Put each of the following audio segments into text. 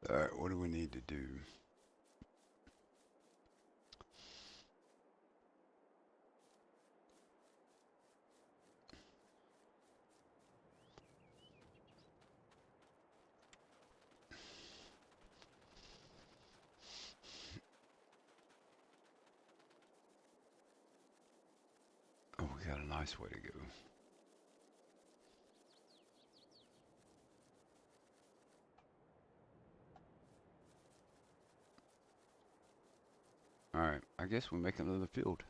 Alright, what do we need to do? Oh, we got a nice way to go. Alright, I guess we make another field.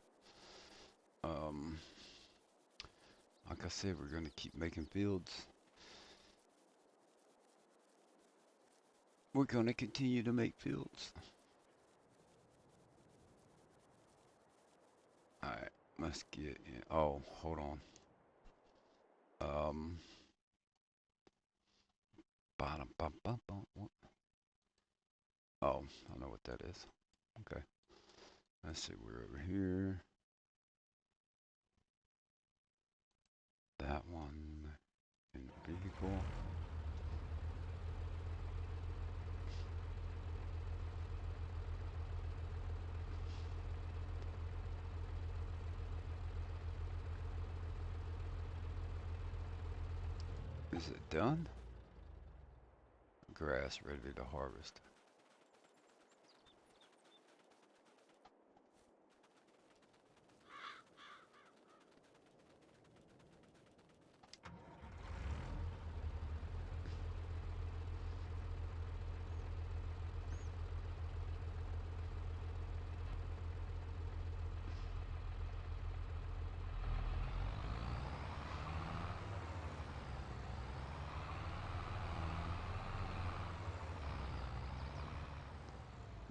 Like I said, we're gonna keep making fields. We're gonna continue to make fields. Alright, let's get in. Oh, hold on. Bottom, bum, bum, bum. What? Oh, I know what that is. Okay. Let's see, we're over here. That one in the vehicle. Is it done? Grass ready to harvest.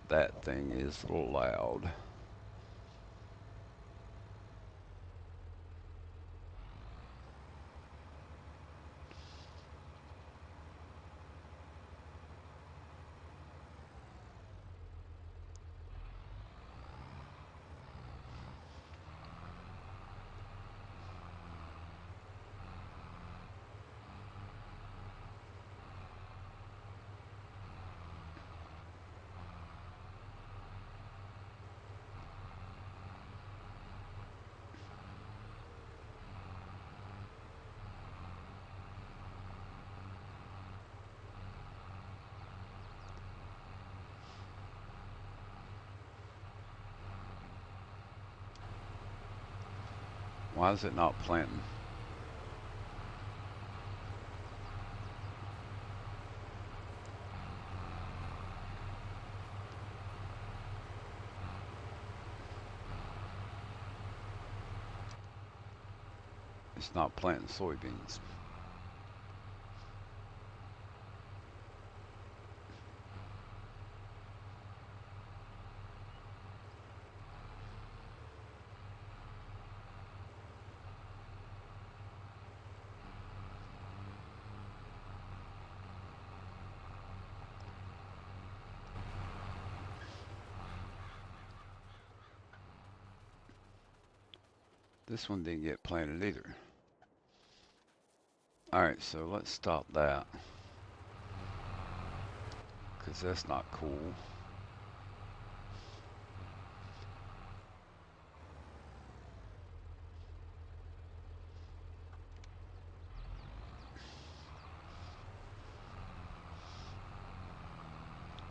That thing is loud. Why is it not planting? It's not planting soybeans. This one didn't get planted either. Alright, so let's stop that. Because that's not cool.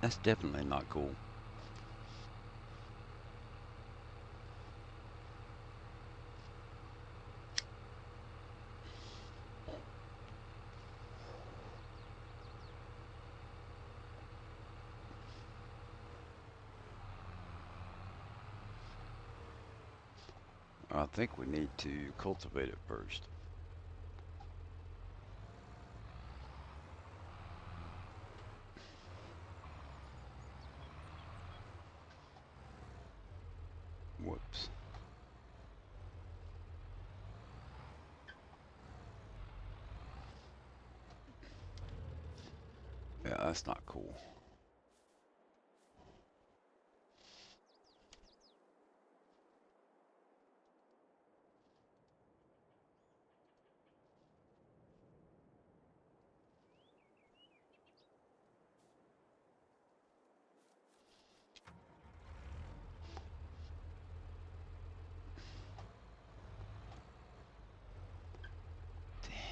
That's definitely not cool. I think we need to cultivate it first. Whoops. Yeah, that's not cool.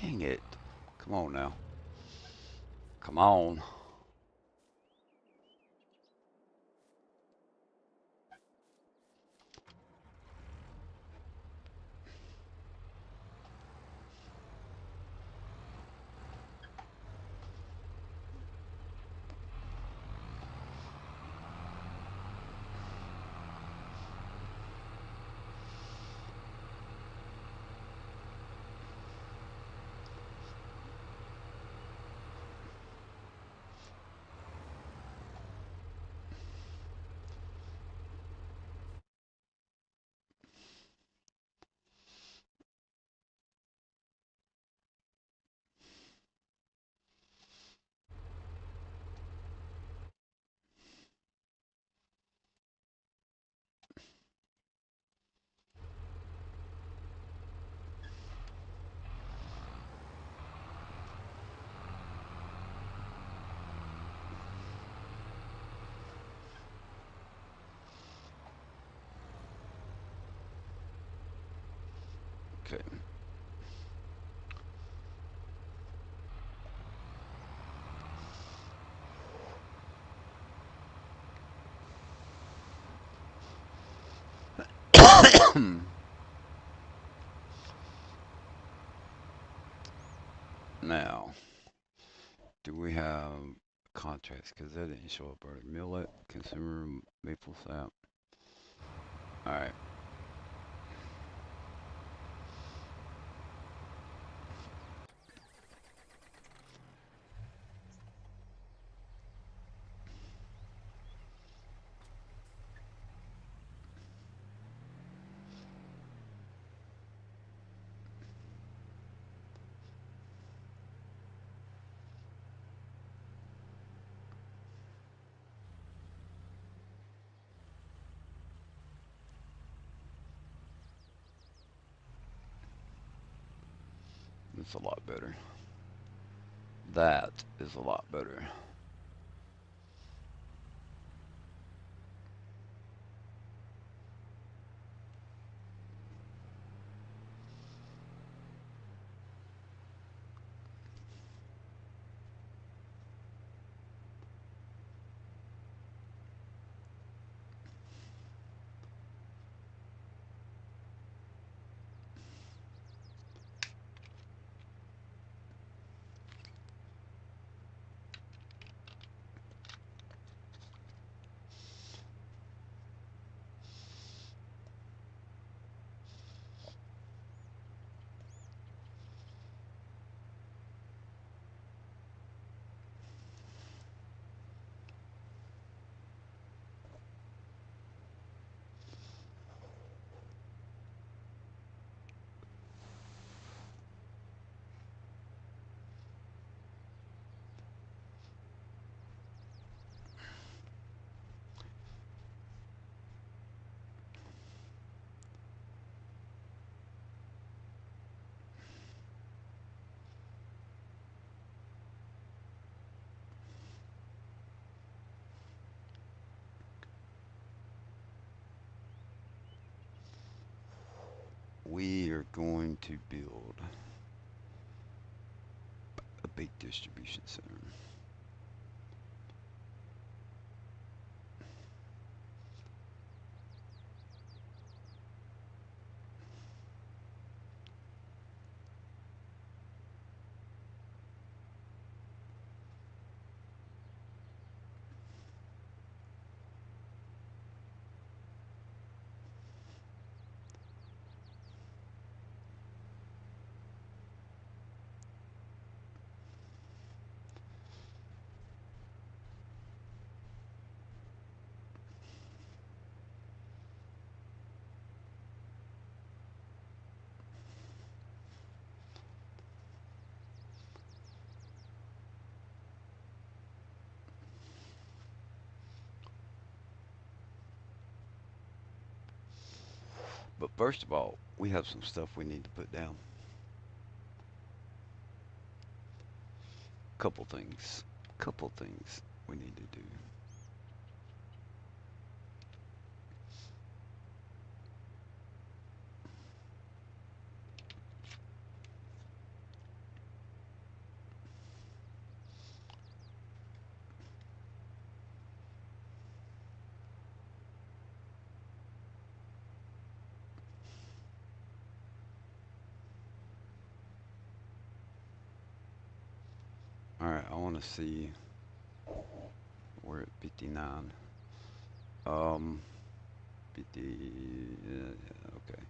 Dang it. Come on now. Come on. Okay. Now, do we have contracts? Because that didn't show up earlier. Millet, consumer, maple sap. All right. That's a lot better. That is a lot better. We are going to build a big distribution center. But first of all, we have some stuff we need to put down. Couple things. Couple things we need to do. Alright, I want to see. We're at 59. Um, 50. Yeah, okay.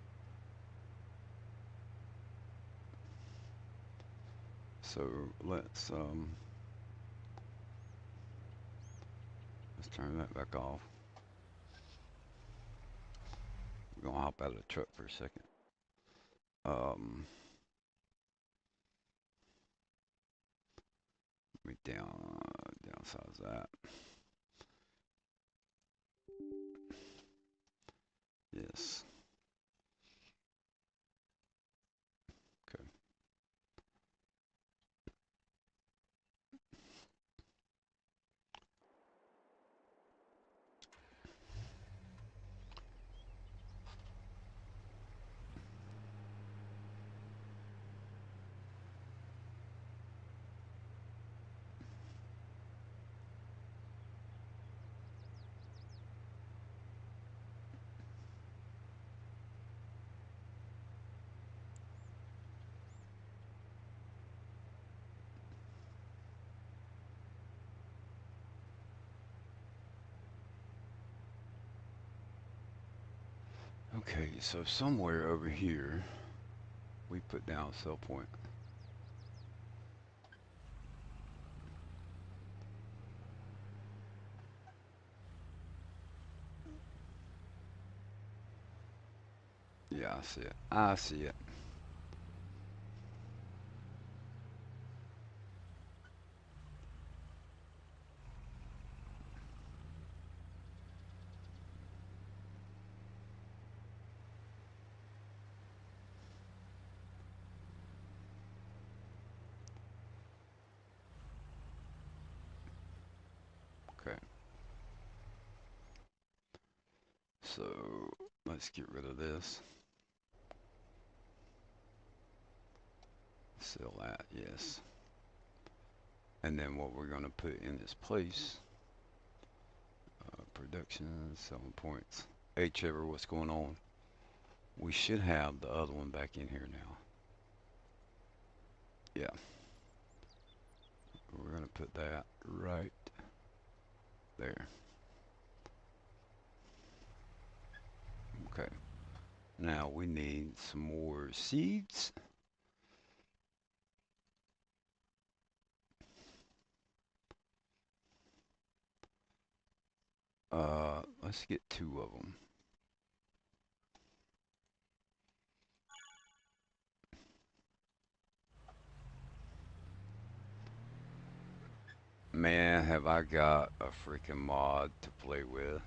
So let's turn that back off. We're gonna hop out of the truck for a second. Um, Let me downsize that. Yes. Okay. Okay, so somewhere over here we put down a sell point. Yeah, I see it. I see it. Okay. So let's get rid of this. Sell that, yes. And then what we're going to put in its place, production, selling points. Hey Trevor, what's going on? We should have the other one back in here now. Yeah. We're going to put that right there. Okay. Now we need some more seeds. Let's get 2 of them. Man, have I got a freaking mod to play with.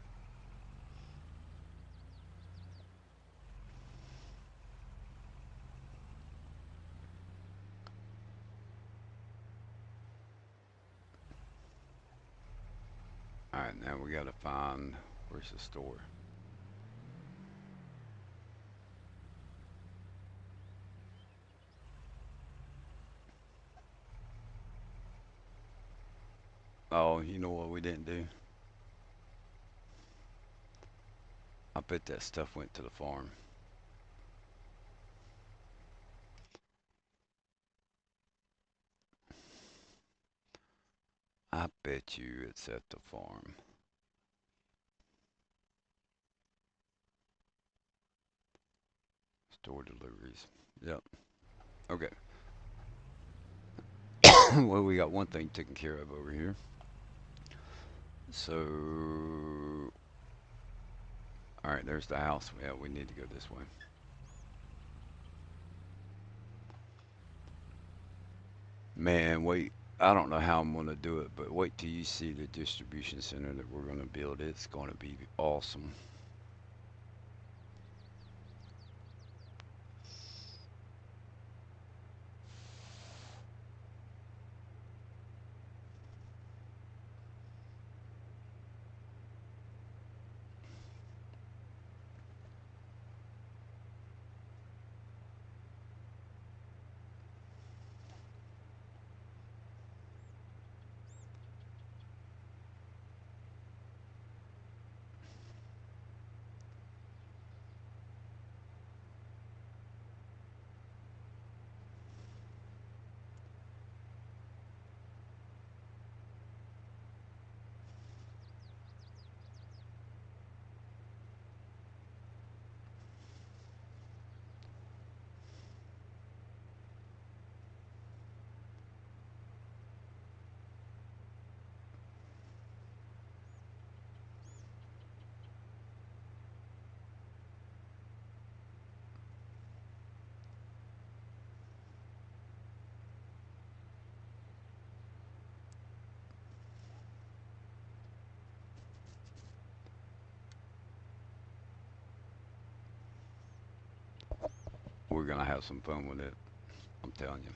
Alright, now we gotta find, where's the store? Oh, you know what we didn't do? I bet that stuff went to the farm. I bet you it's at the farm. Store deliveries. Yep. Okay. Well, we got one thing taken care of over here. So, alright, there's the house. Yeah, we need to go this way. Man, wait. I don't know how I'm going to do it, but wait till you see the distribution center that we're going to build. It's going to be awesome. We're gonna have some fun with it. I'm telling you.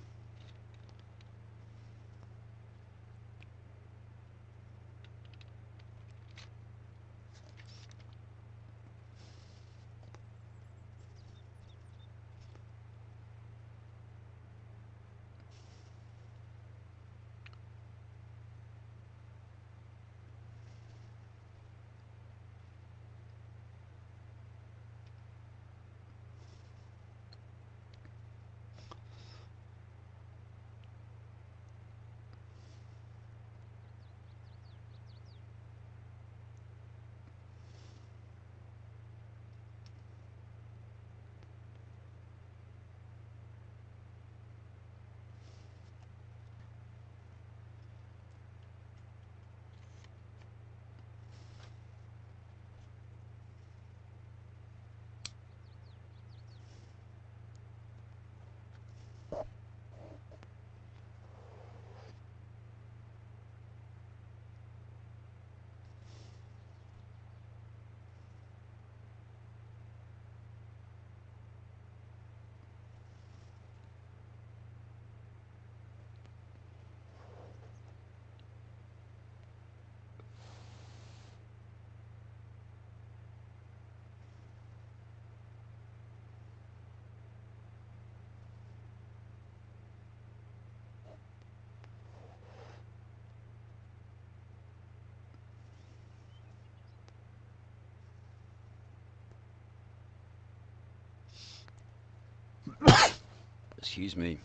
Excuse me.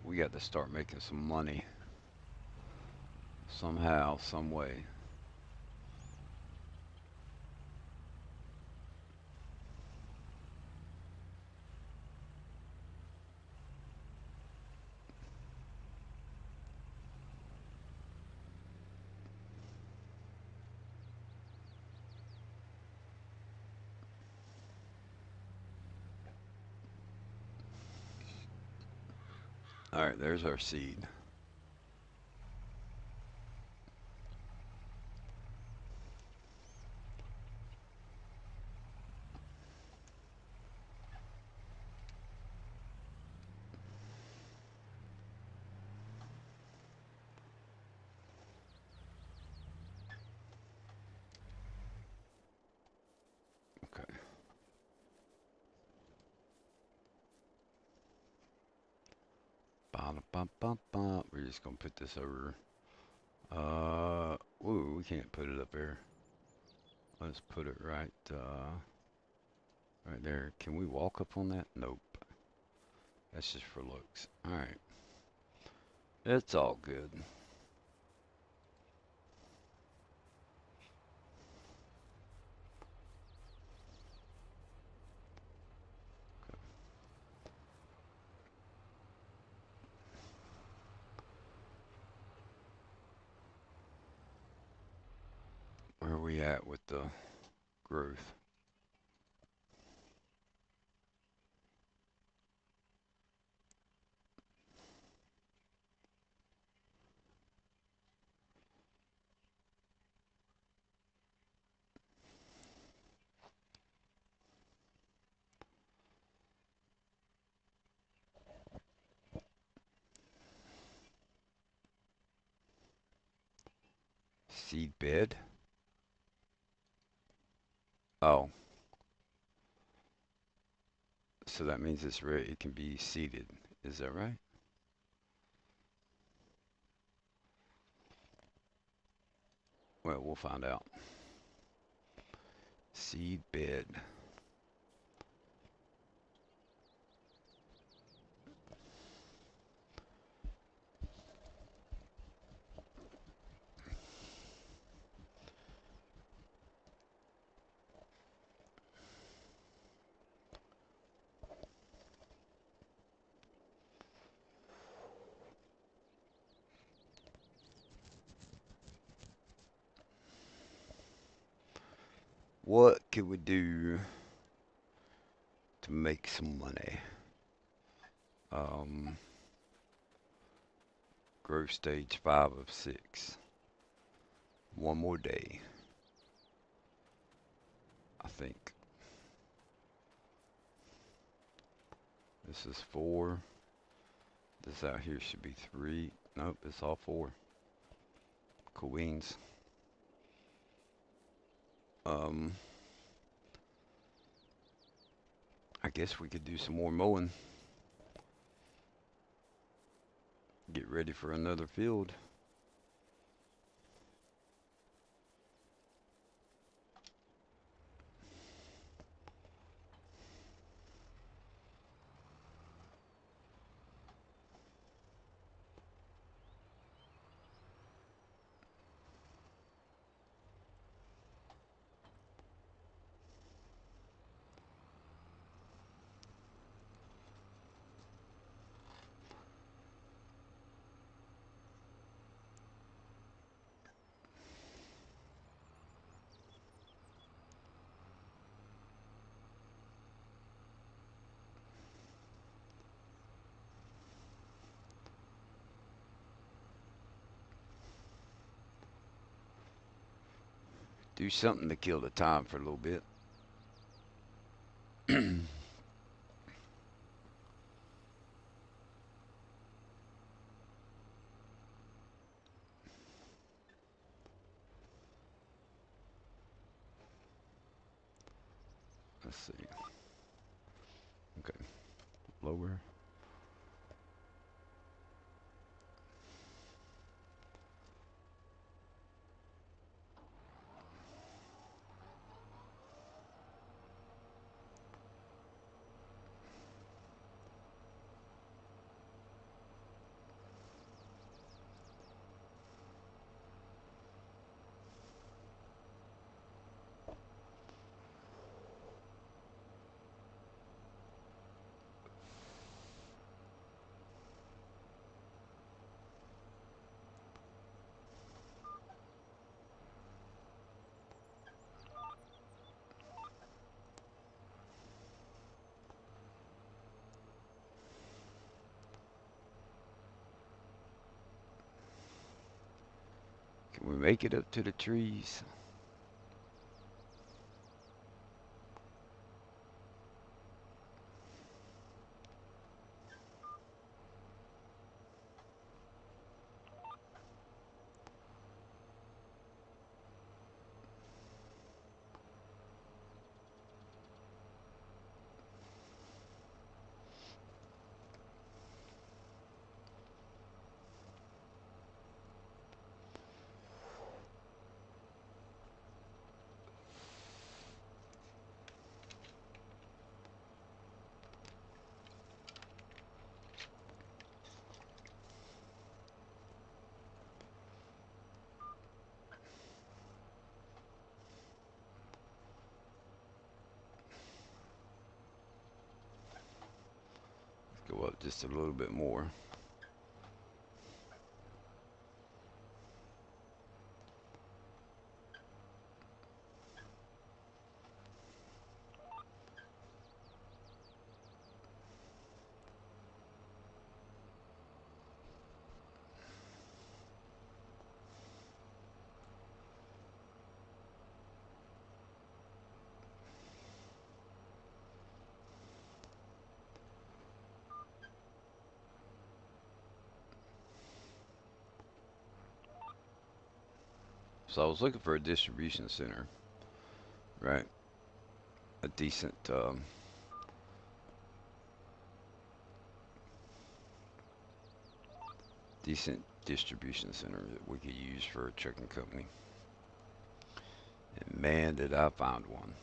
We got to start making some money somehow, some way. All right, there's our seed. Okay. Ba-da-ba-ba-ba. We're just gonna put this over. Ooh, we can't put it up there. Let's put it right there. Can we walk up on that? Nope. That's just for looks. All right. It's all good. Where are we at with the growth? Seed bed? Oh, so that means it's ready. It can be seeded. Is that right? Well, we'll find out. Seed bed. what can we do to make some money? Um, growth stage 5 of 6. One more day, I think. This is 4. This out here should be 3. Nope, it's all 4. Cool beans. I guess we could do some more mowing. Get ready for another field. Do something to kill the time for a little bit. Let's see. Okay, lower. Can we make it up to the trees? Let's go up just a little bit more. So I was looking for a distribution center, right? A decent distribution center that we could use for a trucking company. And man, did I find one.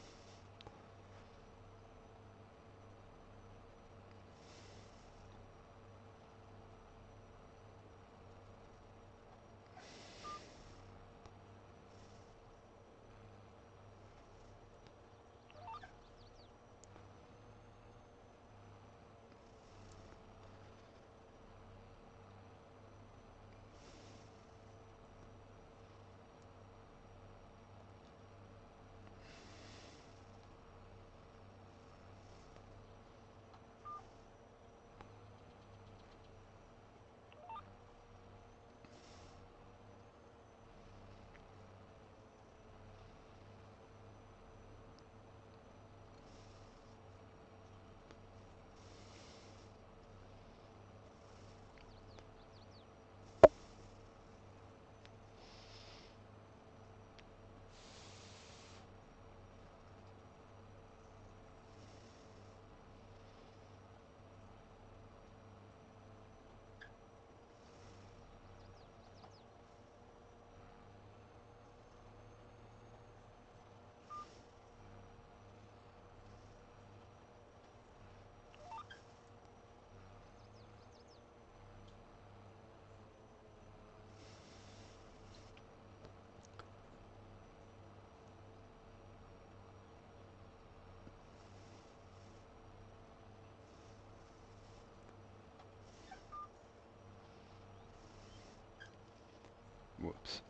Whoops.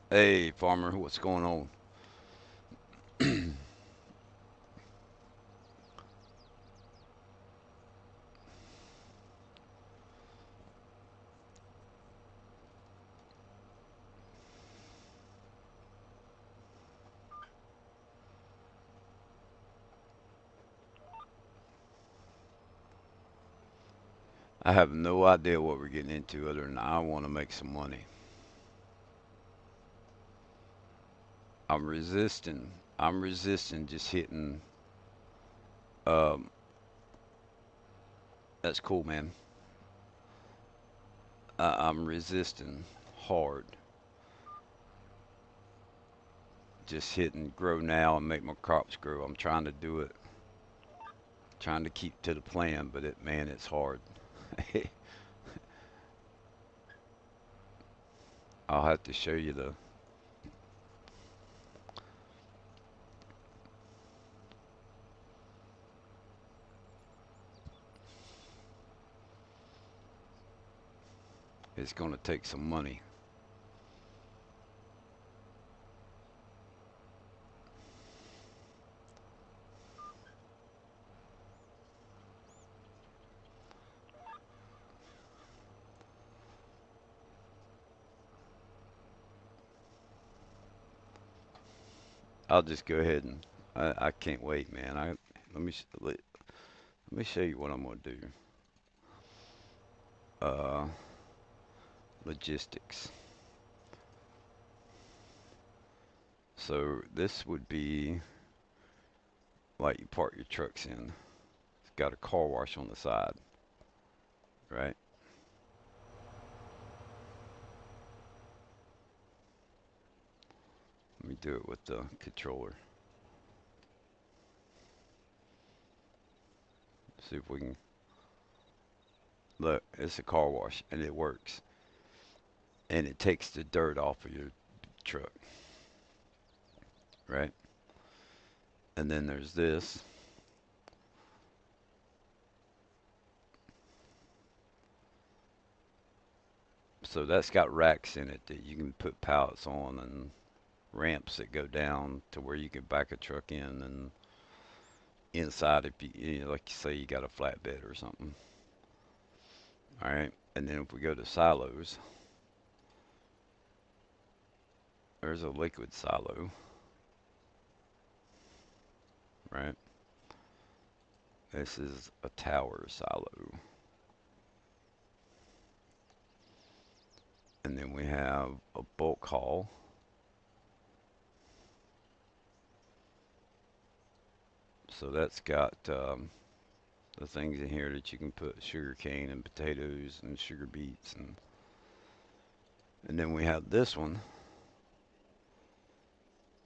Hey, farmer, what's going on? I have no idea what we're getting into other than I want to make some money. I'm resisting. I'm resisting just hitting. Um, that's cool, man. I'm resisting hard. Just hitting grow now and make my crops grow. I'm trying to do it. Trying to keep to the plan, but man, it's hard. I'll have to show you the. It's going to take some money. I'll just go ahead and I can't wait, man. Let me show you what I'm gonna do. Uh, Logistics. So this would be like you park your trucks in. It's got a car wash on the side, right? Let me do it with the controller. See if we can look. It's a car wash and it works, and it takes the dirt off of your truck, right? And then there's this. So that's got racks in it that you can put pallets on and ramps that go down to where you can back a truck in and inside if like you say you got a flatbed or something. All right. And then if we go to silos, there's a liquid silo, right? This is a tower silo. And then we have a bulk haul. So that's got the things in here that you can put sugar cane and potatoes and sugar beets and then we have this one.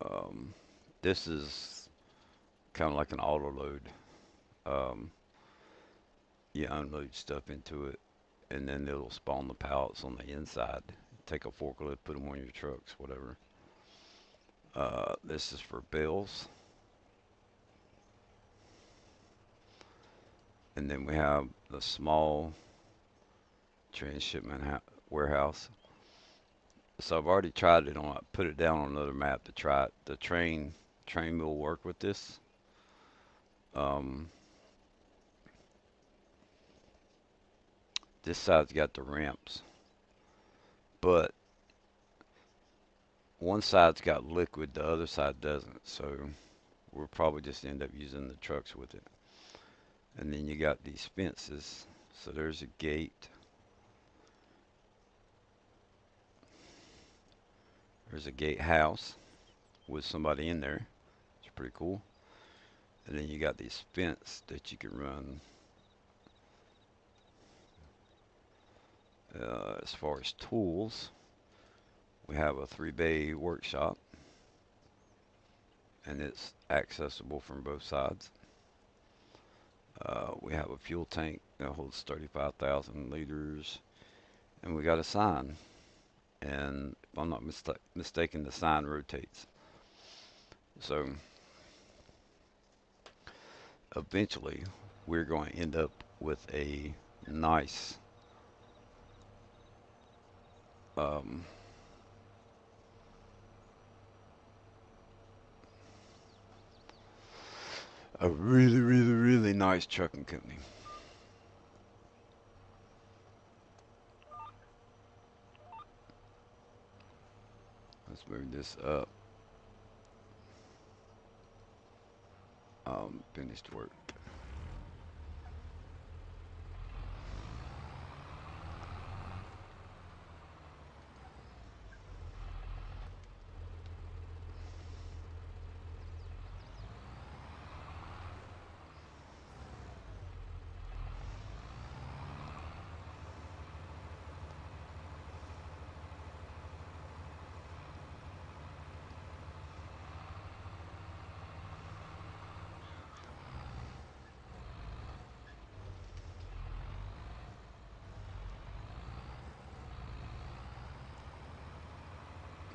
Um, this is kind of like an auto load. Um, you unload stuff into it, and then it'll spawn the pallets on the inside. Take a forklift, put them on your trucks, whatever. This is for bills, and then we have the small transshipment warehouse. So I've already tried it on. I put it down on another map to try it. The train will work with this. Um, this side's got the ramps, but one side's got liquid, the other side doesn't. So we'll probably just end up using the trucks with it. And then you got these fences. So there's a gate. There's a gatehouse with somebody in there. It's pretty cool. And then you got these fence that you can run. As far as tools, we have a 3-bay workshop, and it's accessible from both sides. We have a fuel tank that holds 35,000 liters, and we got a sign. And if I'm not mistaken, the sign rotates. So eventually we're going to end up with a nice, um, a really, really, really nice trucking company. Let's move this up. Finished work.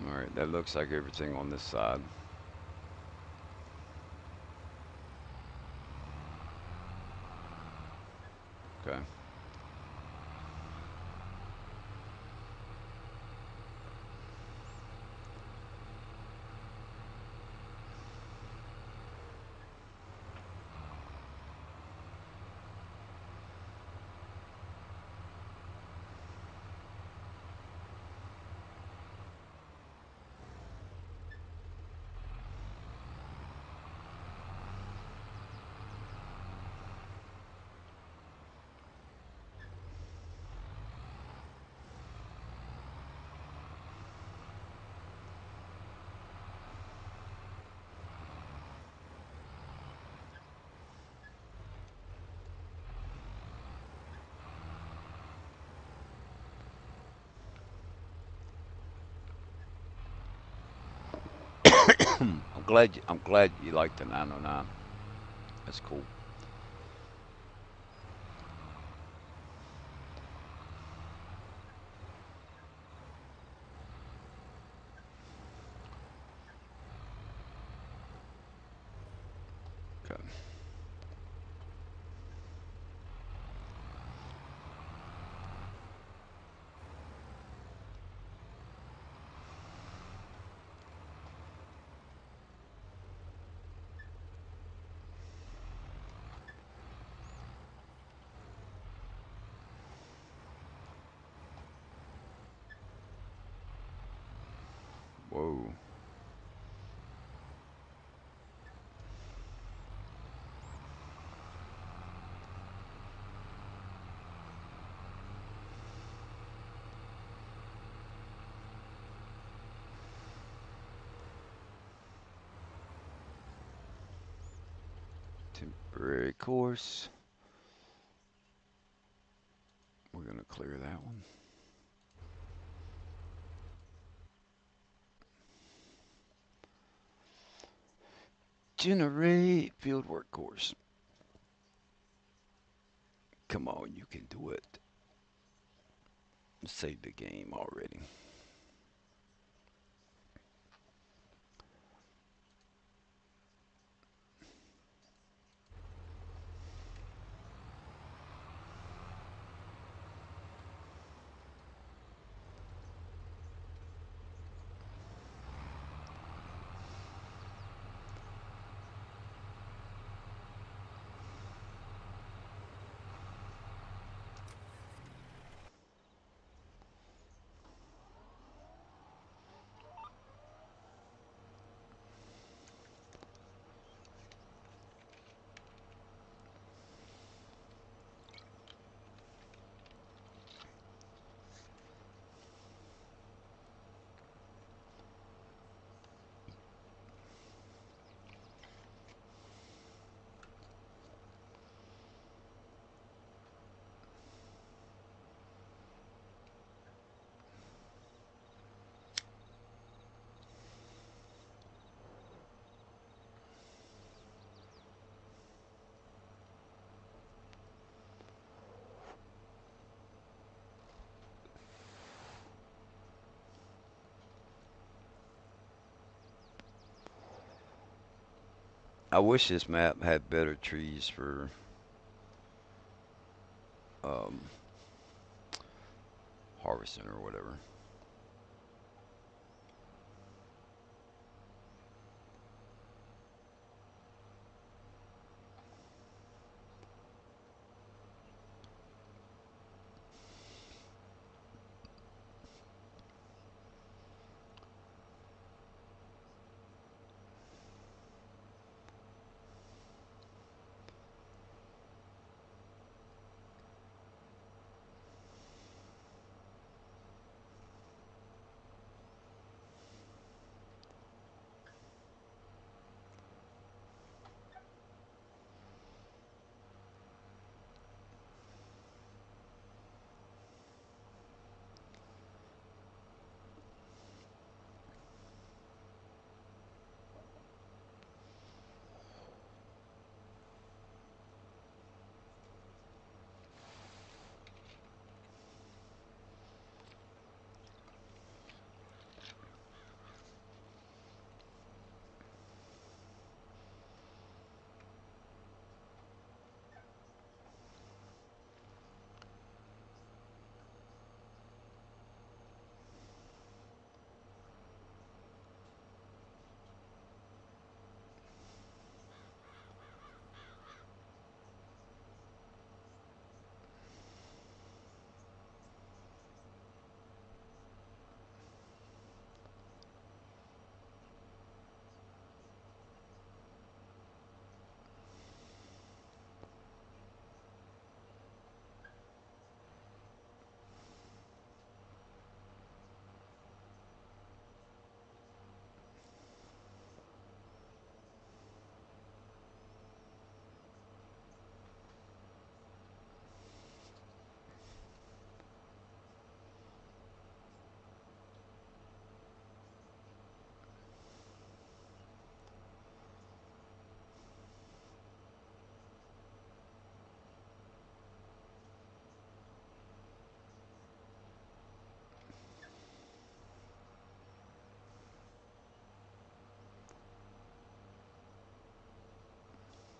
All right, that looks like everything on this side. Okay. I'm glad you like the 909. That's cool. Okay. Whoa. Temporary course. We're gonna clear that one. Generate field work course. Come on, you can do it. Save the game already. I wish this map had better trees for um, harvesting or whatever.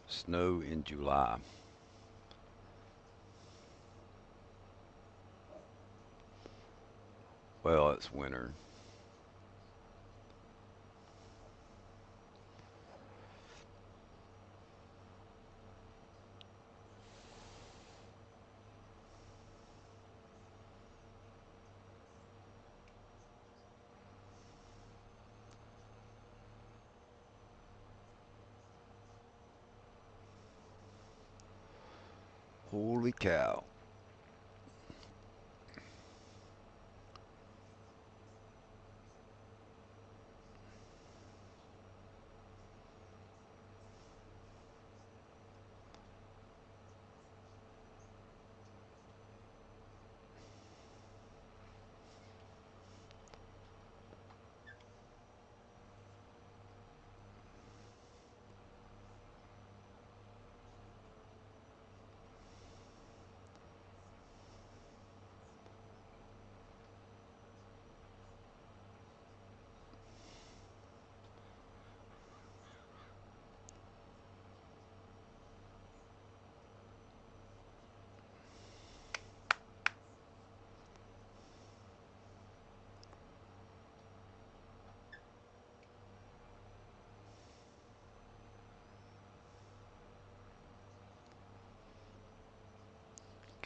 Snow in July. Well, it's winter. Holy cow.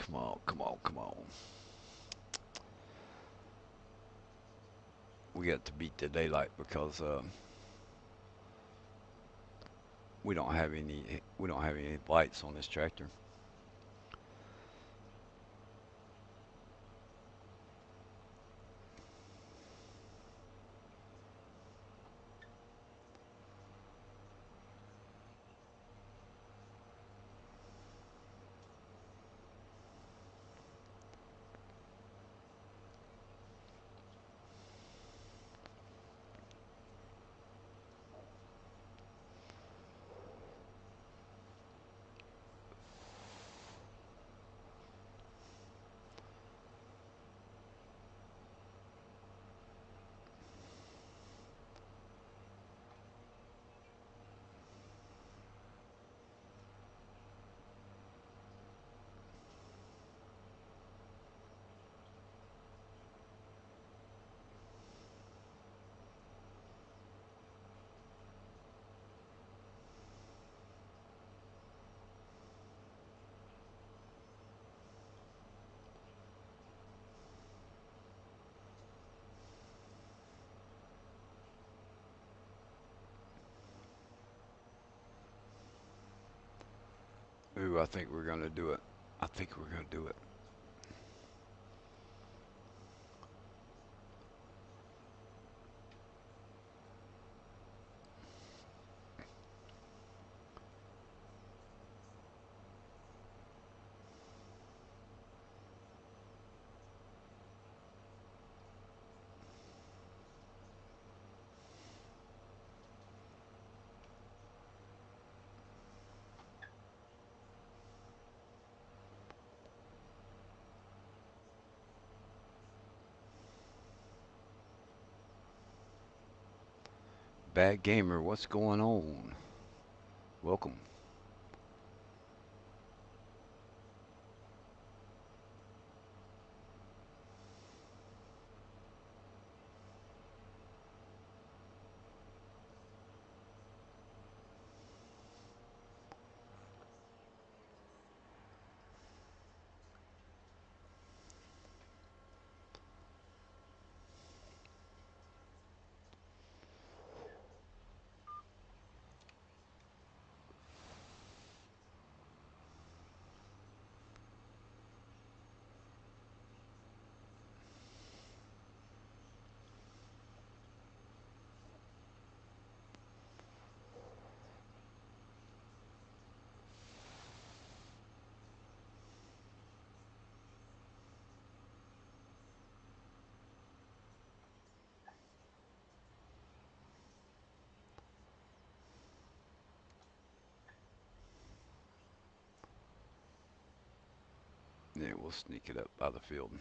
Come on, come on, come on. We got to beat the daylight because we don't have any lights on this tractor. Ooh, I think we're gonna do it. I think we're gonna do it. Bad gamer, what's going on? Welcome. Yeah, we'll sneak it up by the field.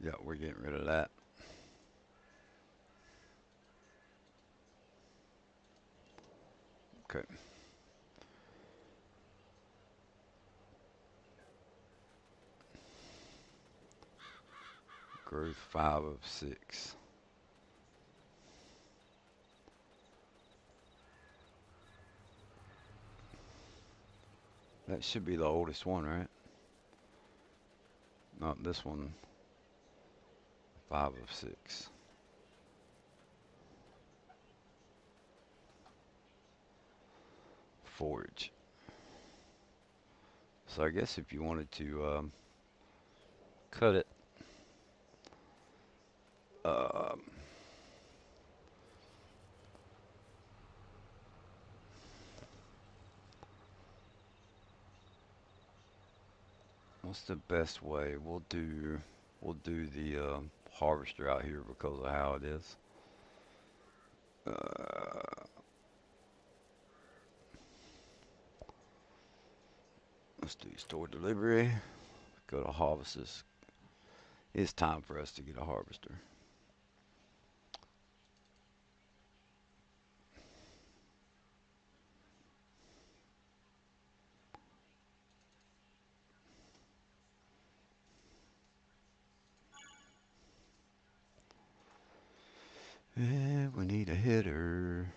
Yeah, we're getting rid of that. Okay. Growth 5 of 6. That should be the oldest one, right? Not this one. 5 of 6. Forage. So I guess if you wanted to cut it, um, what's the best way? We'll do the harvester out here because of how it is. Uh, let's do store delivery. Go to harvesters. It's time for us to get a harvester. And we need a hitter.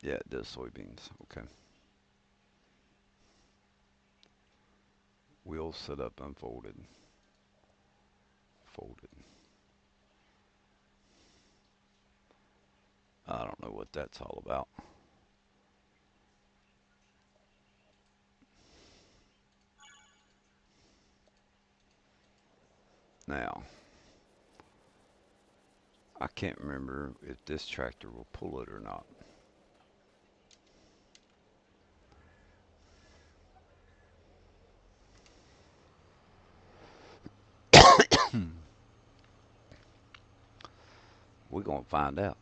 Yeah, it does soybeans. Okay. Wheels set up unfolded. Folded. I don't know what that's all about. Now, I can't remember if this tractor will pull it or not. We're going to find out.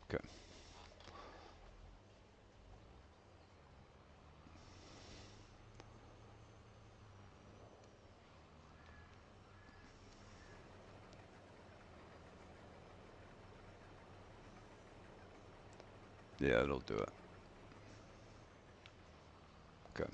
Okay. Yeah, it'll do it. Okay.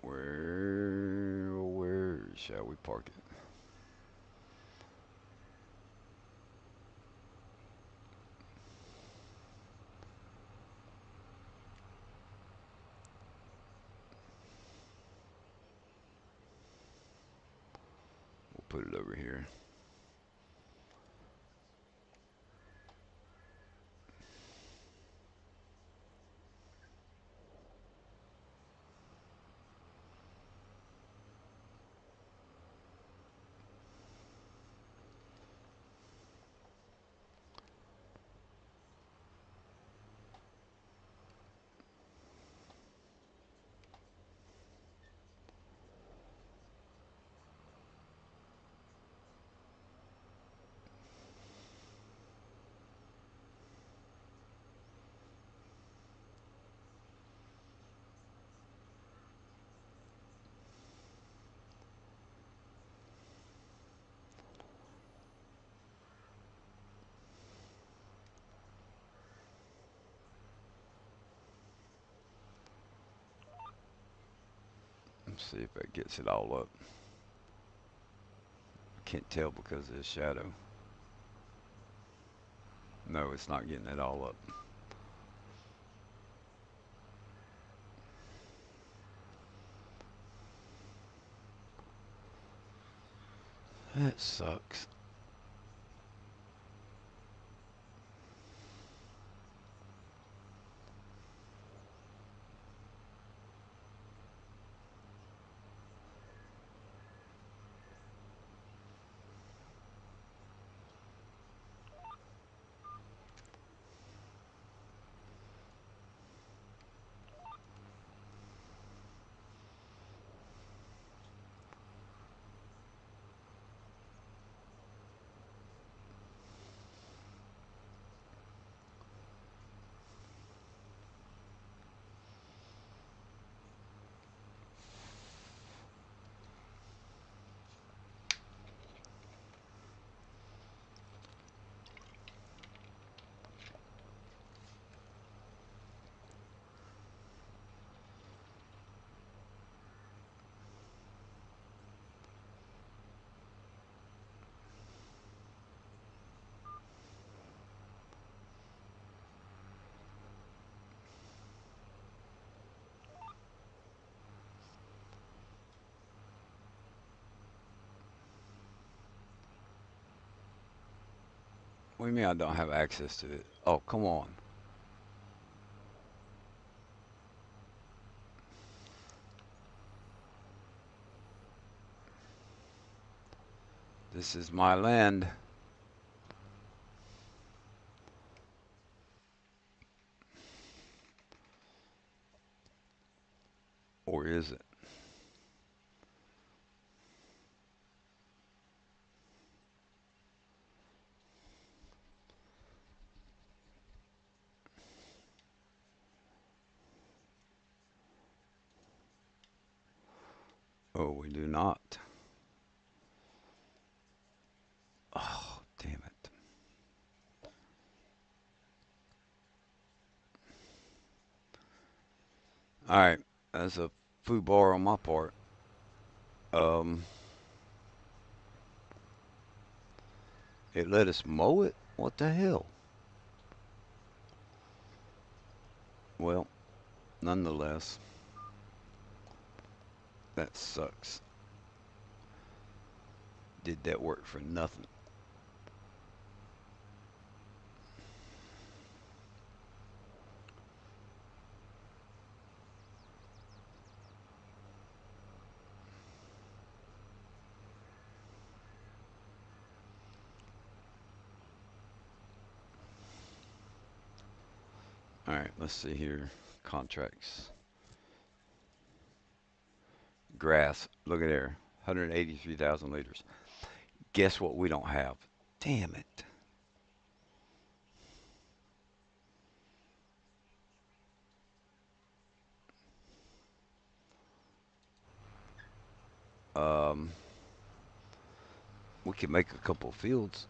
Where shall we park it? We'll put it over here. Let's see if that gets it all up. Can't tell because of the shadow. No, it's not getting it all up. That sucks. What do you mean I don't have access to it? Oh, come on. This is my land. Or is it? Oh, we do not. Oh, damn it. Alright, that's a foo bar on my part. Um, it let us mow it? What the hell? Well, nonetheless, that sucks. Did that work for nothing? All right, let's see here. Contracts. Grass. Look at there. 183,000 liters. Guess what we don't have? Damn it. Um, we can make a couple fields.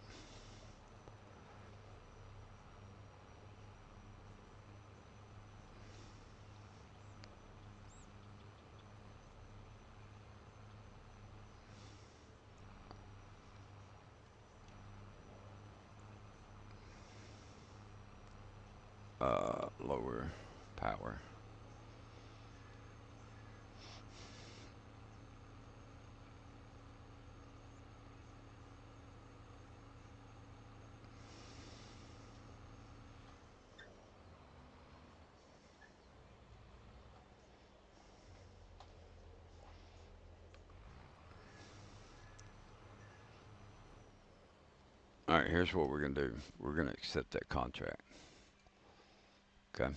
Lower power. All right, here's what we're going to do. We're going to accept that contract. Okay.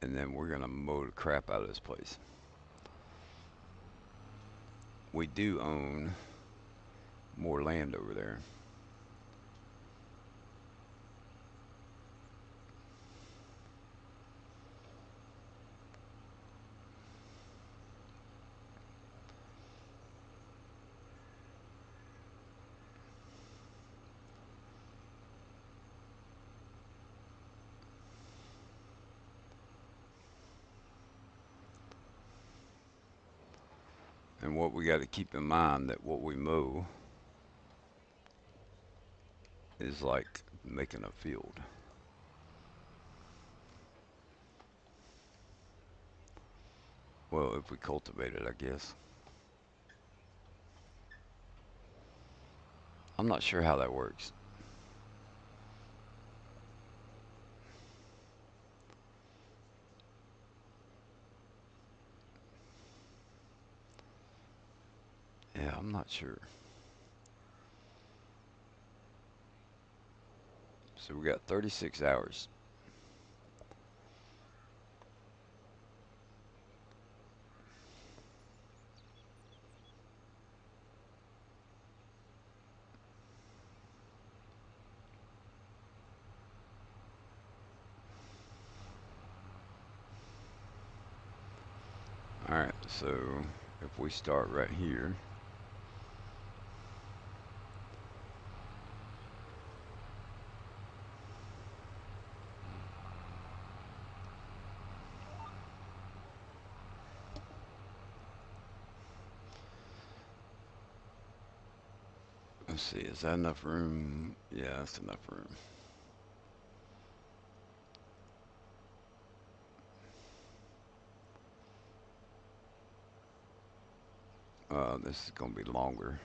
And then we're going to mow the crap out of this place. We do own more land over there. And what we got to keep in mind that what we mow is like making a field. Well, if we cultivate it, I guess. I'm not sure how that works. Yeah, I'm not sure. So we got 36 hours. All right, so if we start right here, let's see, is that enough room? Yeah, that's enough room. This is going to be longer,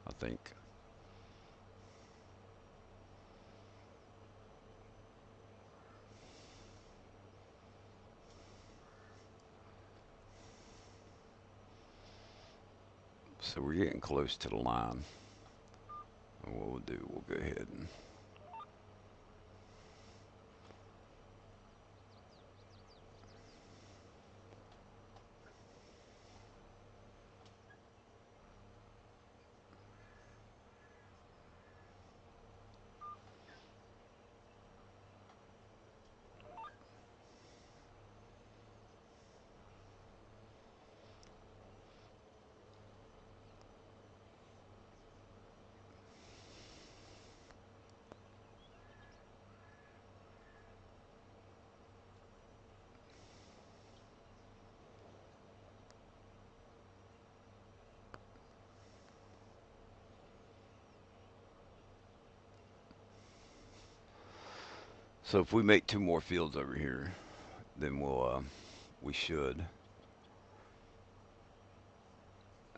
I think. So we're getting close to the line. And what we'll do, we'll go ahead and so if we make two more fields over here, then we should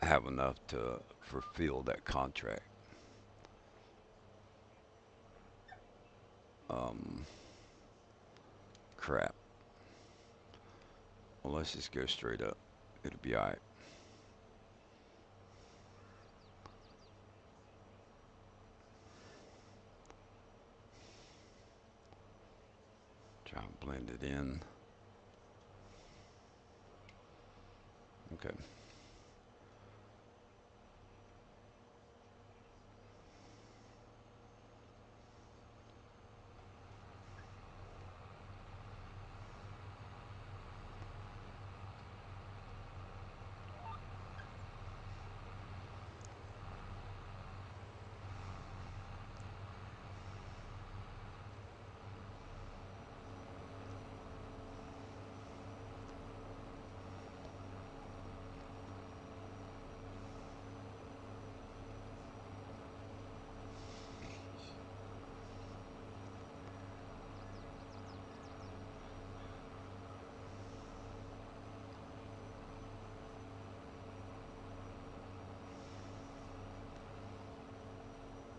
have enough to fulfill that contract. Um, Crap. Well, let's just go straight up. It'll be all right. Try and blend it in. Okay.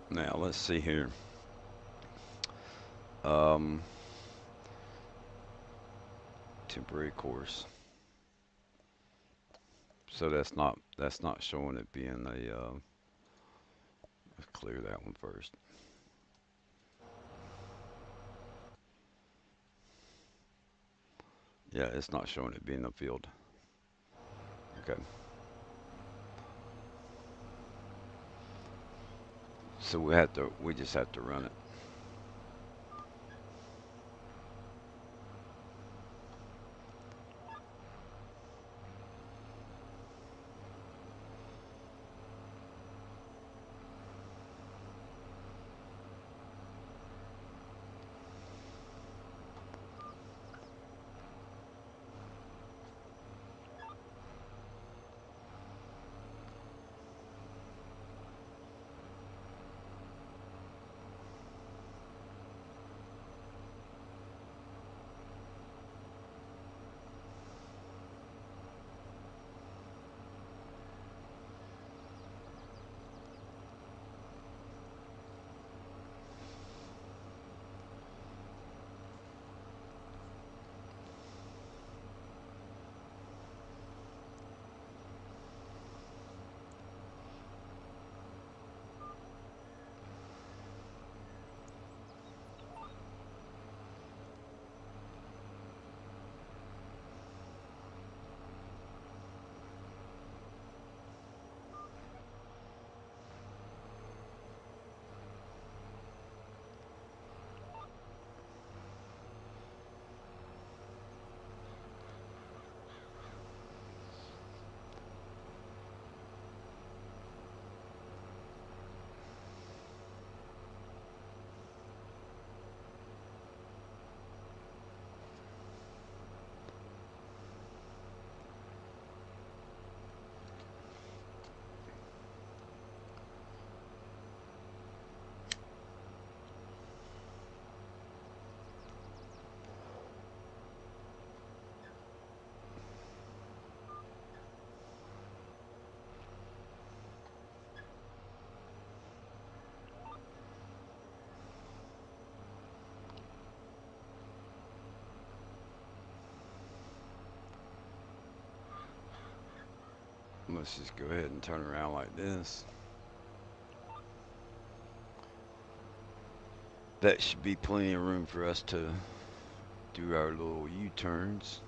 Now let's see here. Um, Temporary course. So that's not showing it being a. Let's clear that one first. Yeah, it's not showing it being a field. Okay. So we just have to run it. Let's just go ahead and turn around like this. That should be plenty of room for us to do our little U-turns.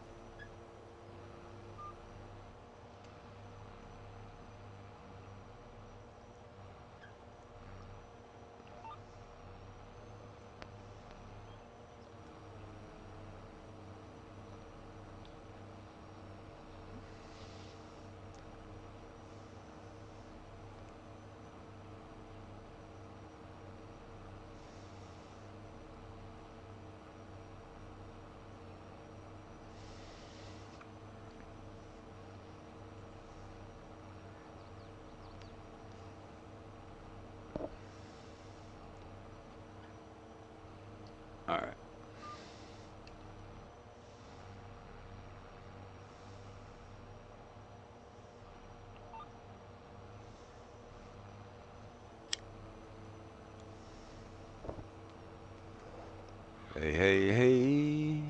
All right. Hey, hey, hey.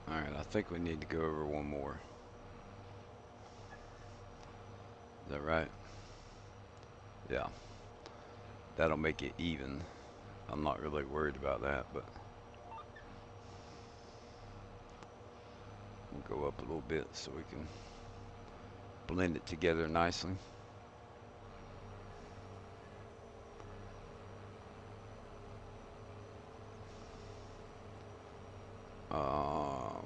Alright, I think we need to go over one more. Is that right? Yeah. That'll make it even. I'm not really worried about that, but we'll go up a little bit so we can blend it together nicely. Um,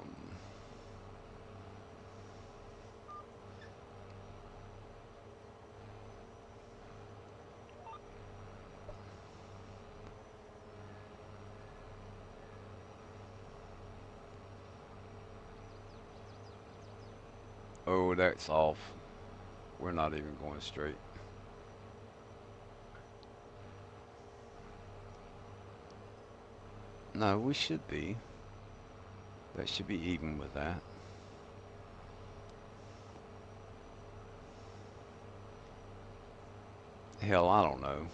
oh, that's off. We're not even going straight. No, we should be. That should be even with that. Hell, I don't know.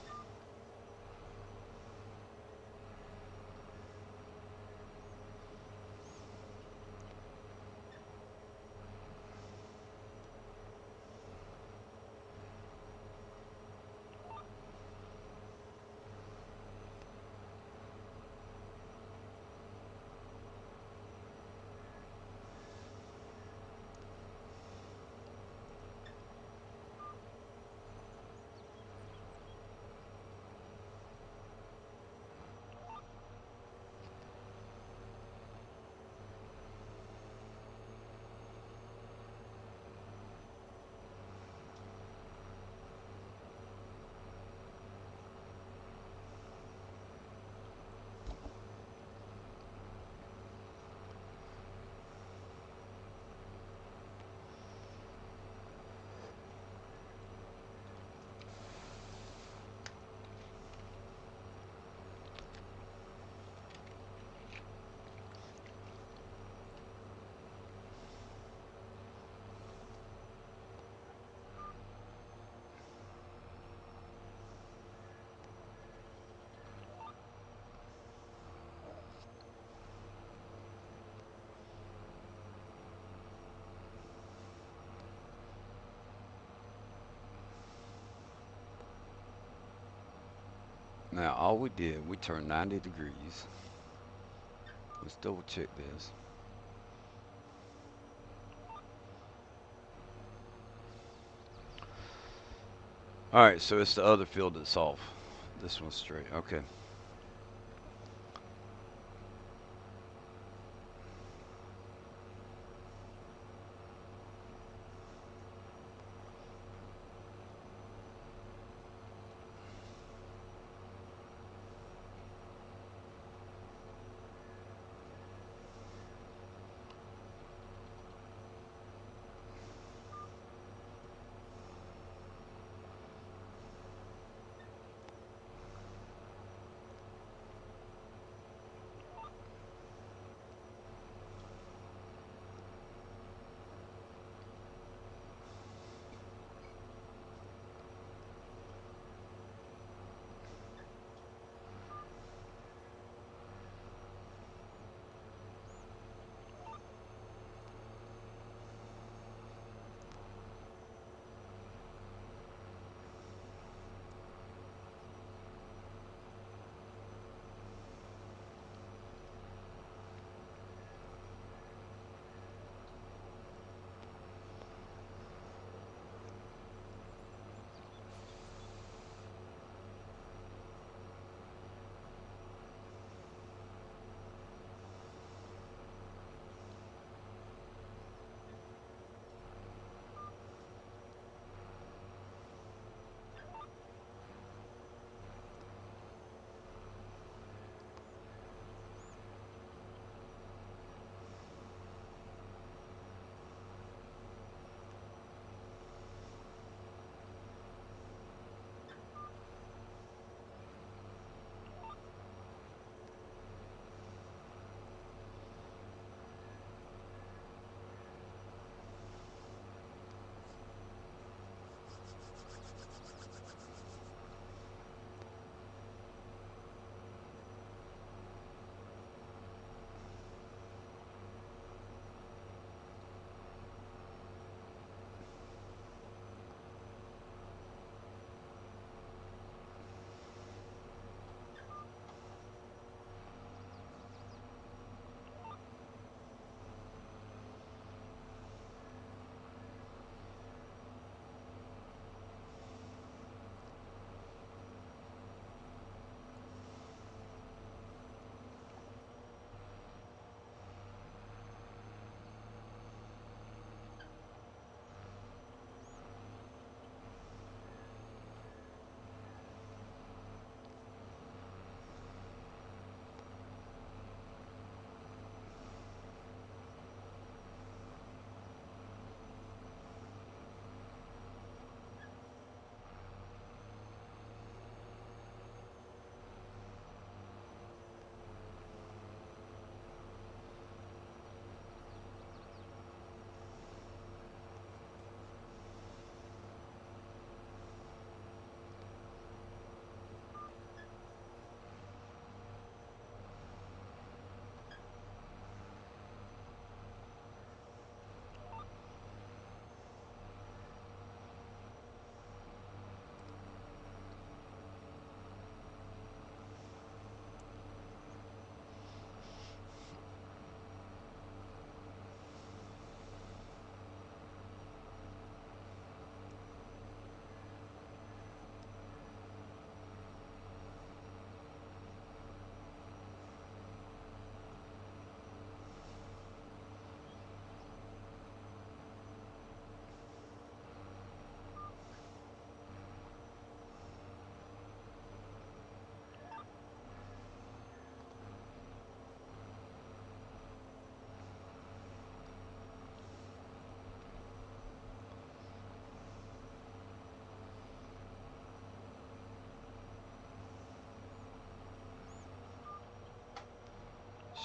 Now, all we did, we turned 90 degrees. Let's double check this. All right, so it's the other field that's off. This one's straight. Okay.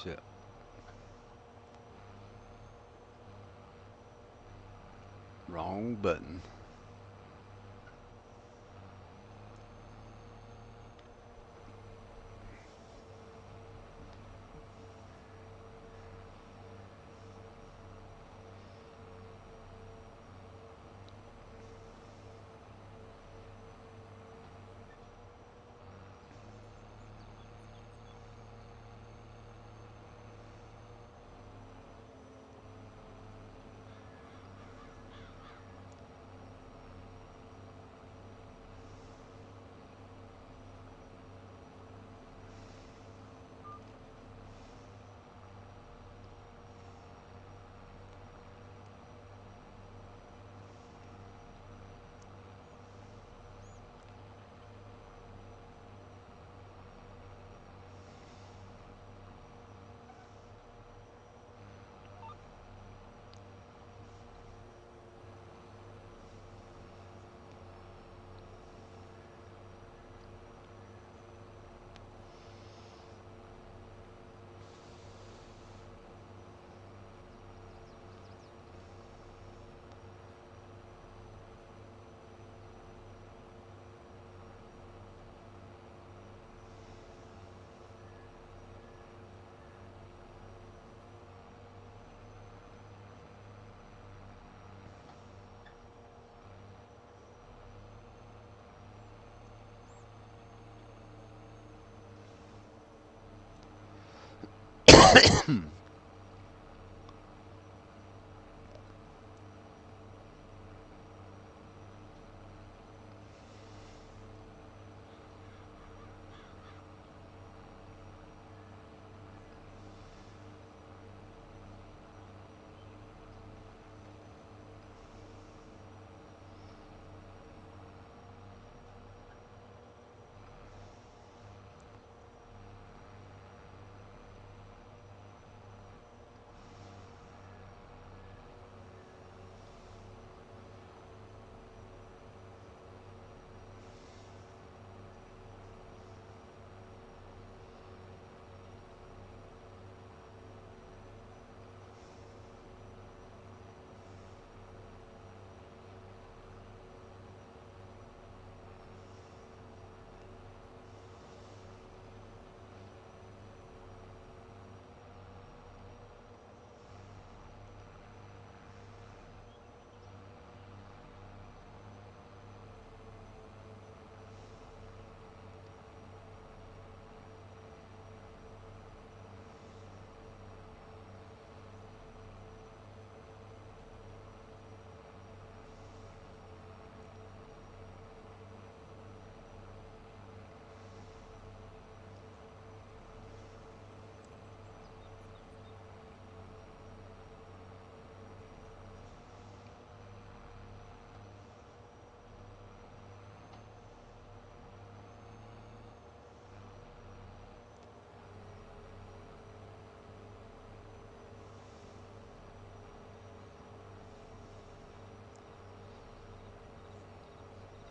Shit. Wrong button.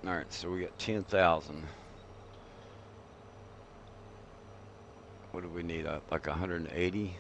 All right, so we got 10,000. What do we need? Like 180?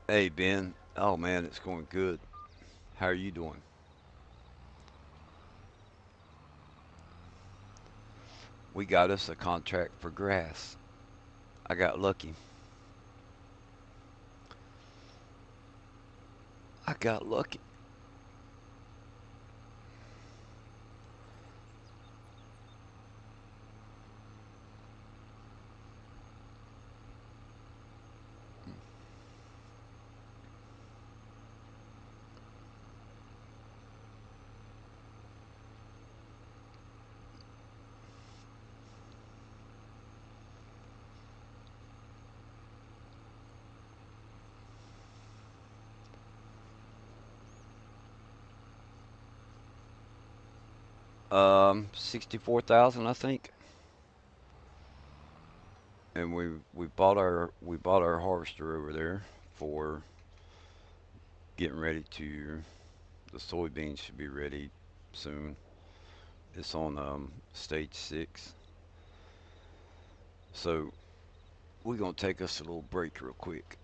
Hey Ben, oh man, it's going good. How are you doing? We got us a contract for grass. I got lucky. I got lucky. $64,000, I think. And we bought our harvester over there for getting ready to. The soybeans should be ready soon. It's on stage 6. So we're gonna take us a little break real quick.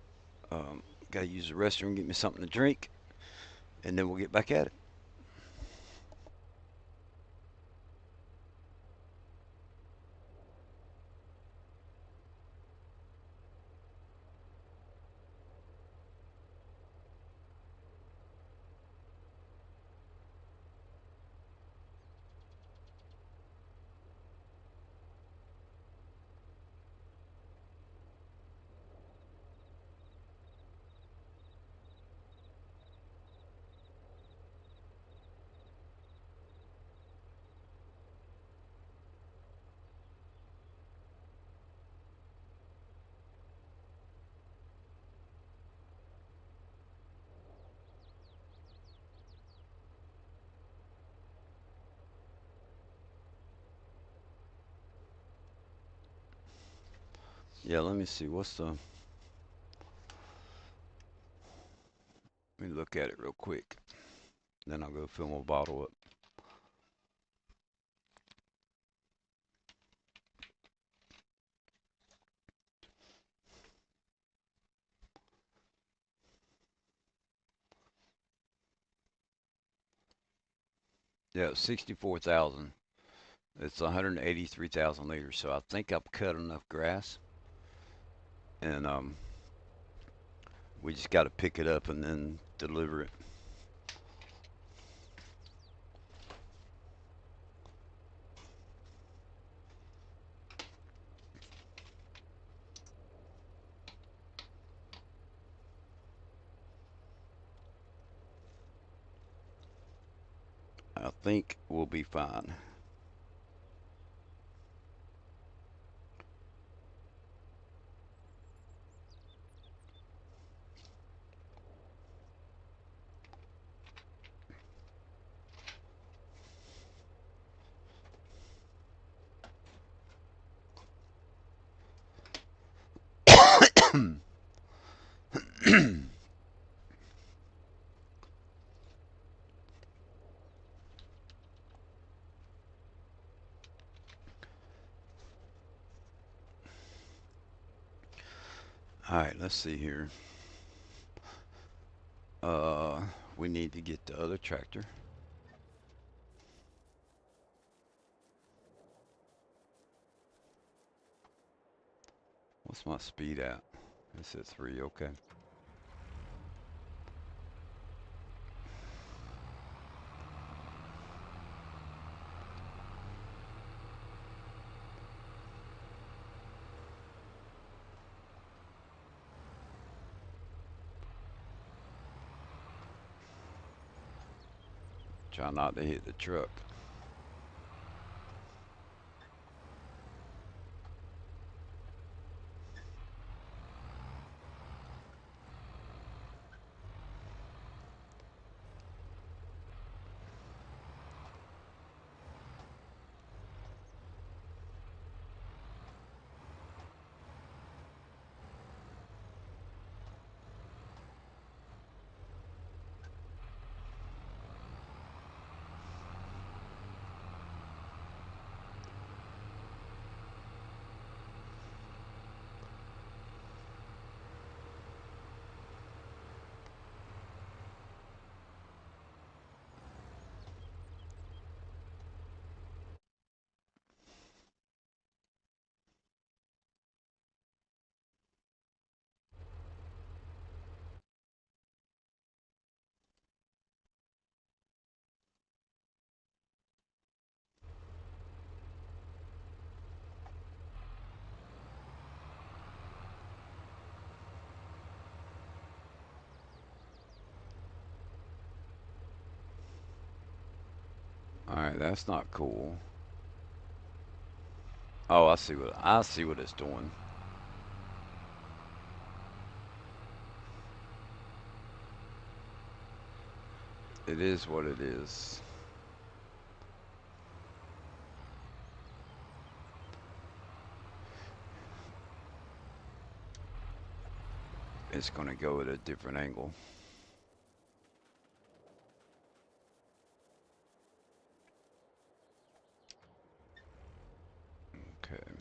Gotta use the restroom, get me something to drink, and then we'll get back at it. Yeah, let me see. Let me look at it real quick. Then I'll go fill my bottle up. Yeah, 64,000. It's 183,000 liters. So I think I've cut enough grass, and we just got to pick it up and then deliver it. I think we'll be fine. All right, let's see here. Uh, we need to get the other tractor. What's my speed at? It's at 3. Okay. Try not to hit the truck. Alright, that's not cool. Oh, I see what it's doing. It is what it is. It's gonna go at a different angle. Okay.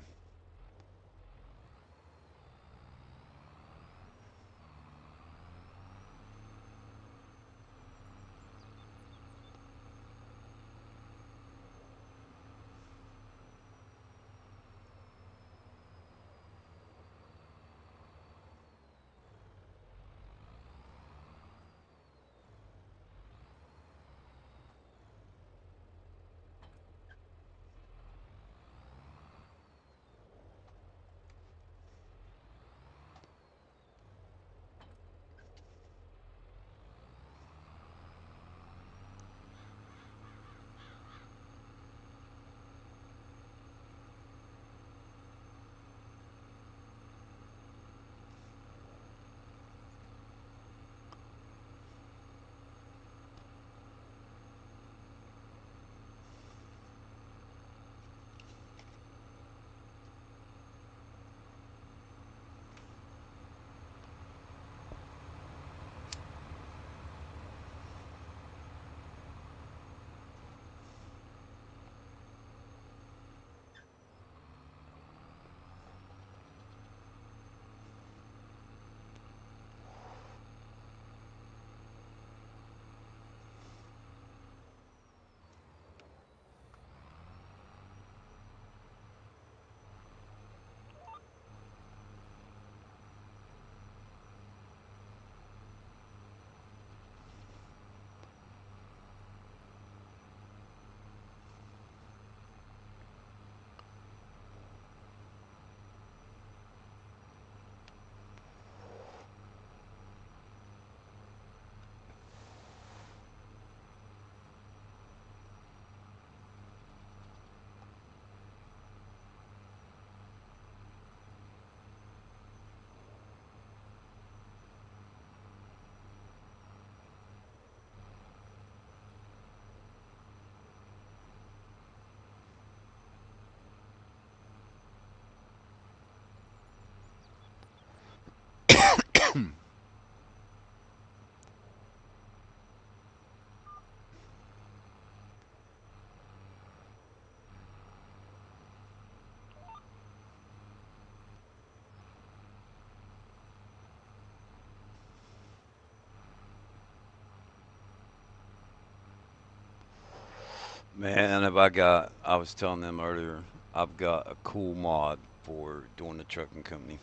Man, I was telling them earlier, I've got a cool mod for doing the trucking company.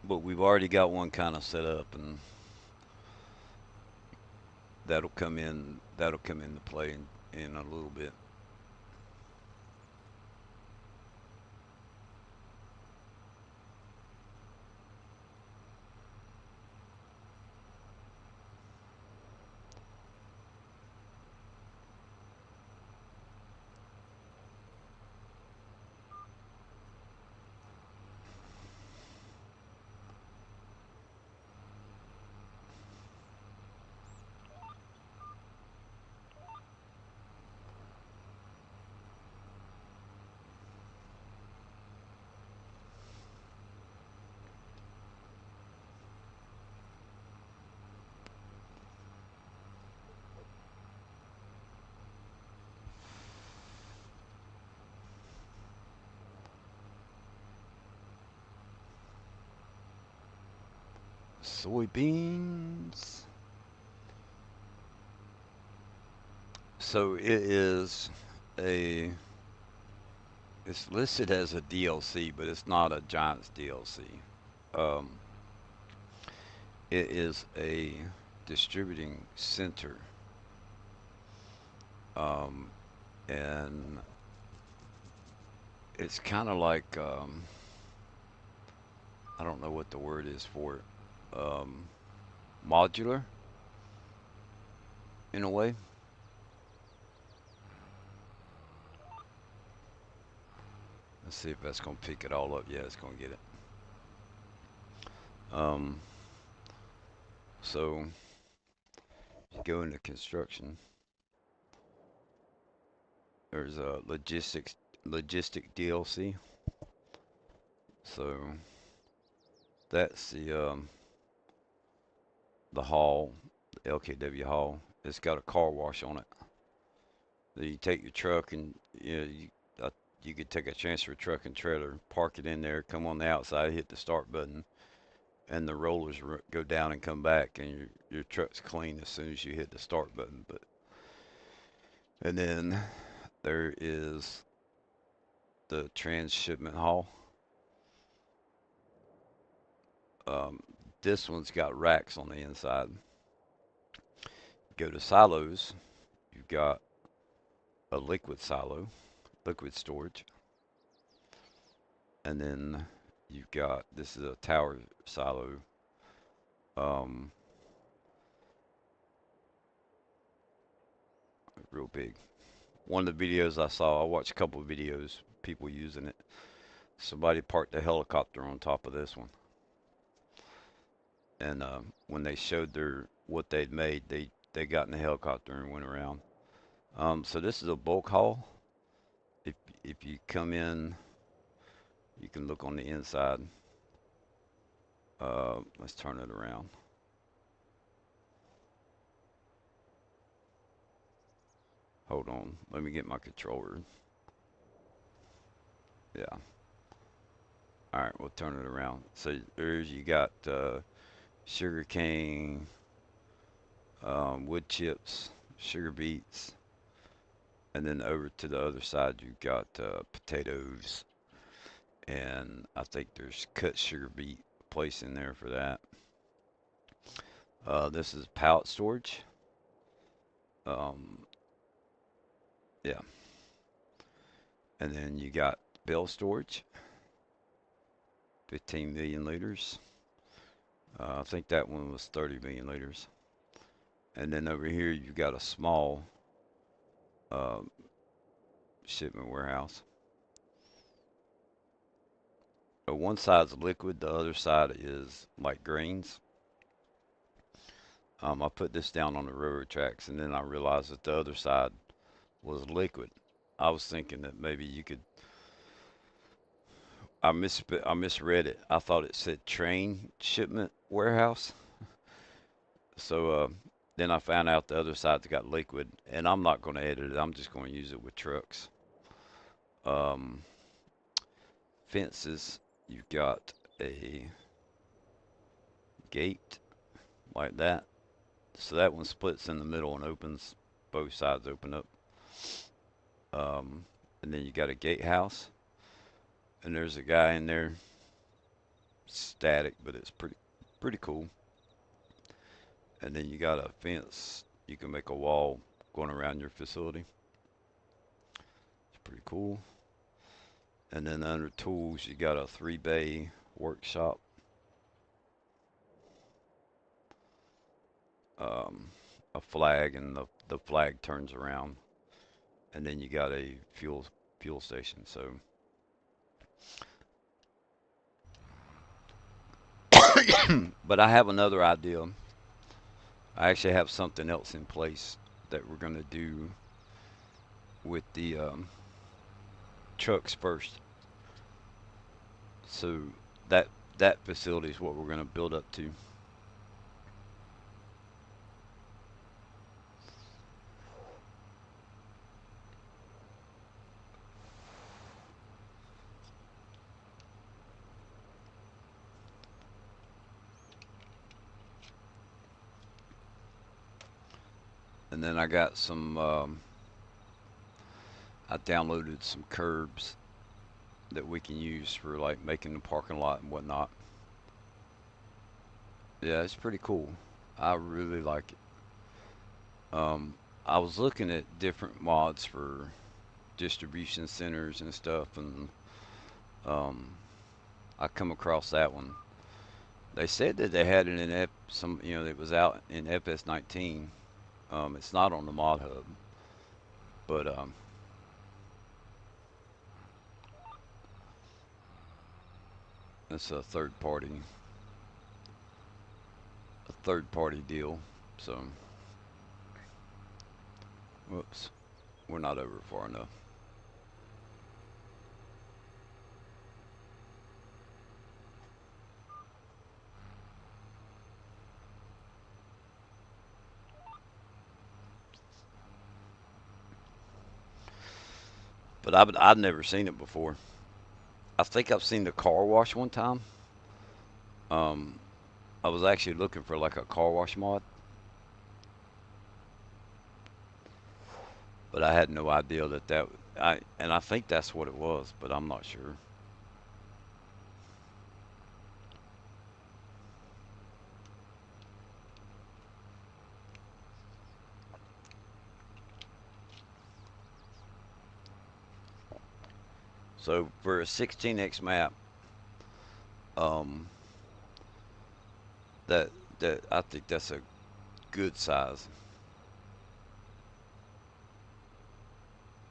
But we've already got one kind of set up, and that'll come into play in a little bit. Soybeans. So a it's listed as a DLC, but it's not a Giants DLC. Um, it is a distributing center, um, and it's kind of like I don't know what the word is for it. Modular in a way. Let's see if that's gonna pick it all up. Yeah, it's gonna get it. Um, so if you go into construction, there's a logistic DLC. So that's the hall, the LKW hall. It's got a car wash on it. So you take your truck and you could take a transfer truck and trailer, park it in there, come on the outside, hit the start button, and the rollers go down and come back, and your truck's clean as soon as you hit the start button. But and then there is the transshipment hall. Um, this one's got racks on the inside. Go to silos. You've got a liquid silo, liquid storage, and then you've got this is a tower silo. Um, Real big. One of the videos I saw, I watched a couple of videos, people using it. Somebody parked a helicopter on top of this one, and when they showed their what they'd made, they got in the helicopter and went around. So this is a bulk haul. If if you come in, you can look on the inside. Let's turn it around. Hold on, let me get my controller. Yeah. All right, we'll turn it around. So there's you got sugar cane, wood chips, sugar beets, and then over to the other side you've got potatoes, and I think there's cut sugar beet place in there for that. This is pallet storage. Um, yeah, and then you got bale storage, 15 million liters. I think that one was 30 million liters. And then over here you've got a small uh, shipment warehouse. One side's liquid, the other side is like grains. I put this down on the railroad tracks, and then I realized that the other side was liquid. I was thinking that maybe you could. I misread it. I thought it said train shipment warehouse. So then I found out the other side's got liquid, and I'm not going to edit it. I'm just going to use it with trucks. Um, Fences. You've got a gate like that. So that one splits in the middle and opens. Both sides open up. Um, and then you got a gatehouse, and there's a guy in there, static, but it's pretty cool. And then you got a fence. You can make a wall going around your facility. It's pretty cool. And then under tools, you got a 3-bay workshop. Um, a flag, and the flag turns around, and then you got a fuel station. So, but I have another idea. I actually have something else in place that we're gonna do with the trucks first. So that that facility is what we're gonna build up to. And then I got some. I downloaded some curbs that we can use for like making the parking lot and whatnot. Yeah, it's pretty cool. I really like it. I was looking at different mods for distribution centers and stuff, and um, I come across that one. They said that they had it in some, it was out in FS19. It's not on the mod hub, but it's a third party deal. So, whoops, we're not over far enough. But I've never seen it before. I think I've seen the car wash one time. Um, I was actually looking for like a car wash mod, but I had no idea I think that's what it was, but I'm not sure. So for a 16x map, um, that that I think that's a good size.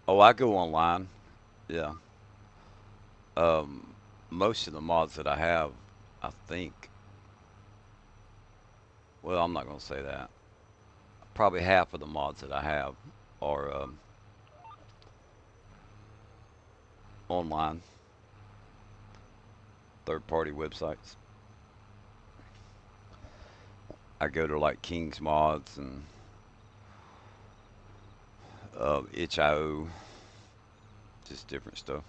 Oh, I go online. Yeah. Um, Most of the mods that I have, I think, well, I'm not going to say that. Probably half of the mods that I have are online, third-party websites. I go to like King's Mods and itch.io, just different stuff.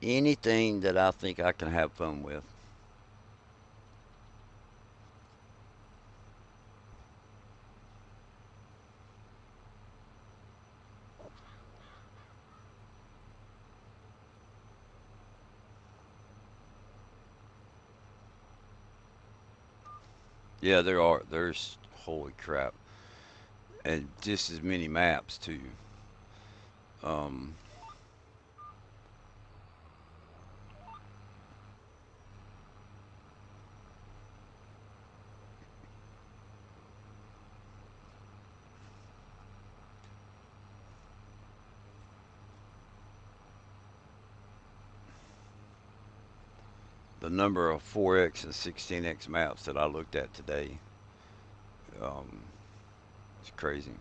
Anything that I think I can have fun with. Yeah, there are. There's holy crap, and just as many maps too. Um, the number of 4x and 16x maps that I looked at today, um, it's crazy.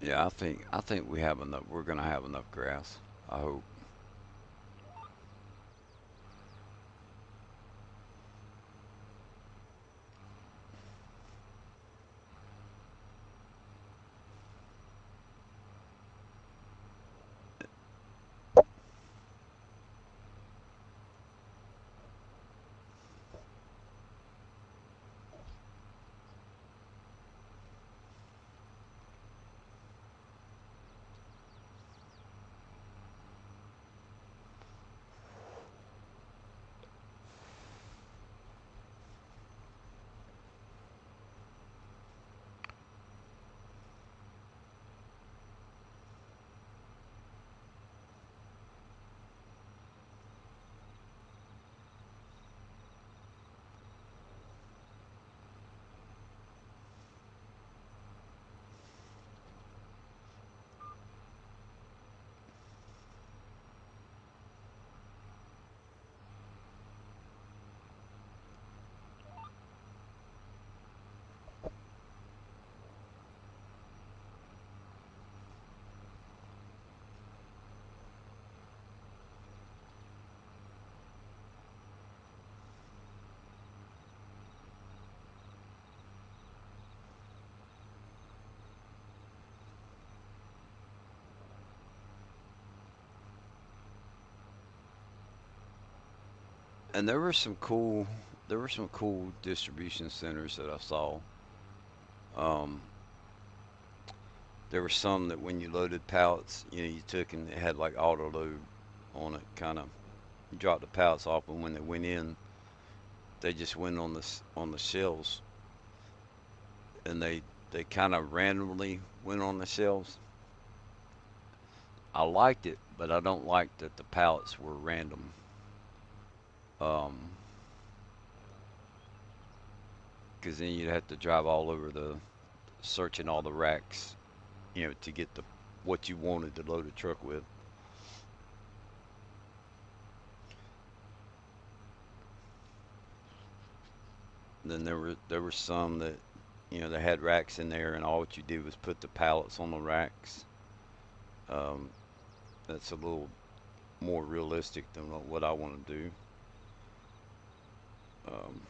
Yeah, I think we have enough. We're gonna have enough grass. I hope. And there were some cool distribution centers that I saw. Um, there were some that when you loaded pallets, you know, you took and it had like auto load on it, kind of. You dropped the pallets off, and when they went in, they just went on on the shelves, and they kind of randomly went on the shelves. I liked it, but I don't like that the pallets were random. Um, because then you'd have to drive all over the searching all the racks, you know, to get the what you wanted to load a truck with. Then there were some that, you know, they had racks in there, and all what you did was put the pallets on the racks. Um, that's a little more realistic than what I want to do. Um,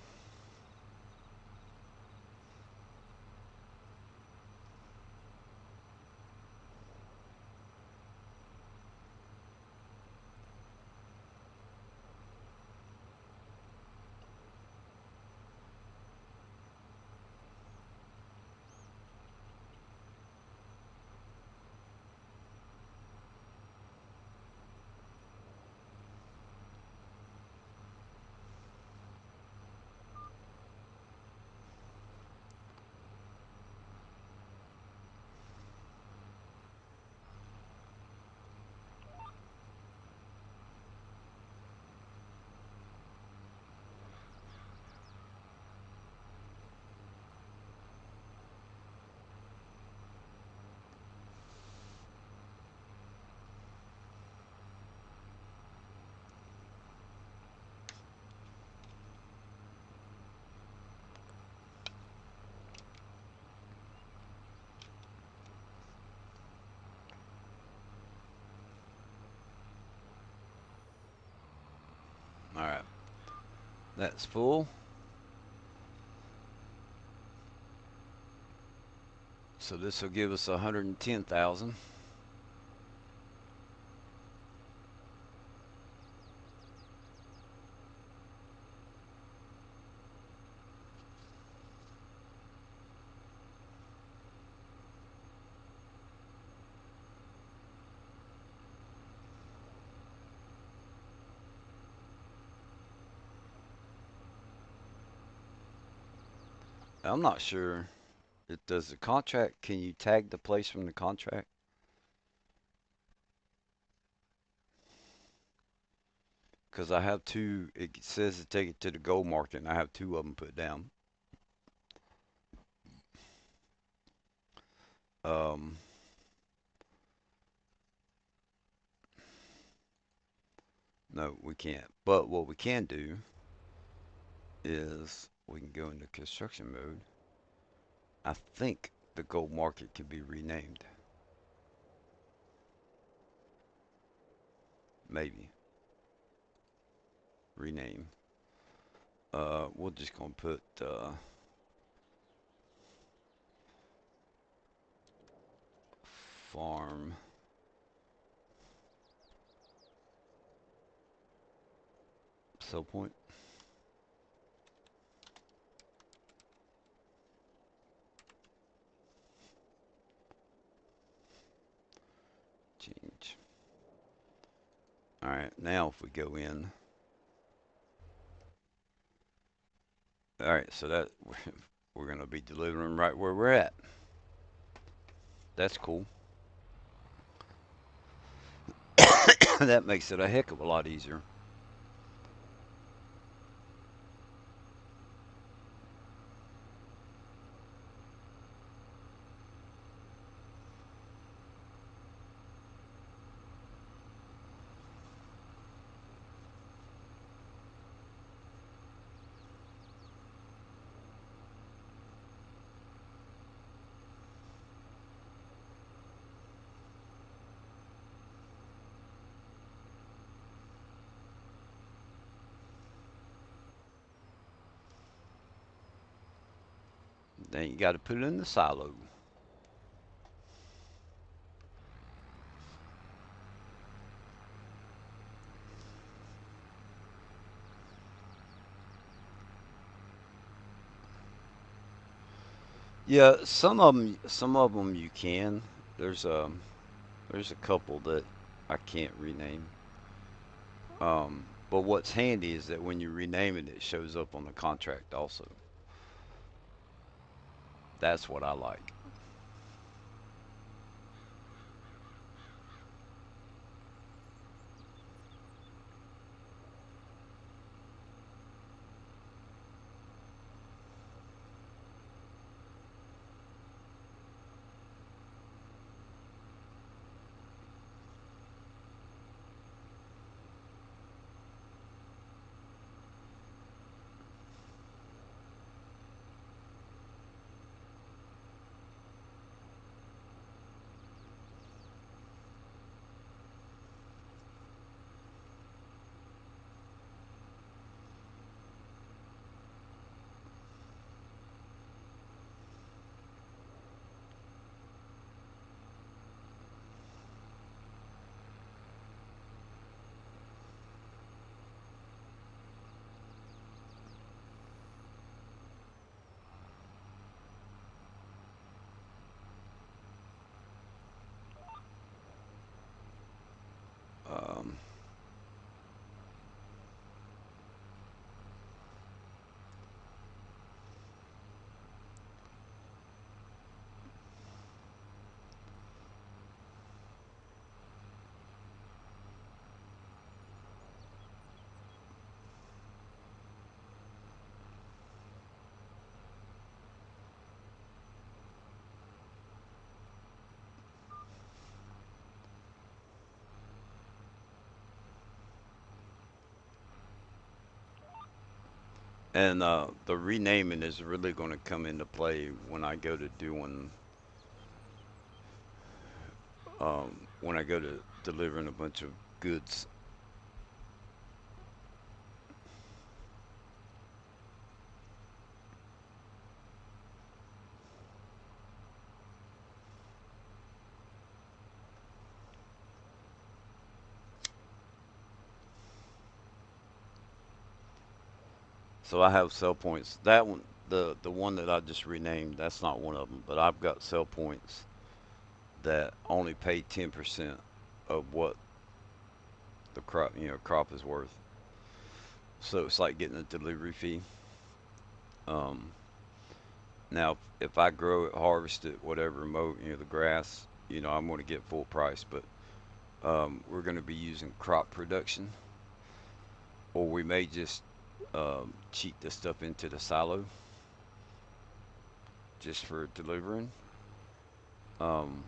all right, that's full. So this will give us 110,000. I'm not sure. It does the contract. Can you tag the place from the contract? Because I have two. It says to take it to the gold market, and I have two of them put down. Um, no, we can't. But what we can do is we can go into construction mode. I think the gold market can be renamed. Maybe rename. We're just gonna put farm sell point. Change. All right. Now if we go in. All right. So that we're gonna be delivering right where we're at. That's cool. That makes it a heck of a lot easier. Then you got to put it in the silo. Yeah, some of them you can. There's there's a couple that I can't rename. But what's handy is that when you rename it, it shows up on the contract also. That's what I like. Um, and the renaming is really going to come into play when I go to doing when I go to delivering a bunch of goods. So I have sell points. That one, the one that I just renamed, that's not one of them. But I've got sell points that only pay 10% of what the crop is worth. So it's like getting a delivery fee. Um, Now, if I grow it, harvest it, whatever, mow, the grass, I'm going to get full price. But we're going to be using crop production, or we may just cheat the stuff into the silo just for delivering. Um,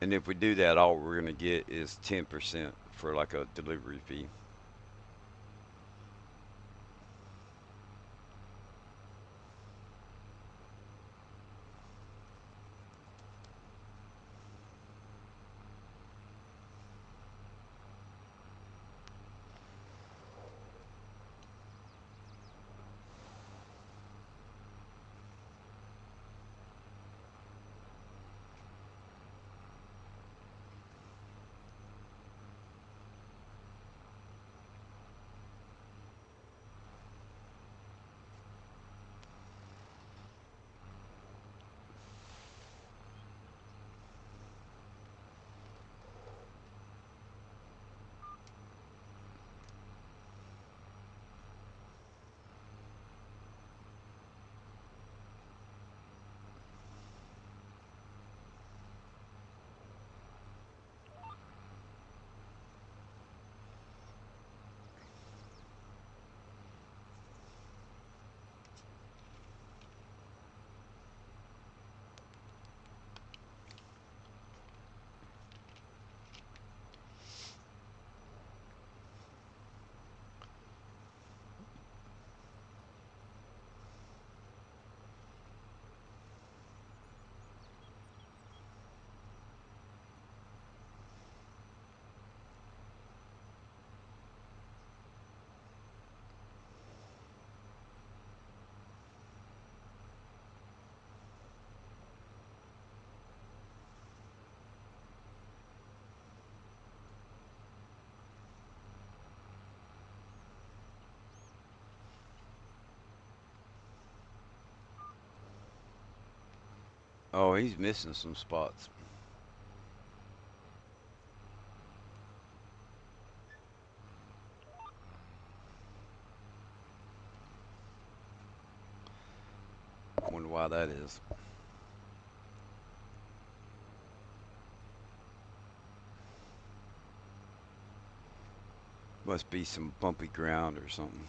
and if we do that, all we're going to get is 10% for like a delivery fee. Oh, he's missing some spots. Wonder why that is. Must be some bumpy ground or something.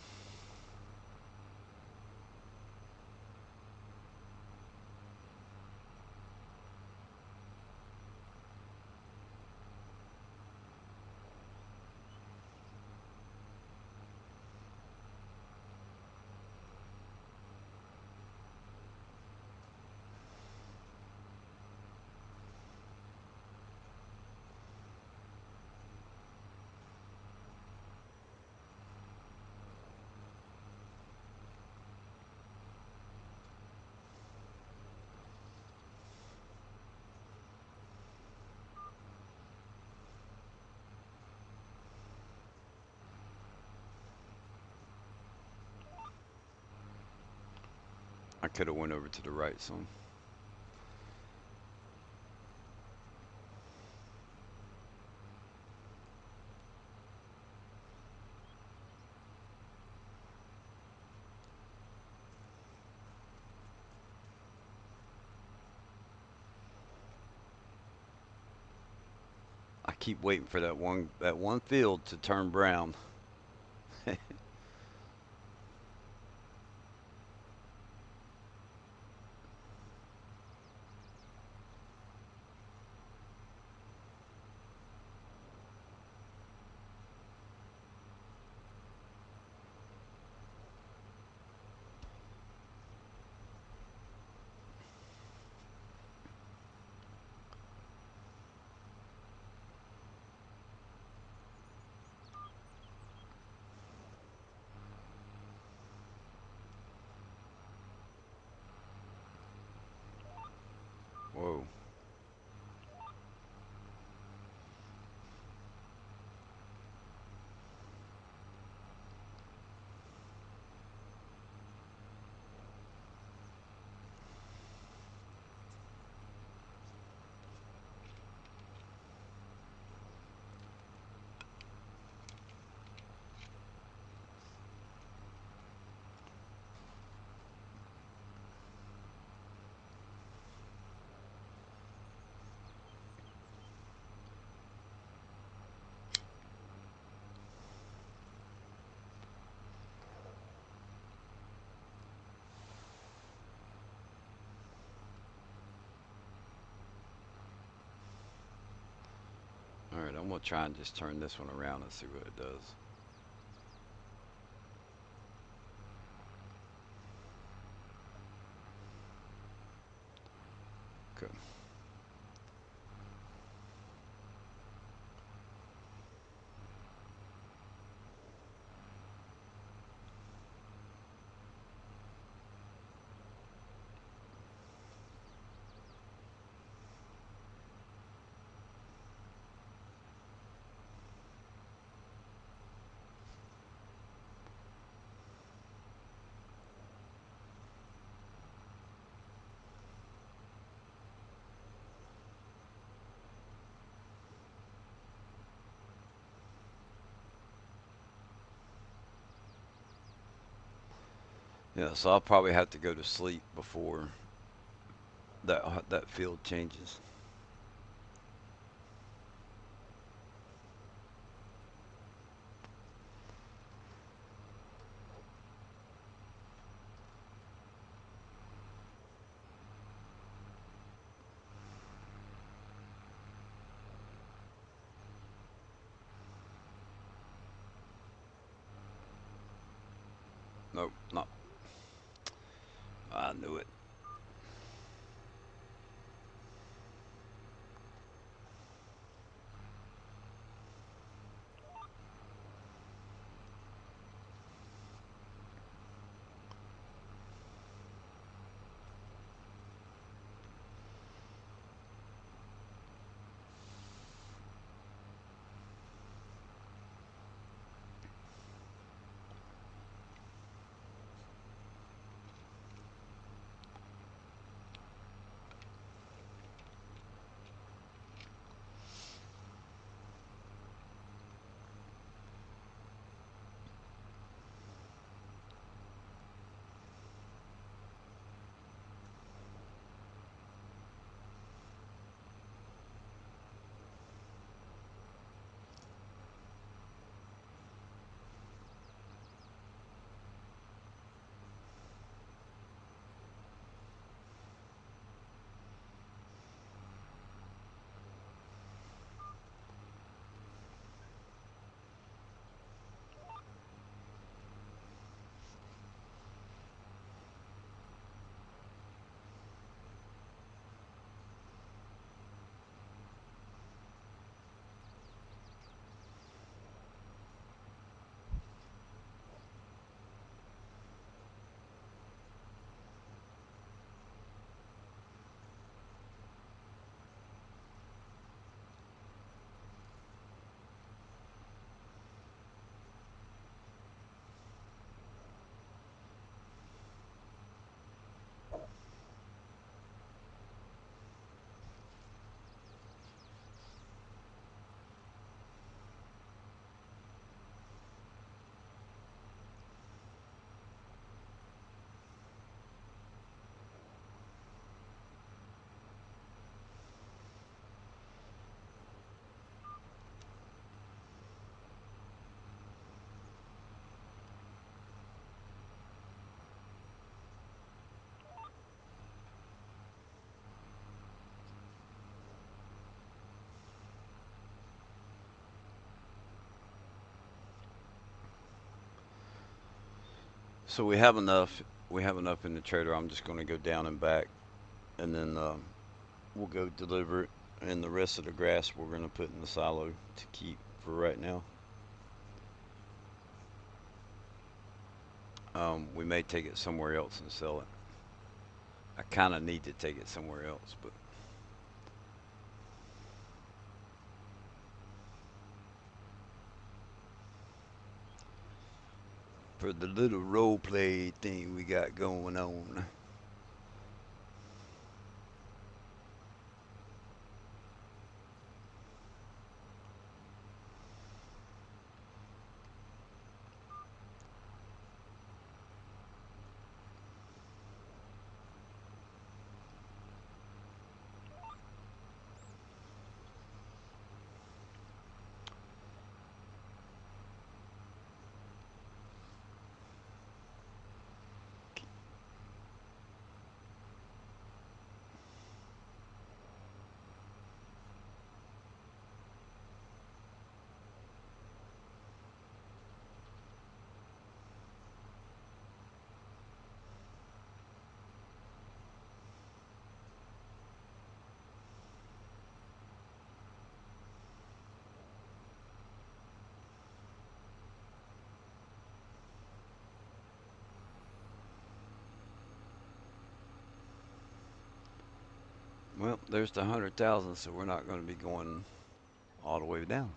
I could have went over to the right some. I keep waiting for that one field to turn brown. Whoa. All right, I'm gonna try and just turn this one around and see what it does. Okay. Yeah, so I'll probably have to go to sleep before that field changes. Nope, not. I knew it. So we have enough. We have enough in the trailer. I'm just going to go down and back, and then we'll go deliver it. And the rest of the grass we're going to put in the silo to keep for right now. We may take it somewhere else and sell it. I kind of need to take it somewhere else, but for the little role play thing we got going on. Well, there's the 100,000, so we're not going to be going all the way down.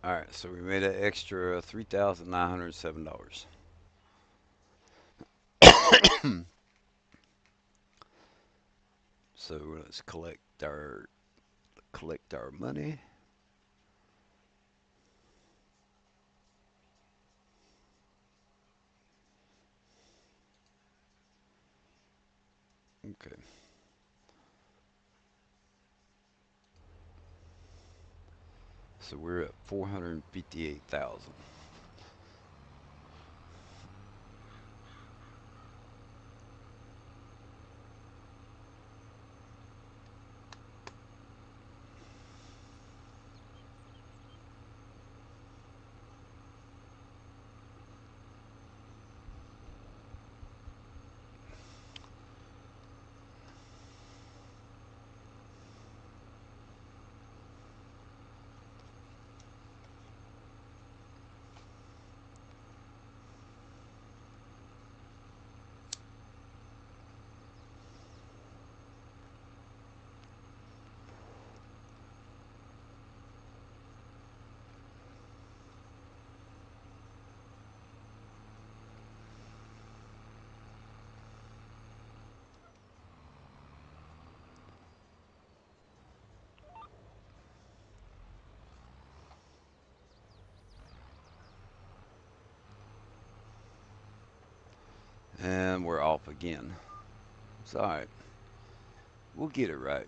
All right, so we made an extra $3,907. So let's collect our money. Okay, so we're at 458,000. And we're off again. It's all right. We'll get it right.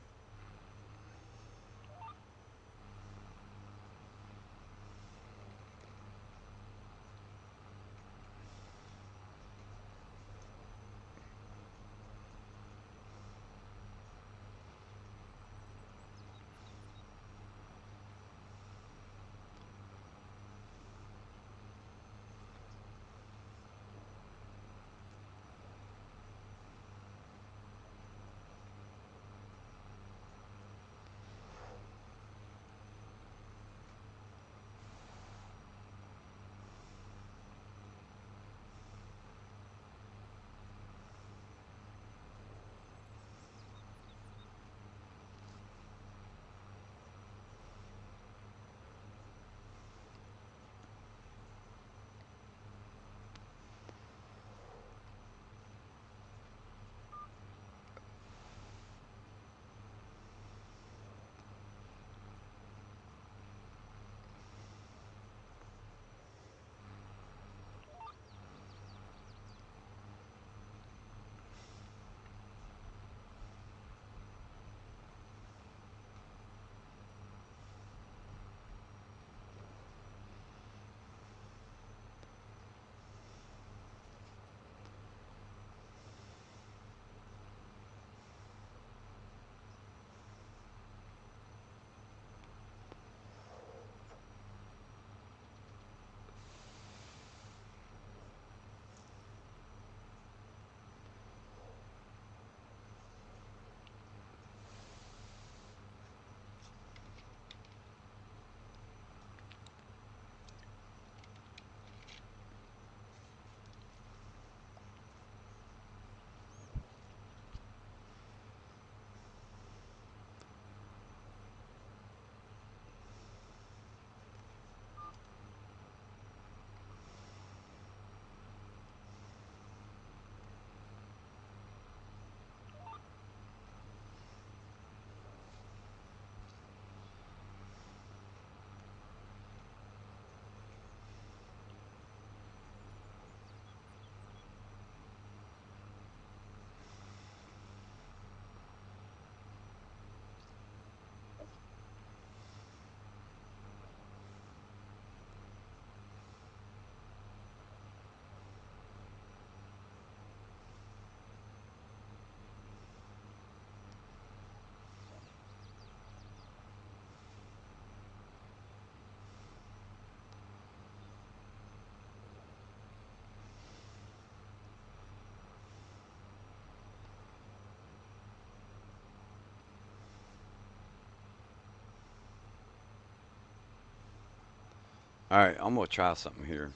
Alright, I'm gonna try something here.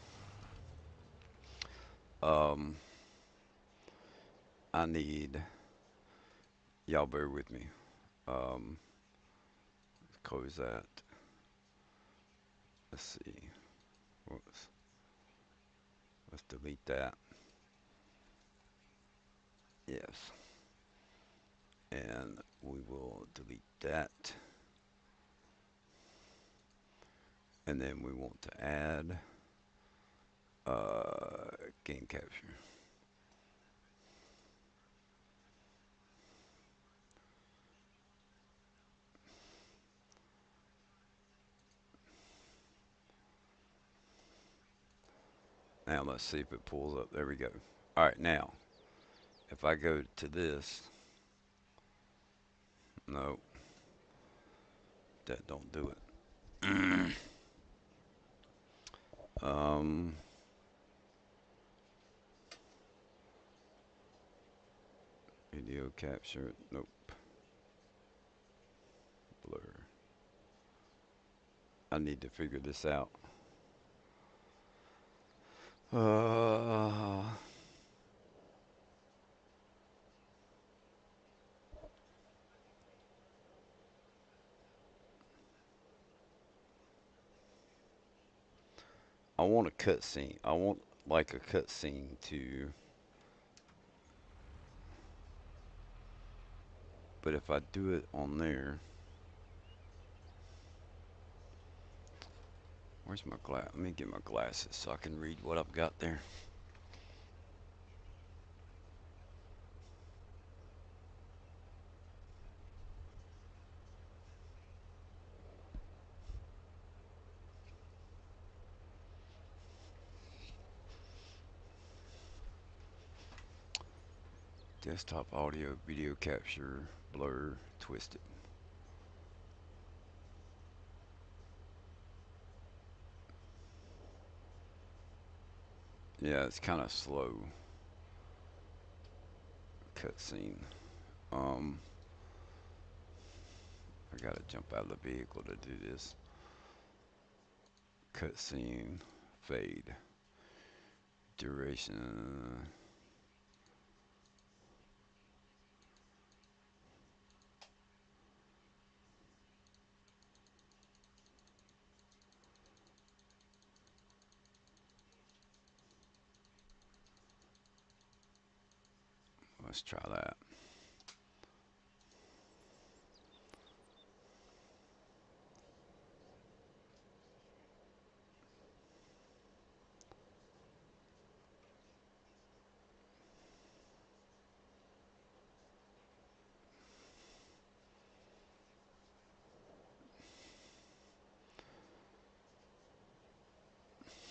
Um, I need y'all bear with me. Um, close that. Let's see. Whoops. Let's delete that. Yes. And we will delete that. And then we want to add game capture. Now let's see if it pulls up. There we go. All right, now if I go to this, no, that don't do it. um, video capture, nope, blur. I need to figure this out. Uh, I want a cutscene. I want like a cutscene to, but if I do it on there, where's my glass? Let me get my glasses so I can read what I've got there. Desktop audio, video capture, blur, twisted. Yeah, it's kind of slow. Cutscene. Um, I gotta jump out of the vehicle to do this. Cutscene, fade, duration. Let's try that.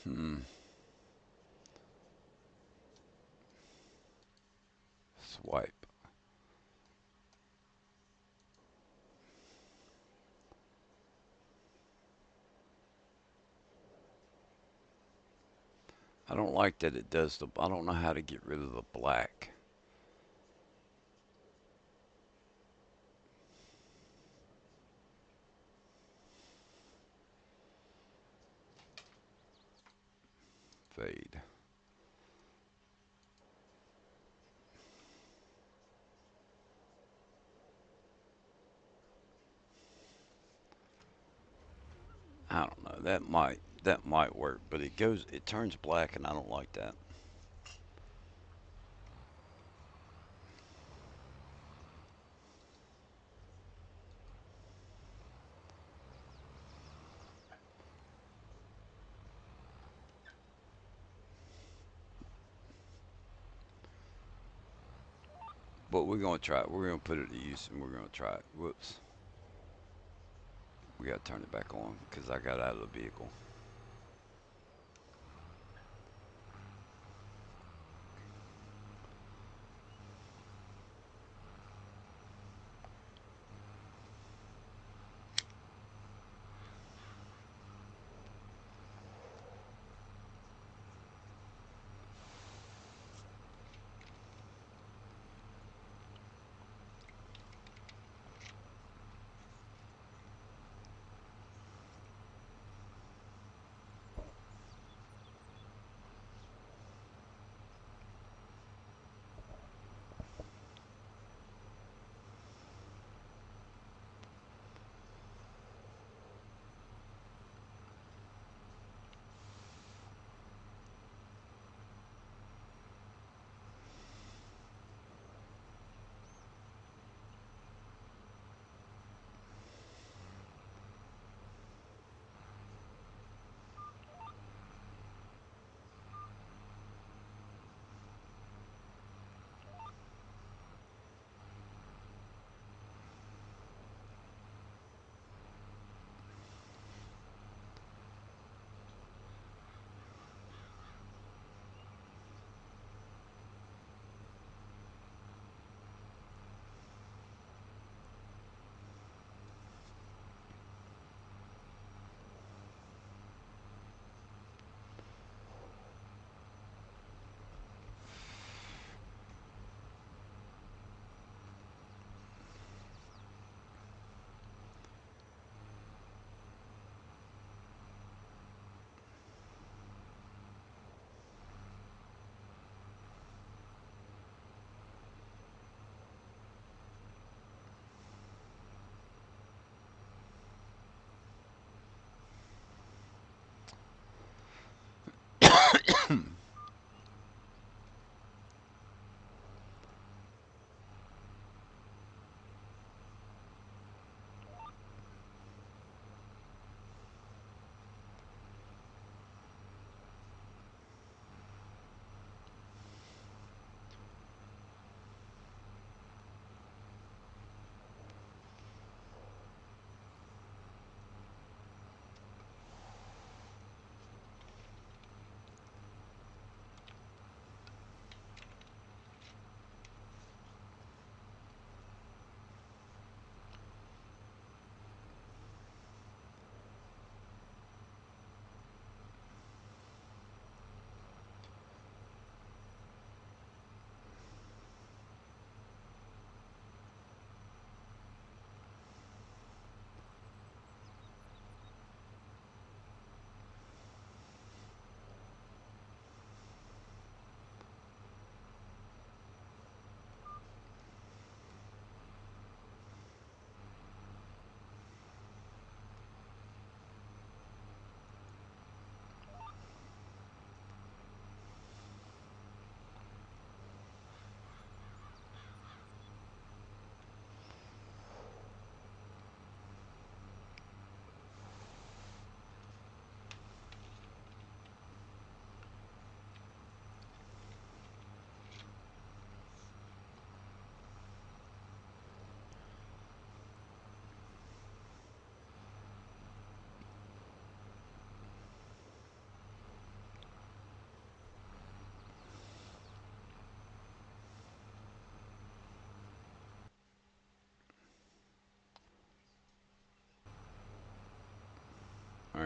Hmm. Swipe. I don't like that it does the. I don't know how to get rid of the black. Fade. I don't know. That might work, but it turns black, and I don't like that. But we're gonna try it. We're gonna put it to use, and we're gonna try it. Whoops. We gotta turn it back on because I got out of the vehicle.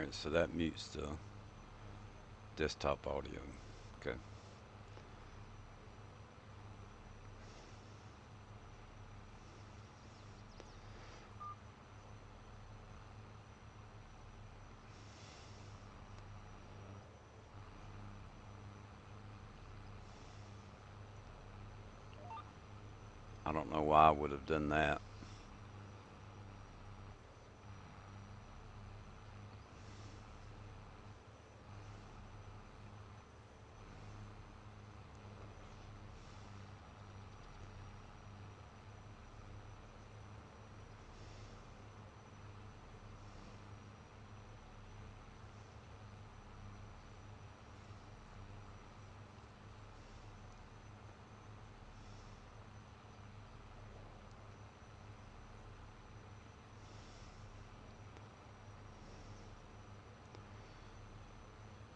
Alright, so that mutes the desktop audio. Okay. I don't know why I would have done that.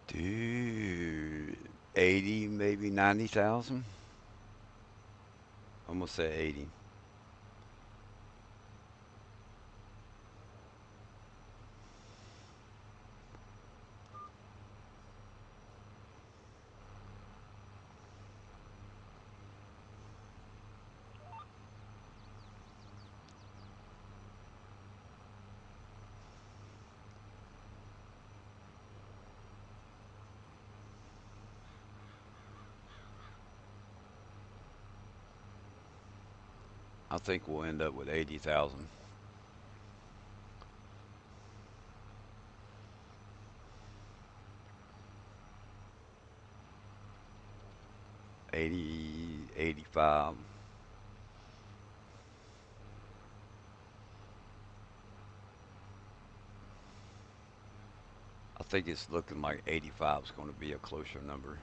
Dude, 80, maybe 90,000? I'm gonna say 80. I think we'll end up with 80,000. 80, 85. I think it's looking like 85 is going to be a closer number.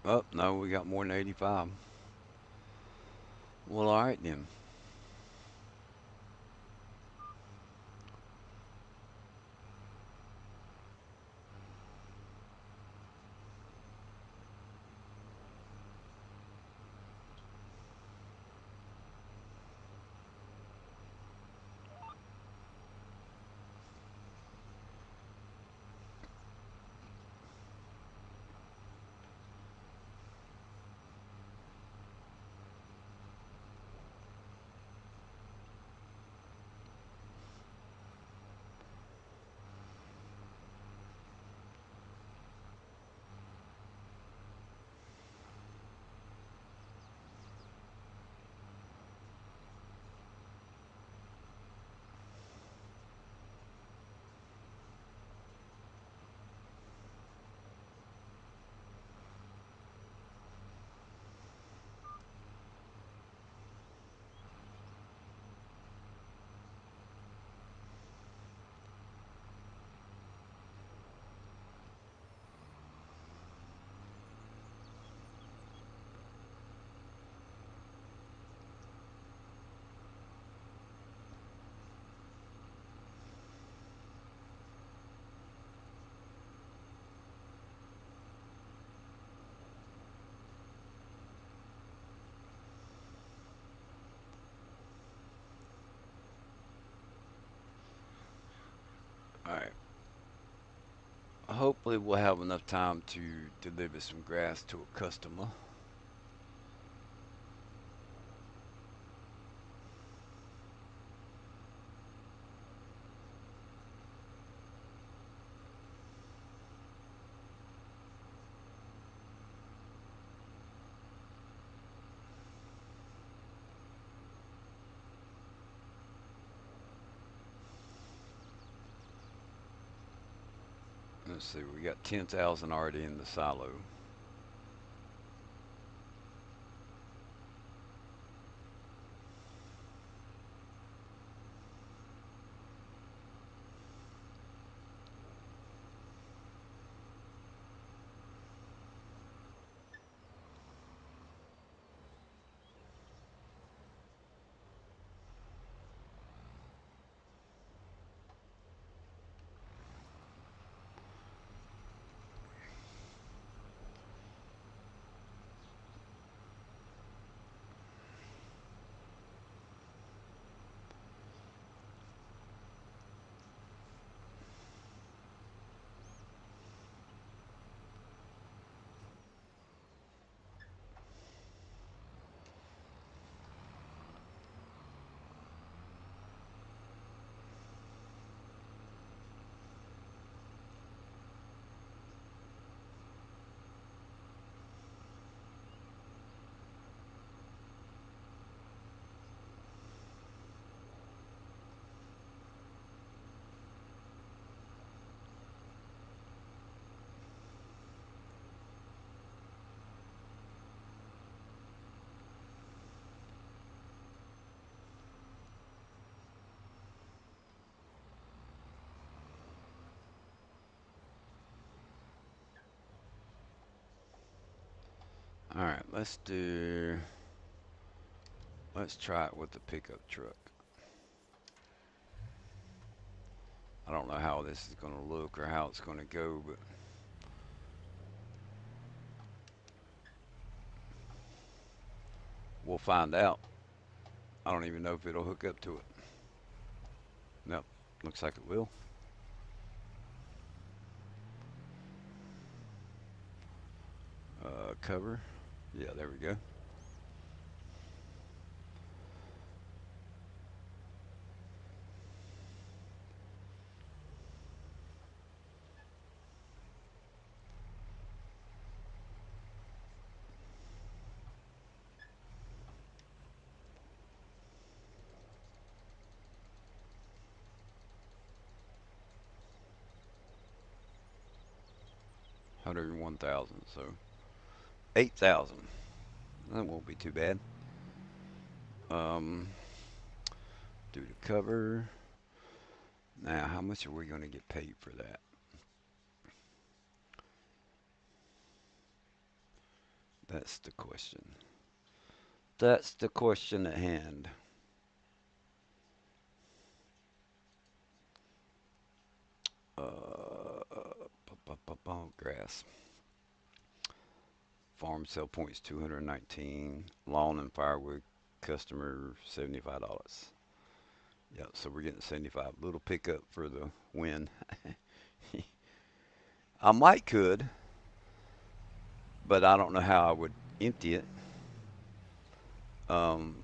Oh, no, we got more than 85. Well, all right then. All right. Hopefully, we'll have enough time to deliver some grass to a customer. Let's see, we got 10,000 already in the silo. All right, let's try it with the pickup truck. I don't know how this is going to look or how it's going to go, but we'll find out. I don't even know if it'll hook up to it. Nope, looks like it will. Cover. Yeah, there we go. $101,000. So 8,000. That won't be too bad. Um, do the cover. Now, how much are we going to get paid for that? That's the question. That's the question at hand. Grass. Farm sale points 219. Lawn and firewood customer $75. Yep, so we're getting 75. Little pickup for the win. I might could, but I don't know how I would empty it. Um,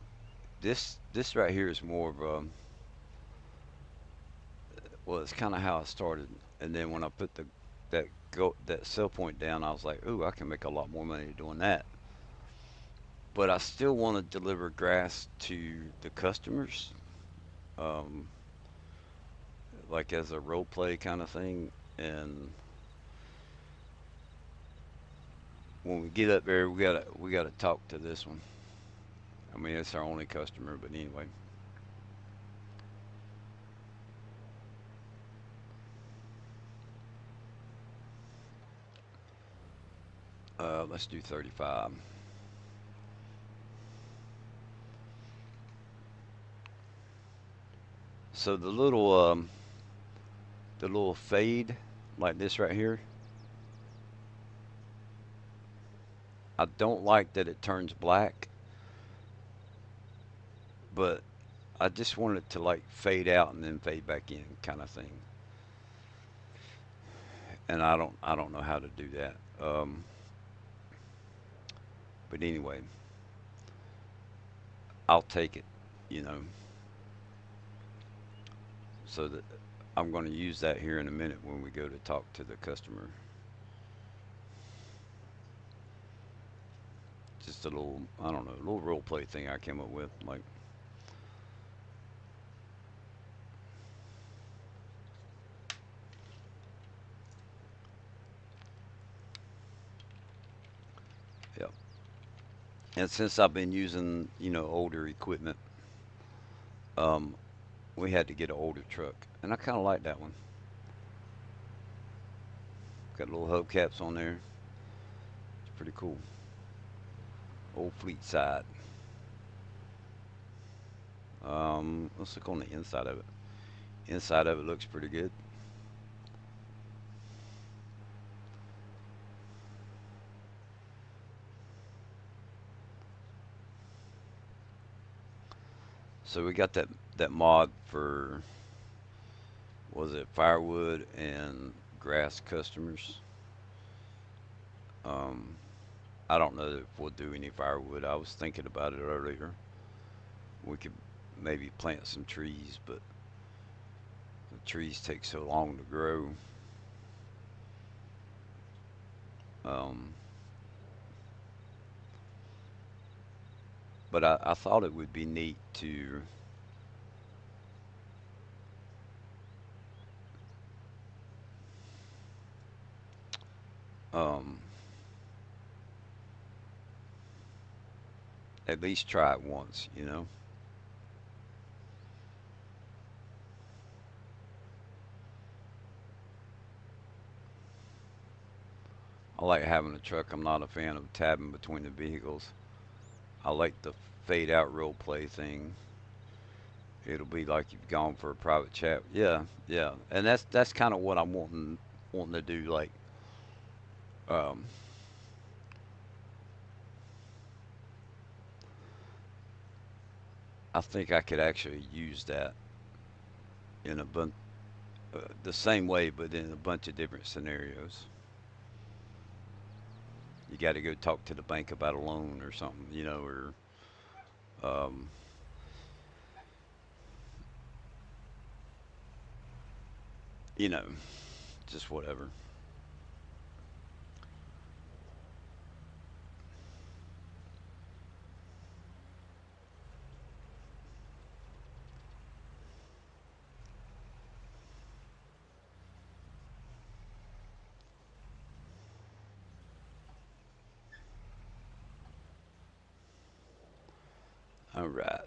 this right here is more of a, well, it's kind of how I started, and then when I put that sell point down, I was like, ooh, I can make a lot more money doing that. But I still want to deliver grass to the customers, um, like as a role play kind of thing. And when we get up there, we gotta talk to this one. I mean, it's our only customer, but anyway, let's do 35. So the little fade like this right here, I don't like that it turns black, but I just want it to like fade out and then fade back in kind of thing. And I don't know how to do that. But anyway, I'll take it, you know. So that I'm going to use that here in a minute when we go to talk to the customer. Just a little, I don't know, a little role play thing I came up with. Like, And since I've been using, older equipment, um, we had to get an older truck, and I kind of like that one. Got little hubcaps on there. It's pretty cool. Old fleet side. Let's look on the inside of it. Inside of it looks pretty good. So we got that mod for, was it firewood and grass customers? Um, I don't know if we'll do any firewood. I was thinking about it earlier. We could maybe plant some trees, but the trees take so long to grow. Um, but I thought it would be neat to um, at least try it once. I like having a truck. I'm not a fan of tabbing between the vehicles. I like the fade out role play thing. It'll be like you've gone for a private chat. Yeah, yeah, and that's kind of what I'm wanting to do. Like, um, I think I could actually use that in the same way, but in a bunch of different scenarios. You got to go talk to the bank about a loan or something, or um, you know, just whatever. All right.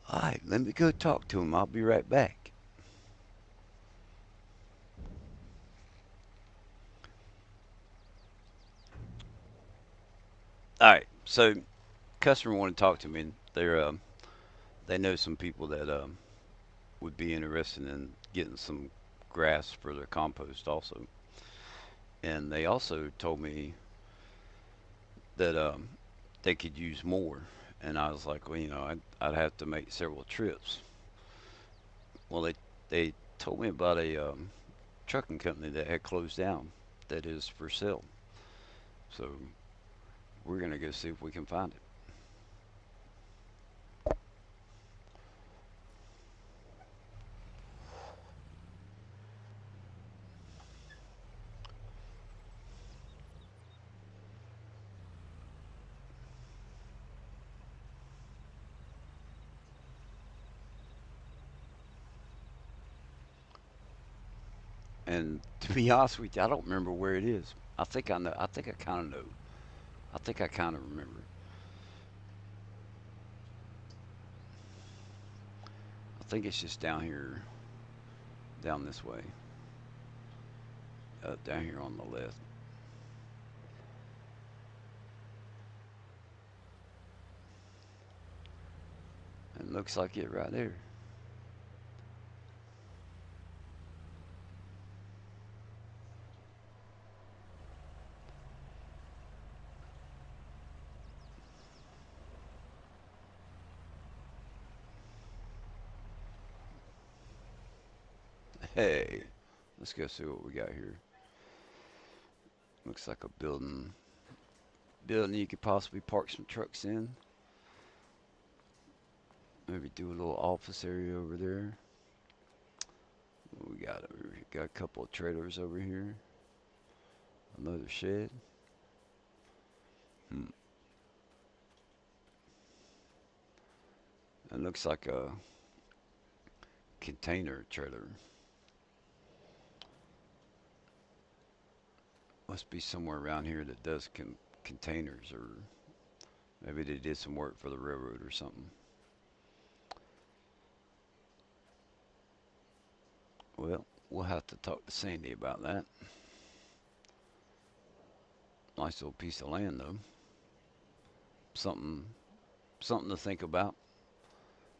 All right, let me go talk to him. I'll be right back. All right, so customer wanted to talk to me, and they know some people that would be interested in getting some grass for their compost also, and they also told me that they could use more, and I was like, well, I'd have to make several trips. Well, they told me about a trucking company that had closed down that is for sale, so we're gonna go see if we can find it. And to be honest with you, I don't remember where it is. I think I know. I think I kind of know. I think I kind of remember. I think it's just down here, down this way, down here on the left. It looks like it right there. Hey, let's go see what we got here. Looks like a building. Building you could possibly park some trucks in. Maybe do a little office area over there. What we got over here? Got a couple of trailers over here. Another shed. Hmm. It looks like a container trailer. Must be somewhere around here that does containers, or maybe they did some work for the railroad or something. Well, we'll have to talk to Sandy about that. Nice little piece of land, though. Something, something to think about.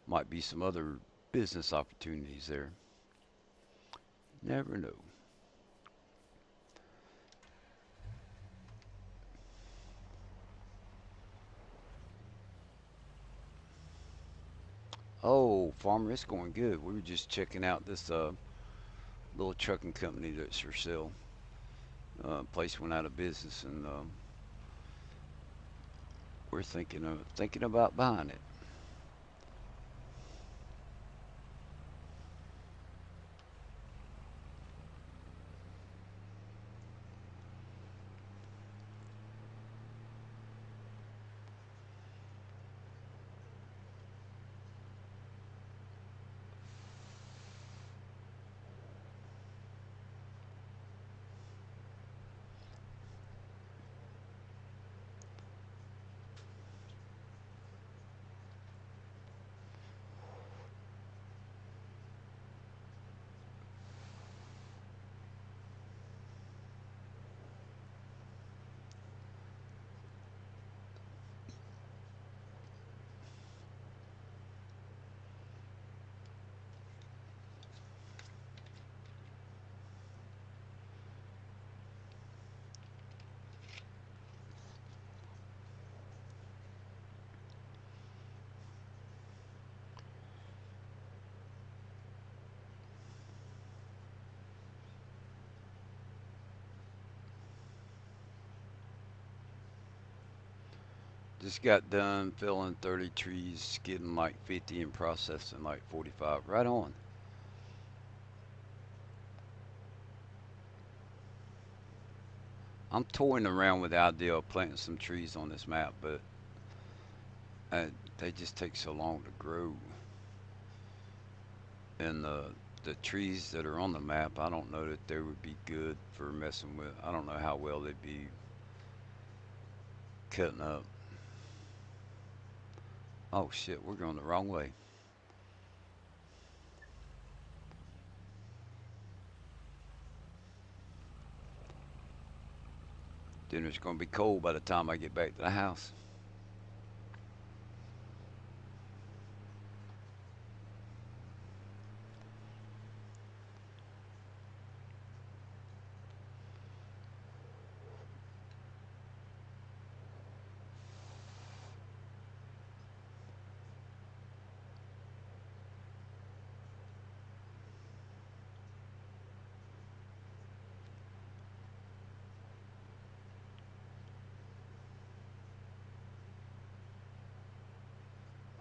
Might be some other business opportunities there. Never know. Oh, farmer, it's going good. We were just checking out this little trucking company that's for sale. Place went out of business, and we're thinking about buying it. Just got done felling 30 trees, getting like 50 and processing like 45. Right on. I'm toying around with the idea of planting some trees on this map, but uh, they just take so long to grow. And the trees that are on the map, I don't know that they would be good for messing with. I don't know how well they'd be cutting up. Oh shit, we're going the wrong way. Dinner's going to be cold by the time I get back to the house.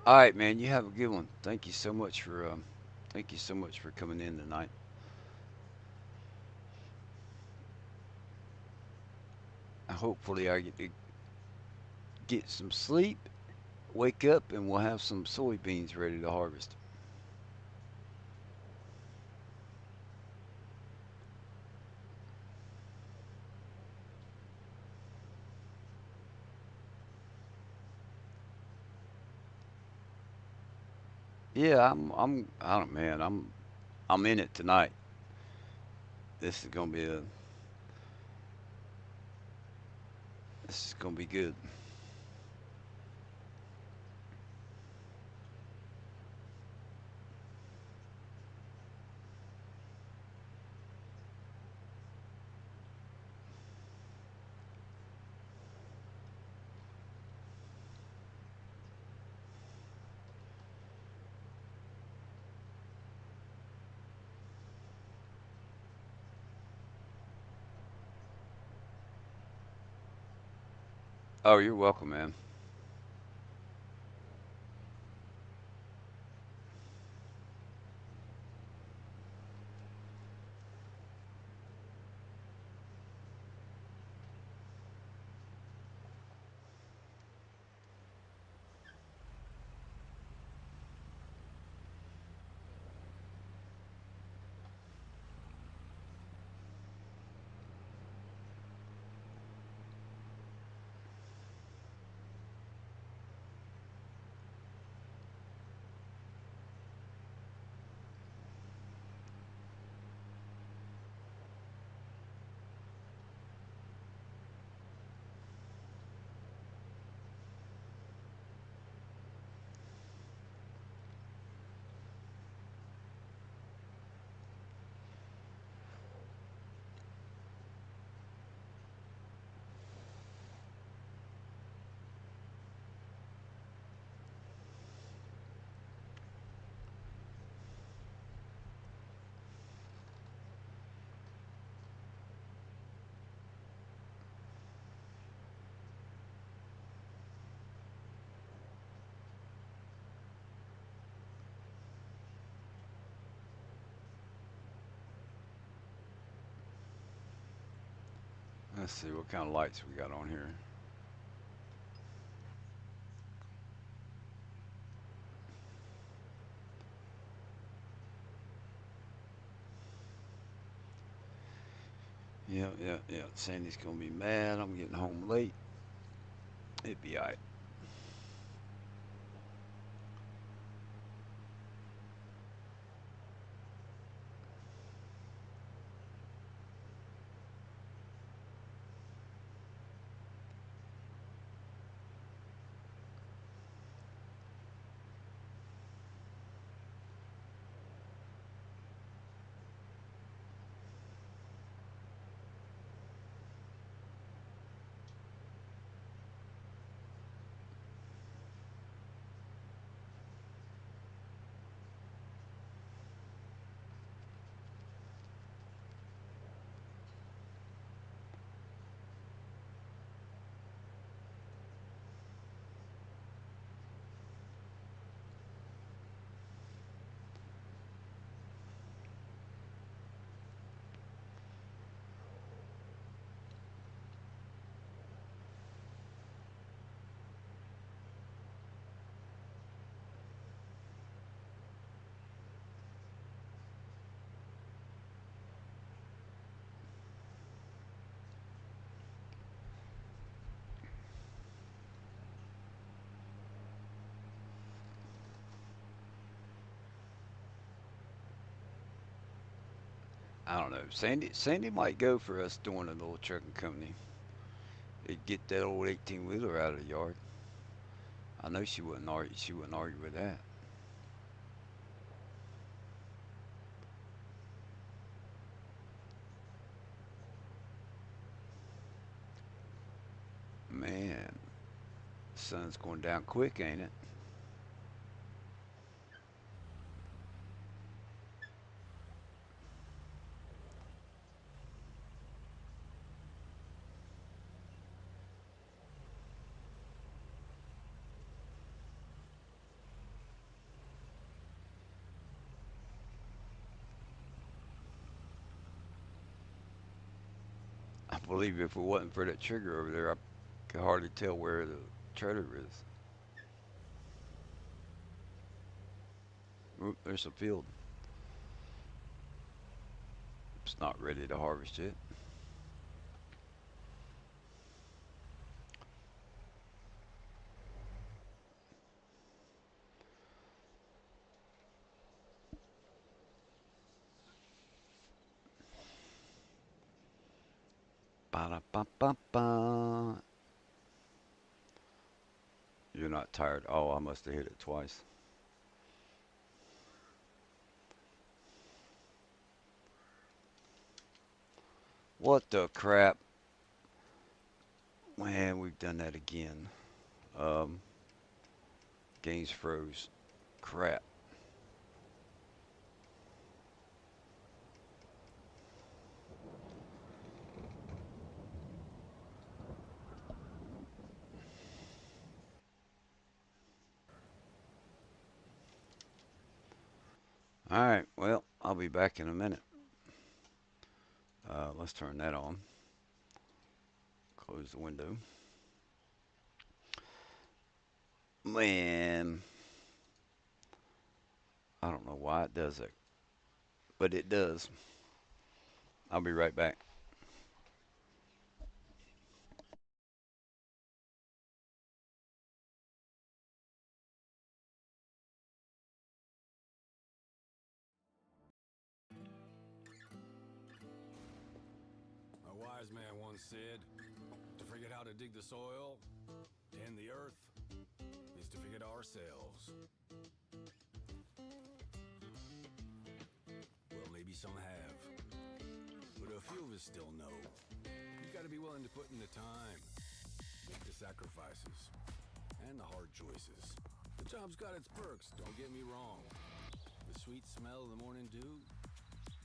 All right, man. You have a good one. Thank you so much for coming in tonight. Hopefully, I get some sleep, wake up, and we'll have some soybeans ready to harvest. Yeah, I don't, man. I'm in it tonight. This is gonna be a, this is gonna be good. Oh, you're welcome, man. Let's see what kind of lights we got on here. Yeah, yeah, yeah. Sandy's gonna be mad. I'm getting home late. It'd be alright. I don't know. Sandy might go for us doing a little trucking company. It'd get that old 18 wheeler out of the yard. I know she wouldn't argue. She wouldn't argue with that. Man, sun's going down quick, ain't it? I believe if it wasn't for that trigger over there, I could hardly tell where the trailer is. Oop, there's a field. It's not ready to harvest yet. Ba-da-ba-ba-ba. You're not tired. Oh, I must have hit it twice. What the crap? Man, we've done that again. Um, games froze. Crap. All right. Well, I'll be back in a minute. Let's turn that on. Close the window. Man, I don't know why it does it, but it does. I'll be right back. A wise man once said, to forget how to dig the soil, tend the earth, is to forget ourselves. Well, maybe some have, but a few of us still know. You gotta be willing to put in the time, make the sacrifices, and the hard choices. The job's got its perks, don't get me wrong. The sweet smell of the morning dew,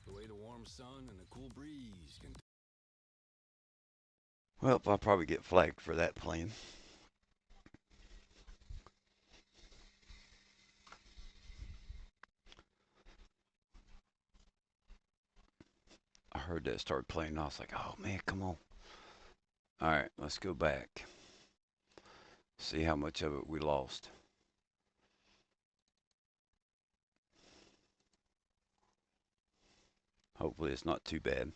the way the warm sun and the cool breeze can. Well, I'll probably get flagged for that playing. I heard that start playing. And I was like, oh man, come on. All right, let's go back. See how much of it we lost. Hopefully it's not too bad.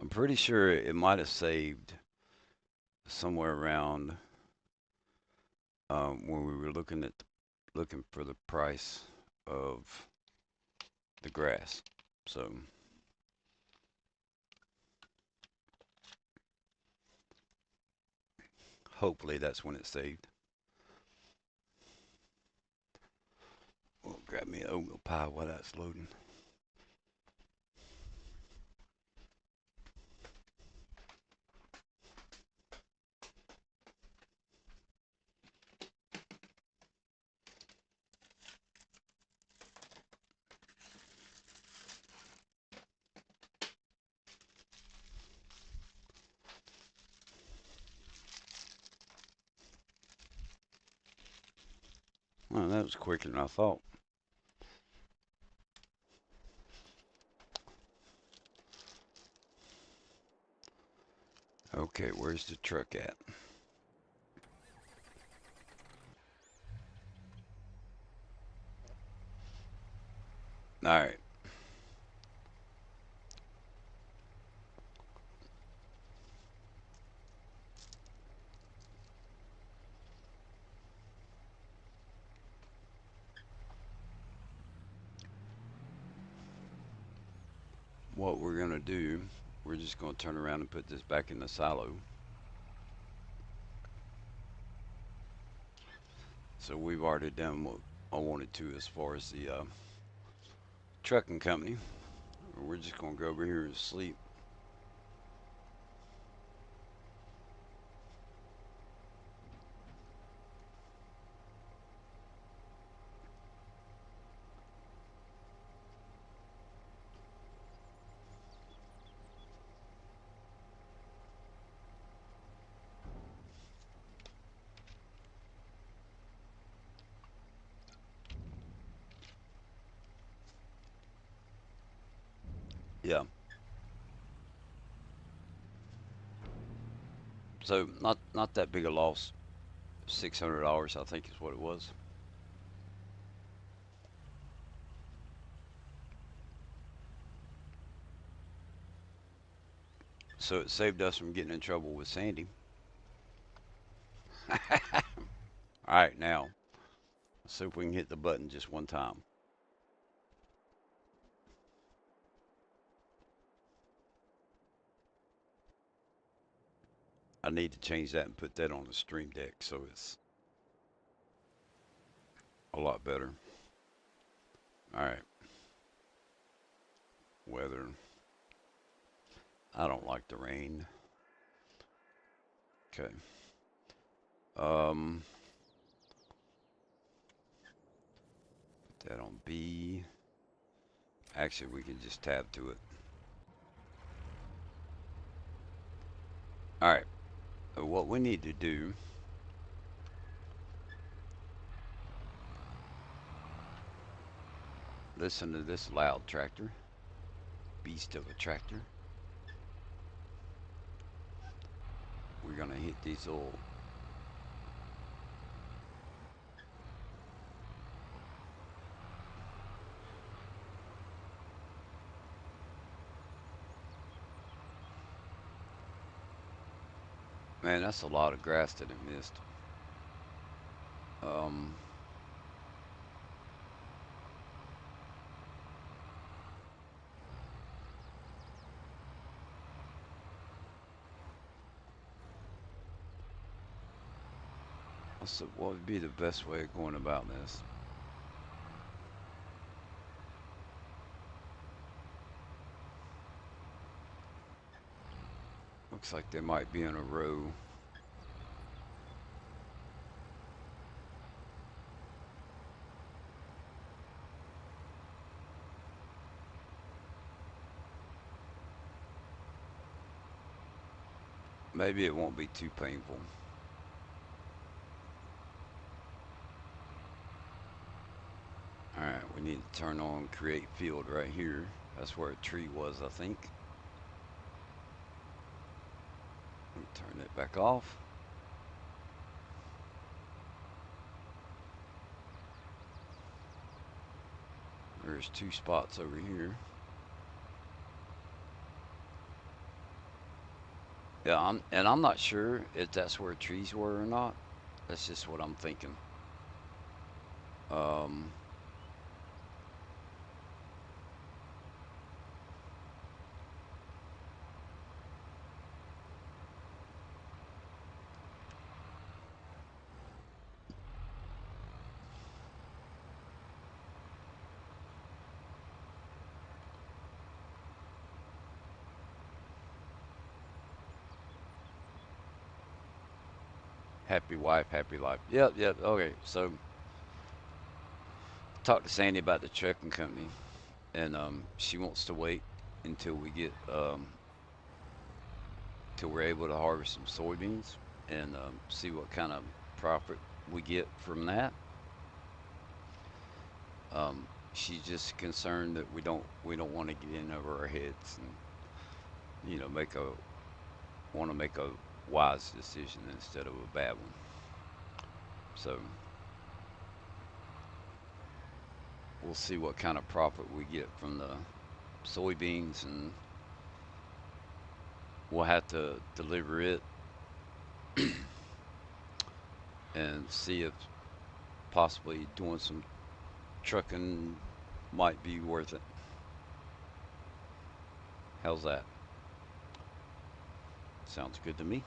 I'm pretty sure it might have saved somewhere around when we were looking for the price of the grass. So hopefully that's when it saved. We'll grab me an oatmeal pie while that's loading. Well, that was quicker than I thought. Okay, where's the truck at? All right. What we're going to do, we're just going to turn around and put this back in the silo. So we've already done what I wanted to as far as the trucking company. We're just going to go over here and sleep. Yeah. So not that big a loss. $600, I think, is what it was. So it saved us from getting in trouble with Sandy. All right, now let's see if we can hit the button just one time. I need to change that and put that on the stream deck so it's a lot better. All right, weather. I don't like the rain. Okay. Um, put that on B. Actually, we can just tab to it. All right. What we need to do, listen to this loud tractor, beast of a tractor. We're gonna hit these little. Man, that's a lot of grass that it missed. Um, what would be the best way of going about this? Looks like they might be in a row. Maybe it won't be too painful. All right. we need to turn on create field right here. That's where a tree was, I think. Turn it back off. There's two spots over here. Yeah, I'm not sure if that's where trees were or not. That's just what I'm thinking. Um, happy wife, happy life. Yep, yep. Okay, so talked to Sandy about the trucking company, and she wants to wait until we get till we're able to harvest some soybeans and see what kind of profit we get from that. She's just concerned that we don't want to get in over our heads and make a want to make a wise decision instead of a bad one. So we'll see what kind of profit we get from the soybeans, and we'll have to deliver it and see if possibly doing some trucking might be worth it. How's that? Sounds good to me.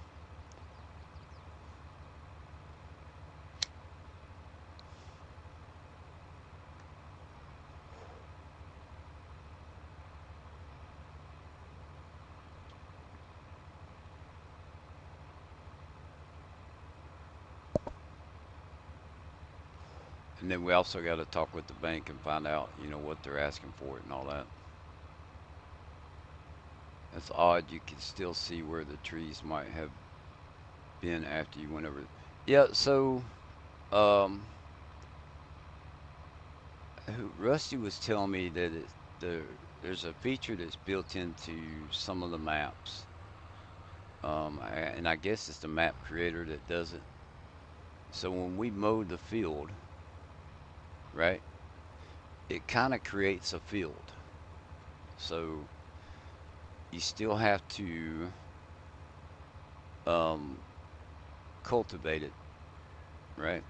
And then we also got to talk with the bank and find out, what they're asking for it and all that. It's odd you can still see where the trees might have been after you went over. Yeah, so um, Rusty was telling me that the there's a feature that's built into some of the maps, and I guess it's the map creator that does it. So when we mow the field, right, it kind of creates a field. So you still have to um, cultivate it, right?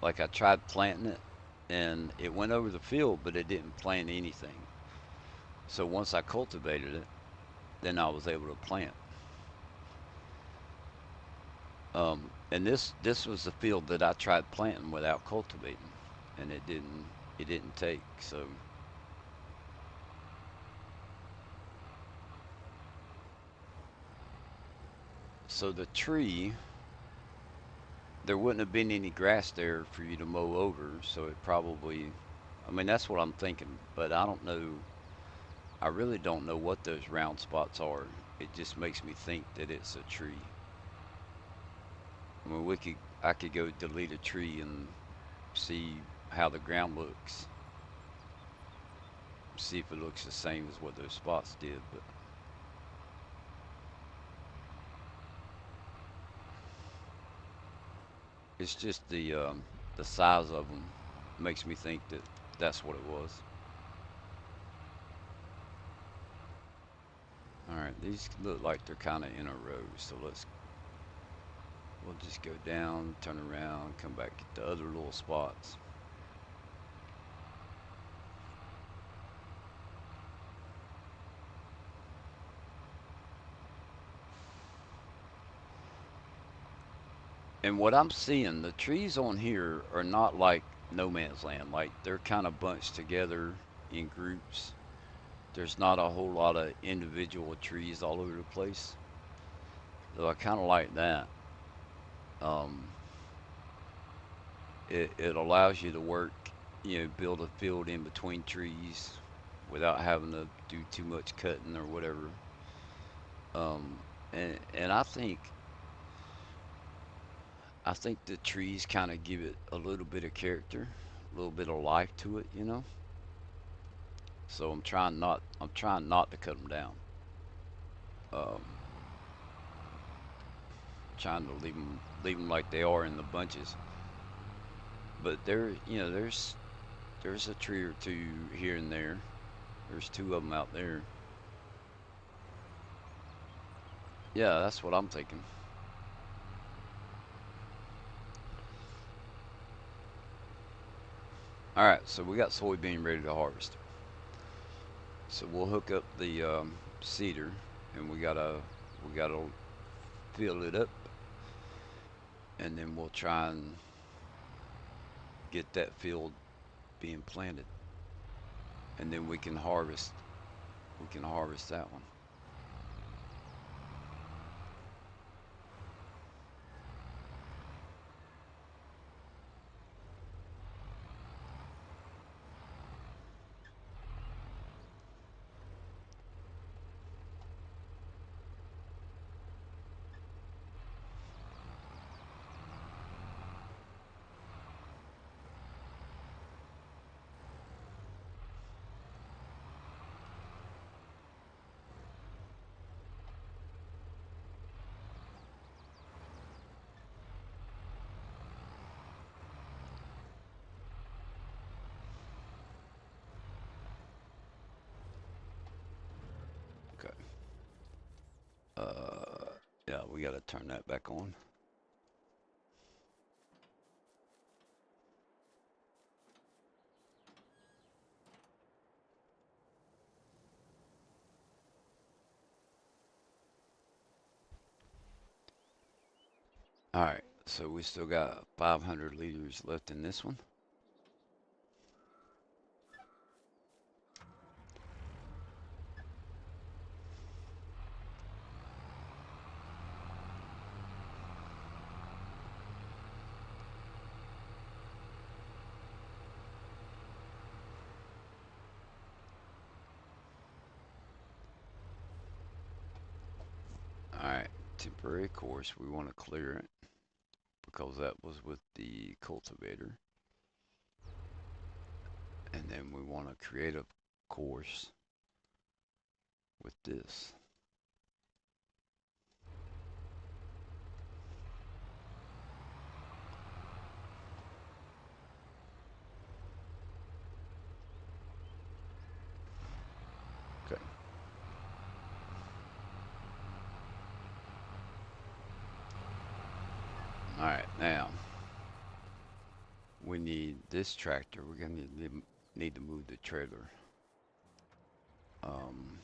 Like I tried planting it, and it went over the field, but it didn't plant anything. So once I cultivated it, then I was able to plant. And this was the field that I tried planting without cultivating, and it didn't take. So the tree, there wouldn't have been any grass there for you to mow over, so it probably, I mean, that's what I'm thinking, but I don't know. I really don't know what those round spots are. It just makes me think that it's a tree. I mean, I could go delete a tree and see how the ground looks, see if it looks the same as what those spots did, but it's just the size of them makes me think that that's what it was. All right, these look like they're kind of in a row, so we'll just go down, turn around, come back at the other little spots. And what I'm seeing, the trees on here are not like no man's land. Like they're kind of bunched together in groups. There's not a whole lot of individual trees all over the place. So I kind of like that. Um, it allows you to work, build a field in between trees without having to do too much cutting or whatever. And I think I think the trees kind of give it a little bit of character, a little bit of life to it, you know. So I'm trying not to cut them down. Um, trying to leave them like they are in the bunches. But there, you know, there's a tree or two here and there. There's two of them out there. Yeah, that's what I'm thinking. All right, so we got soybean ready to harvest. So we'll hook up the seeder, and we gotta fill it up, and then we'll try and get that field being planted, and then we can harvest that one. Okay. Yeah, we gotta turn that back on. All right, so we still got 500 liters left in this one. All right, temporary course. We want to clear it because that was with the cultivator, and then we want to create a course with this. Okay. All right, now we need this tractor. We're gonna need to move the trailer. Um,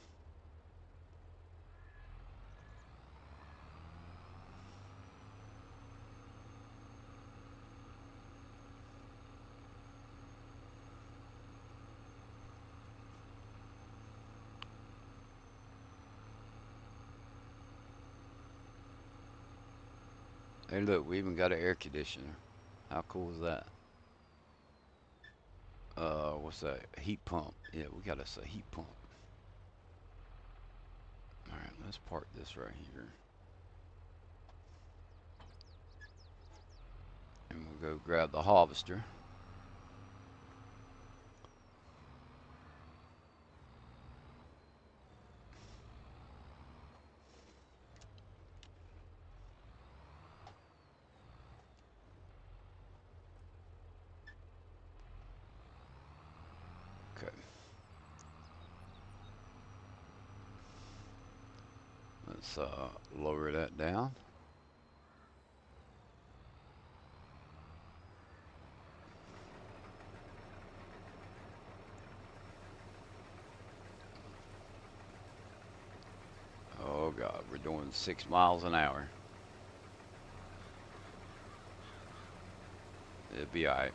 hey, look, we even got an air conditioner. How cool is that? What's that? Heat pump. Yeah, we got us a heat pump. All right, let's park this right here, and we'll go grab the harvester. Okay, let's lower that down. Oh God, we're doing 6 miles an hour. It'll be all right.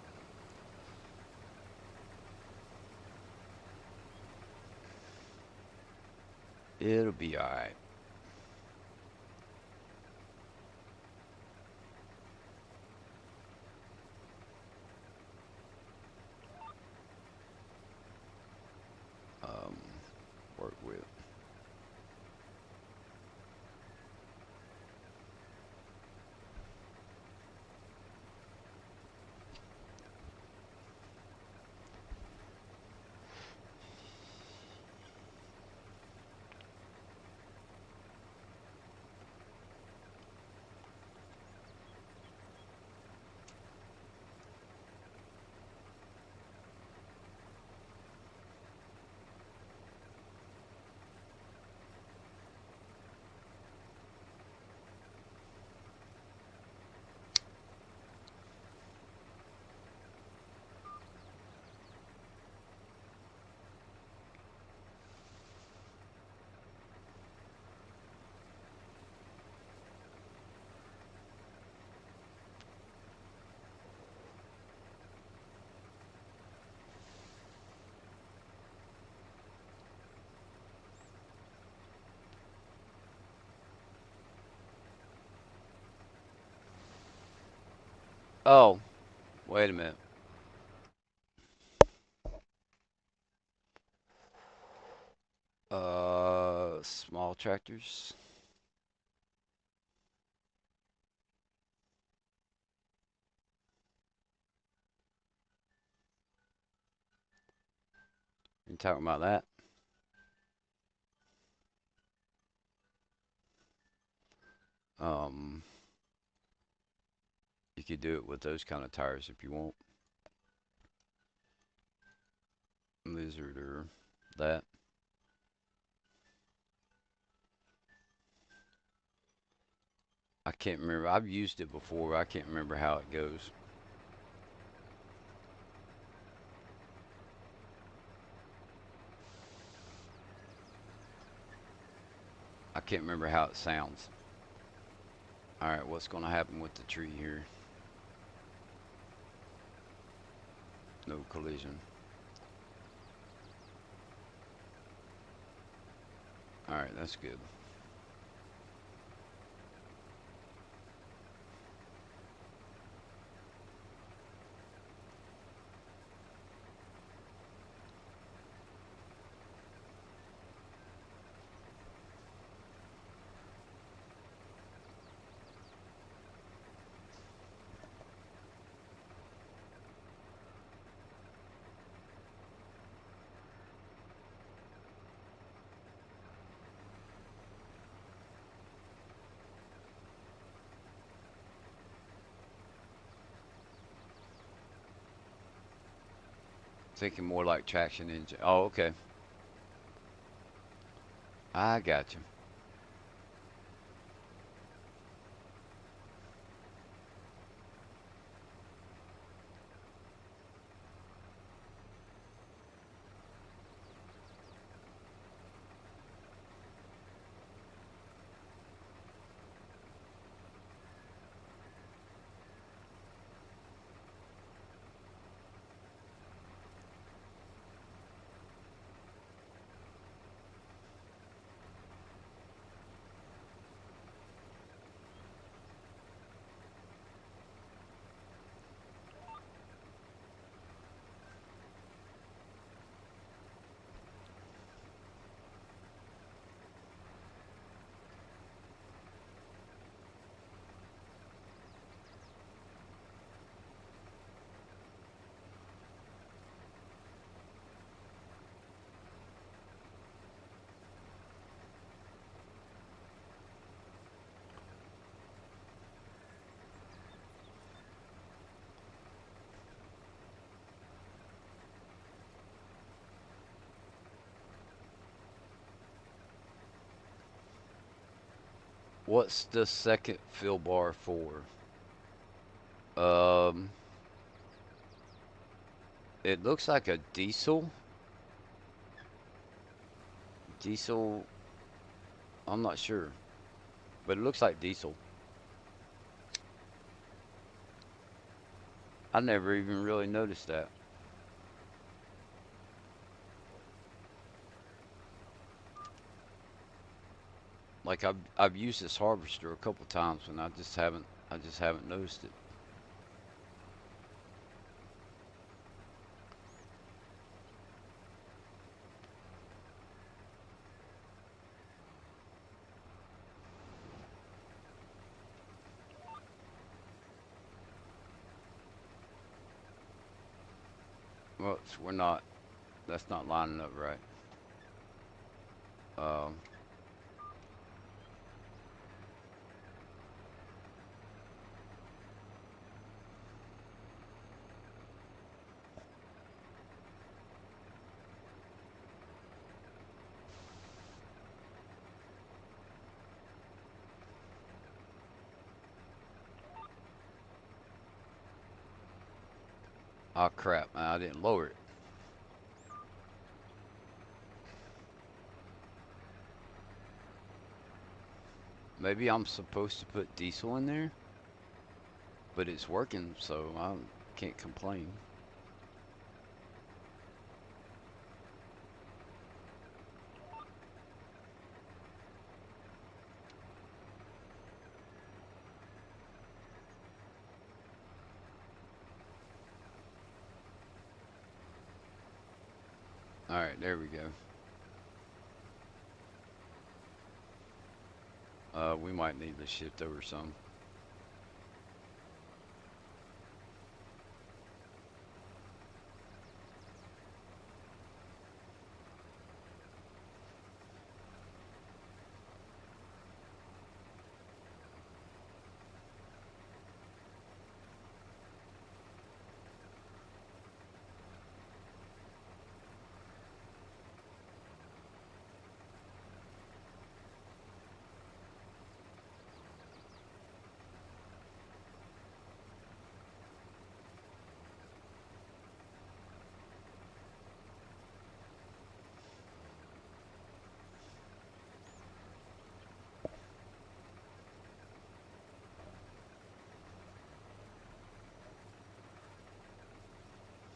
It'll be all right. Um, work with. Oh, wait a minute. Small tractors. You talking about that? Um, you could do it with those kind of tires if you want. Lizard or that. I can't remember. I've used it before. I can't remember how it goes. I can't remember how it sounds. All right, what's going to happen with the tree here? No collision. All right, that's good. Thinking more like traction engine. Oh, okay. I got you. What's the second fill bar for? Um, it looks like a diesel. Diesel. I'm not sure, but it looks like diesel. I never even really noticed that. Like I've used this harvester a couple times and I just haven't noticed it. Well, we're not. That's not lining up right. Um, oh crap, man! I didn't lower it. Maybe I'm supposed to put diesel in there, but it's working, so I can't complain. All right, there we go. We might need to shift over some.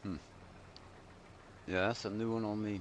Hmm. Yeah, that's a new one on me.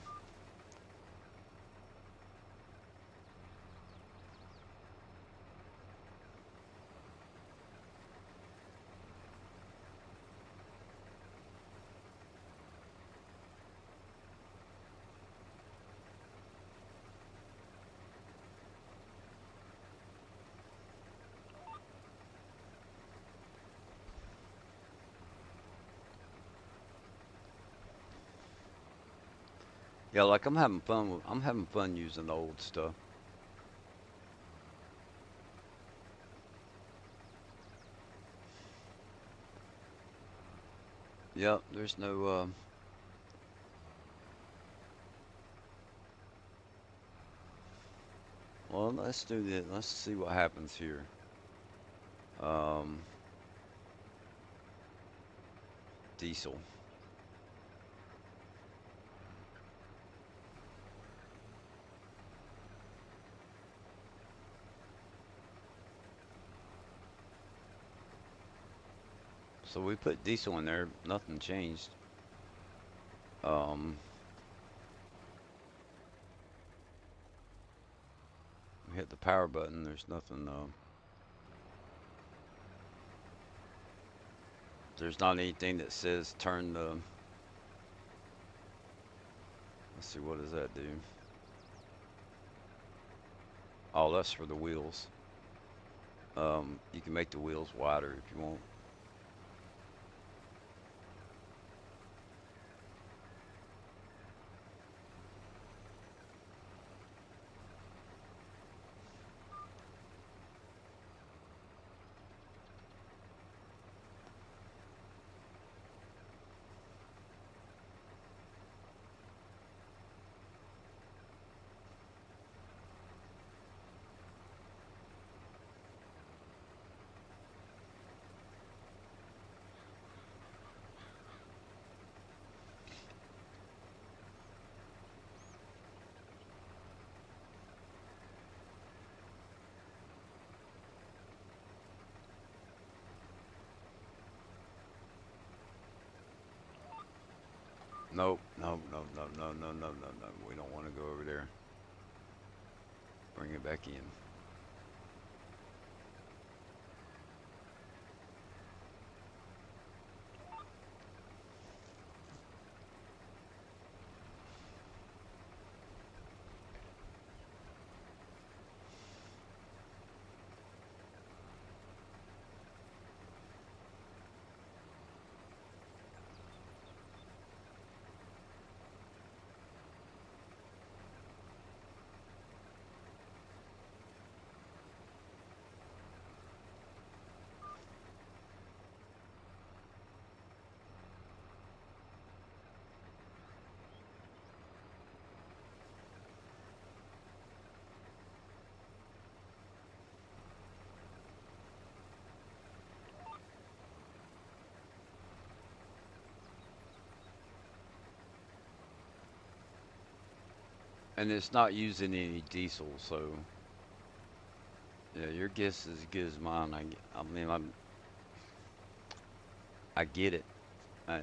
Yeah, like I'm having fun using the old stuff. Yep, there's no well, let's do this. Let's see what happens here. Um, diesel. So we put diesel in there, nothing changed. Um, we hit the power button, there's nothing there's not anything that says turn the let's see what does that do? Oh, that's for the wheels. You can make the wheels wider if you want. Nope, no, no, no, no, no, no, no, no. We don't want to go over there. Bring it back in. And it's not using any diesel, so yeah, your guess is as good as mine. I mean, I get it. I,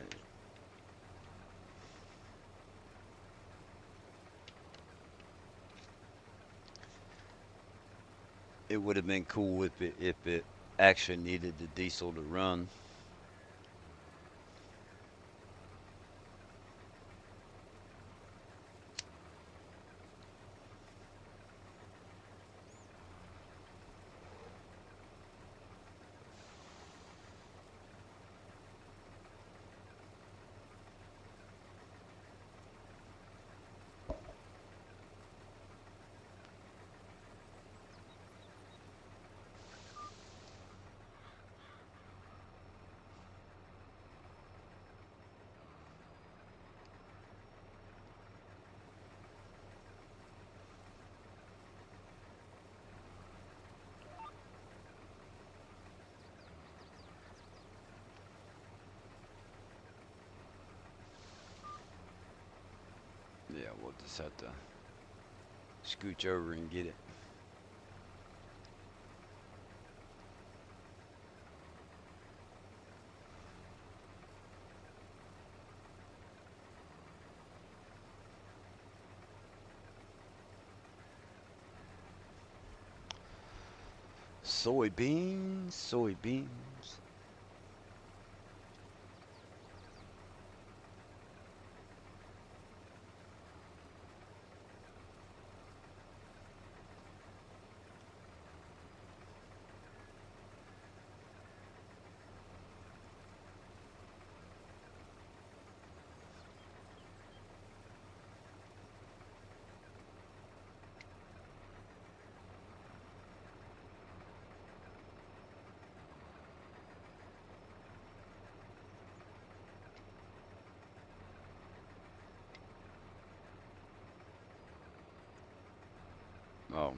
it would have been cool if it actually needed the diesel to run. we'll just have to scooch over and get it. Soybeans, soybeans. Oh,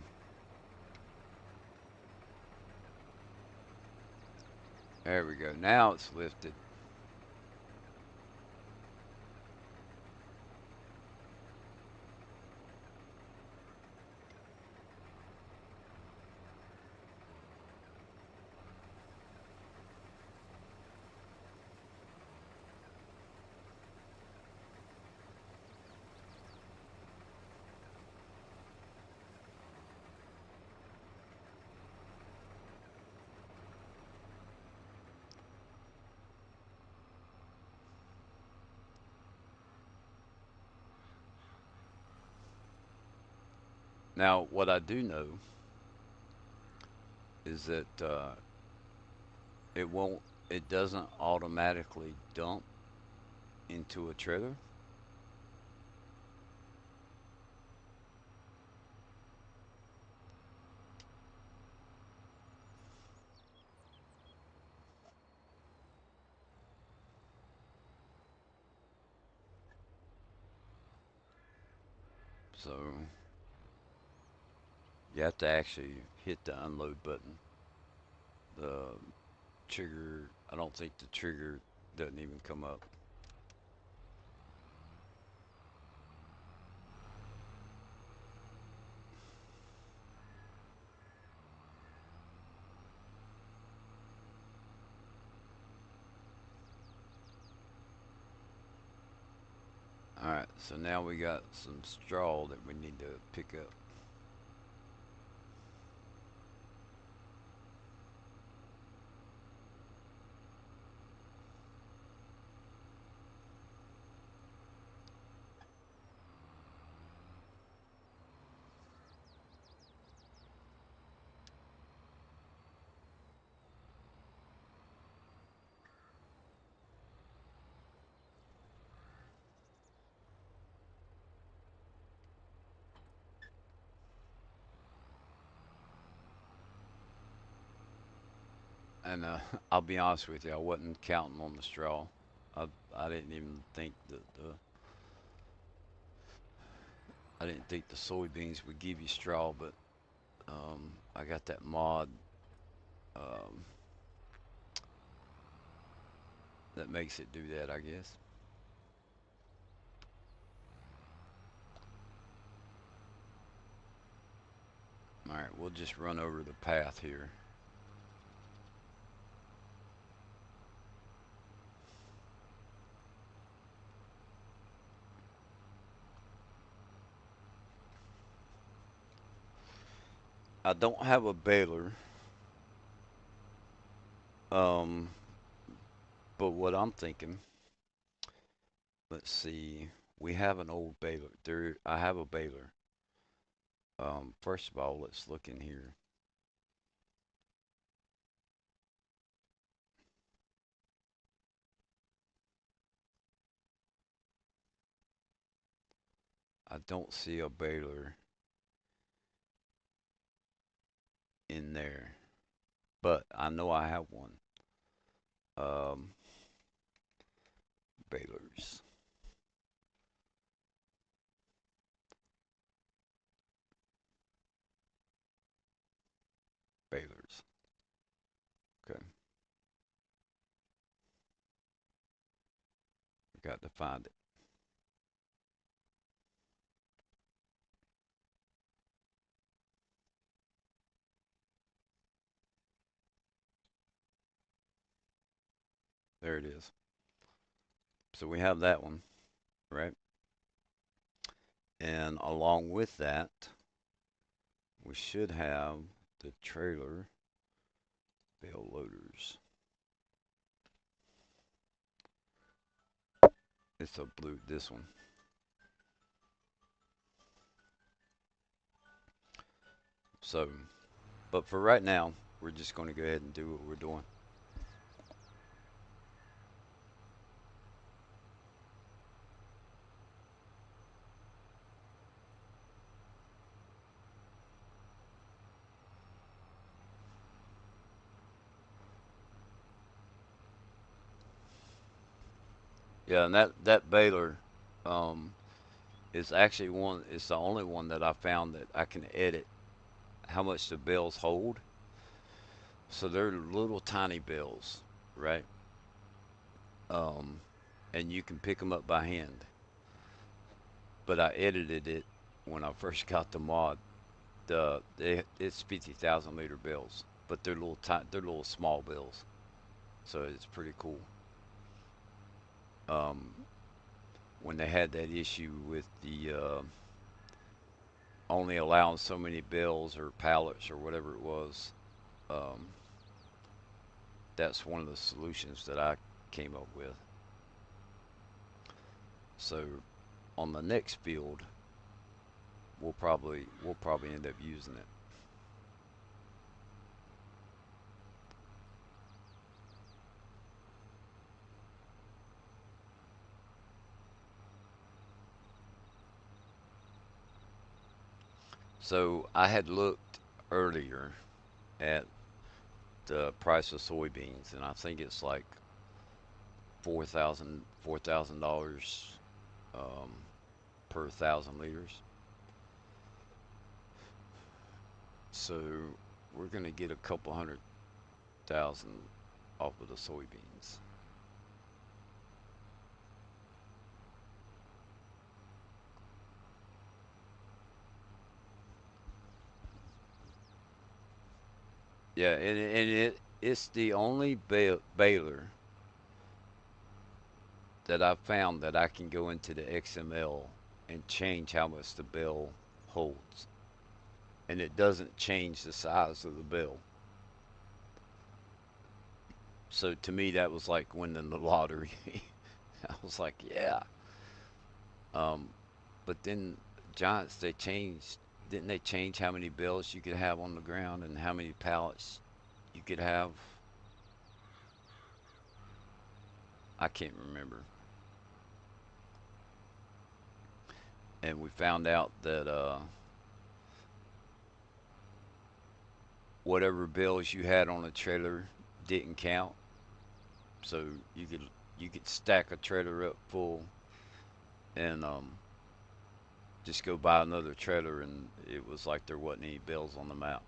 there we go. Now it's lifted. Now, what I do know is that it won't, it doesn't automatically dump into a trailer. So you have to actually hit the unload button. The trigger, I don't think the trigger doesn't even come up. All right, so now we got some straw that we need to pick up. And I'll be honest with you, I wasn't counting on the straw. I, I didn't even think that I didn't think the soybeans would give you straw, but I got that mod um, that makes it do that, I guess. All right, we'll just run over the path here. I don't have a baler, um, but what I'm thinking, let's see, we have an old baler. There, I have a baler. First of all, let's look in here. I don't see a baler in there, but I know I have one. Um, balers, balers. Okay, we got to find it. There it is. So we have that one, right? And along with that, we should have the trailer bale loaders. It's a blue, this one. So, but for right now, we're just going to go ahead and do what we're doing. Yeah, and that baler um, is actually one. It's the only one that I found that I can edit how much the bales hold. So they're little tiny bales, right? Um, and you can pick them up by hand. But I edited it when I first got the mod. It's 50,000 liter bales, but they're little small bales, so it's pretty cool. Um, when they had that issue with the only allowing so many bales or pallets or whatever it was, um, that's one of the solutions that I came up with. So on the next build, we'll probably end up using it. So I had looked earlier at the price of soybeans, and I think it's like $4,000 um, per 1,000 liters. So we're gonna get a couple 100,000 off of the soybeans. Yeah, and it's the only baler that I've found that I can go into the XML and change how much the bale holds, and it doesn't change the size of the bale. So to me, that was like winning the lottery. I was like, yeah. Um, but then Giants, they changed. Didn't they change how many bales you could have on the ground and how many pallets you could have? I can't remember. And we found out that whatever bales you had on a trailer didn't count. So you could stack a trailer up full and just go buy another trailer, and it was like there wasn't any bales on the map.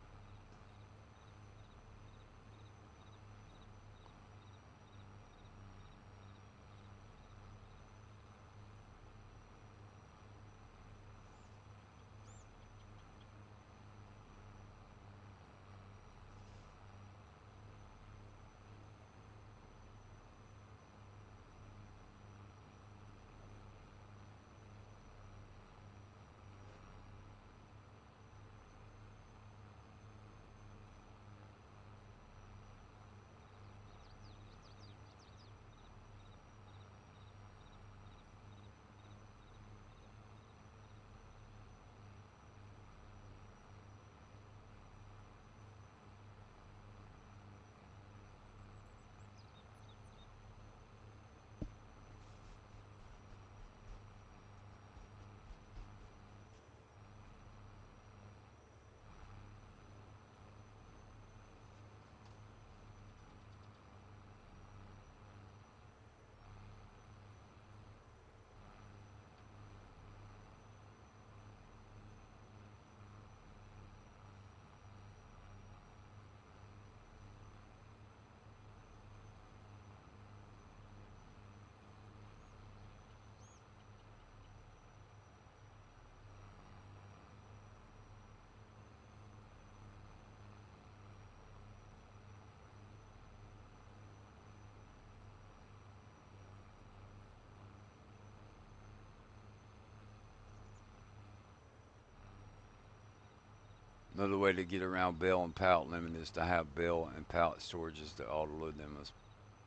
Another way to get around bale and pallet limit is to have bale and pallet storages to auto load them as.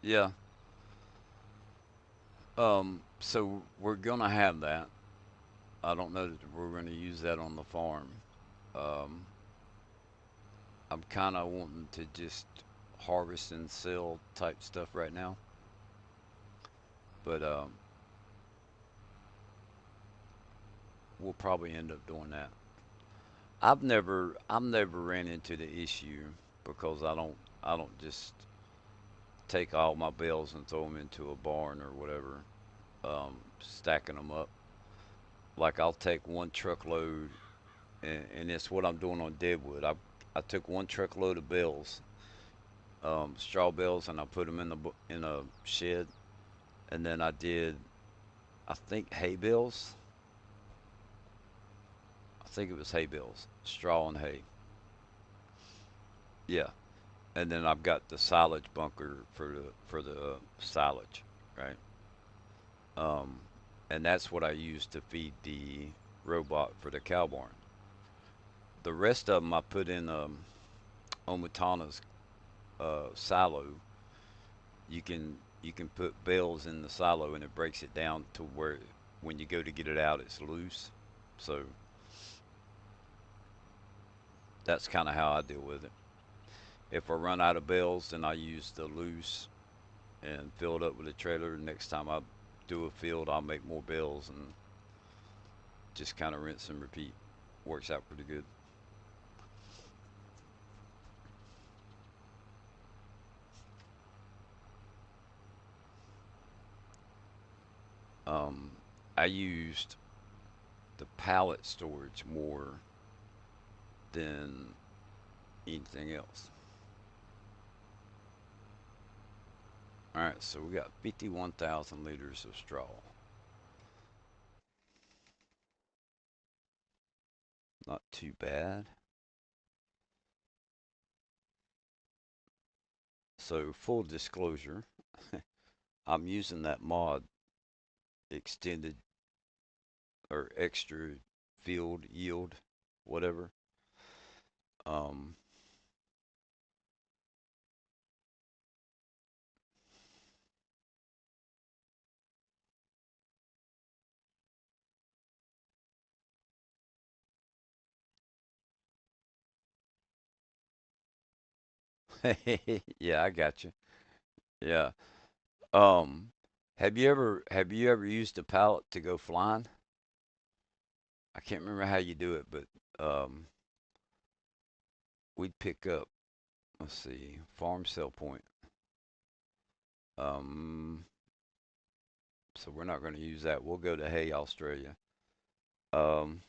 Yeah. So we're gonna have that. I don't know that we're gonna use that on the farm. Um, I'm kind of wanting to just harvest and sell type stuff right now, but we'll probably end up doing that. I've never ran into the issue because I don't just take all my bales and throw them into a barn or whatever, stacking them up. Like I'll take one truckload, and it's what I'm doing on Deadwood. I took one truckload of bales, straw bales, and I put them in a shed, and then I did, I think, hay bales. I think it was hay bales, straw and hay. Yeah, and then I've got the silage bunker for the silage, right? Um, and that's what I use to feed the robot for the cow barn. The rest of them I put in Omatana's silo. You can put bales in the silo and it breaks it down to where when you go to get it out, it's loose. So that's kind of how I deal with it. If I run out of bales, then I use the loose and fill it up with a trailer. Next time I do a field, I'll make more bales and just kind of rinse and repeat. Works out pretty good. Um, I used the pallet storage more than anything else. All right, so we got 51,000 liters of straw. Not too bad. So, full disclosure, I'm using that mod extended or extra field yield, whatever. Um, yeah, I got you. Yeah. Um, have you ever used a pallet to go flying? I can't remember how you do it, but we'd pick up. Let's see, farm sale point. Um, so we're not going to use that. We'll go to Hay, Australia. Um,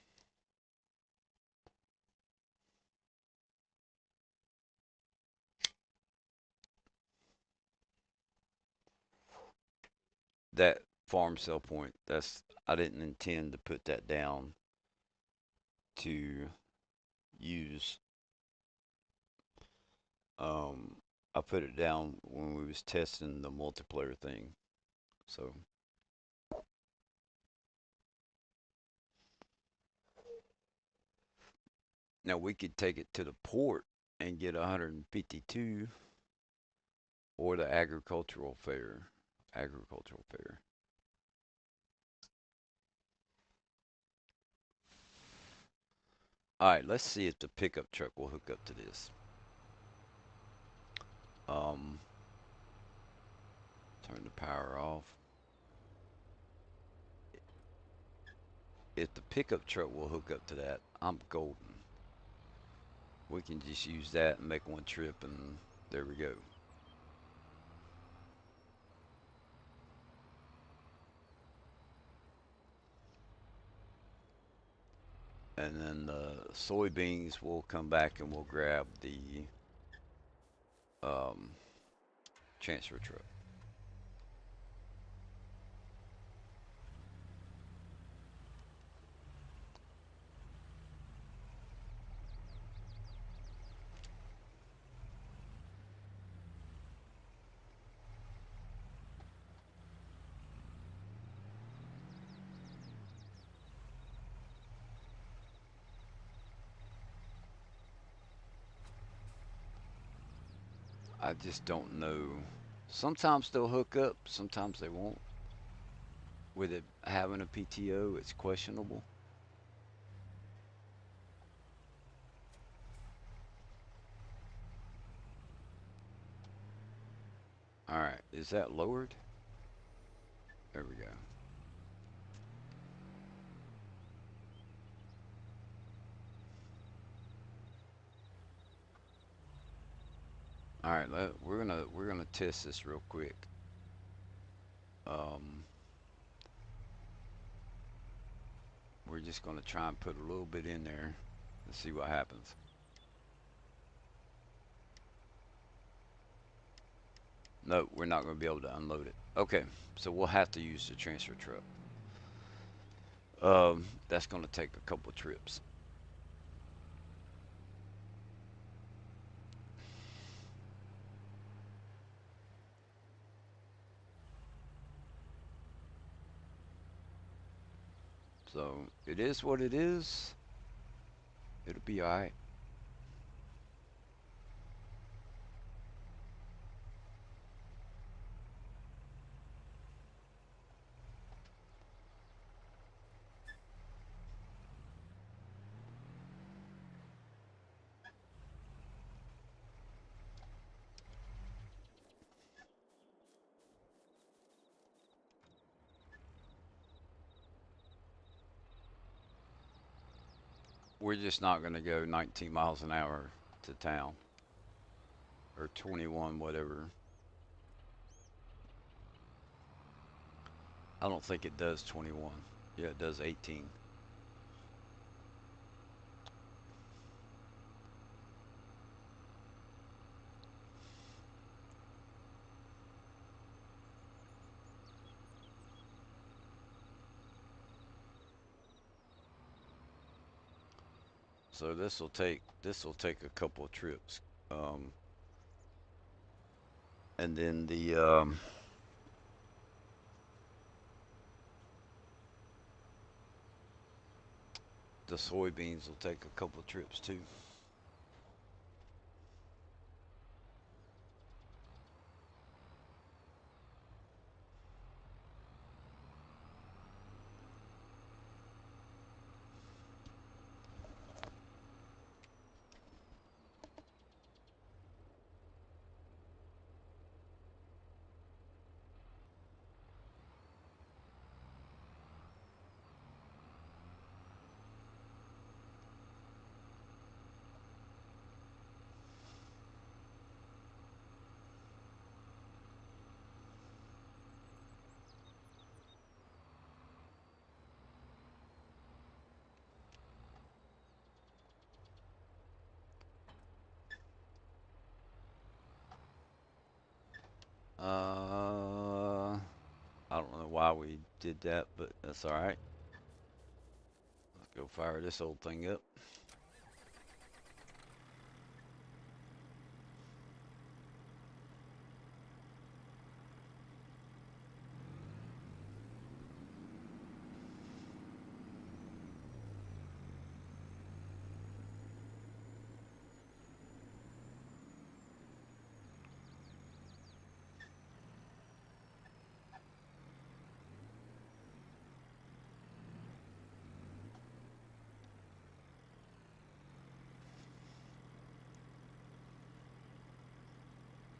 that farm sale point. That's I didn't intend to put that down to use. Um, I put it down when we was testing the multiplayer thing. So now we could take it to the port and get 152 or the agricultural fair. Agricultural fair. All right, let's see if the pickup truck will hook up to this. Um, turn the power off. If the pickup truck will hook up to that, I'm golden. We can just use that and make one trip, and there we go. And then the soybeans will come back and we'll grab the um, transfer truck. I just don't know. Sometimes they'll hook up, sometimes they won't. With it having a PTO, it's questionable. All right, is that lowered? There we go. All right, we're gonna test this real quick. Um, we're just gonna try and put a little bit in there and see what happens. No, we're not gonna be able to unload it. Okay, so we'll have to use the transfer truck. That's gonna take a couple trips. So it is what it is. It'll be all right. We're just not gonna go 19 miles an hour to town or 21, whatever. I don't think it does 21. Yeah, it does 18. So this will take a couple of trips. Um, and then the soybeans will take a couple of trips too. Uh, I don't know why we did that, but that's all right. Let's go fire this old thing up.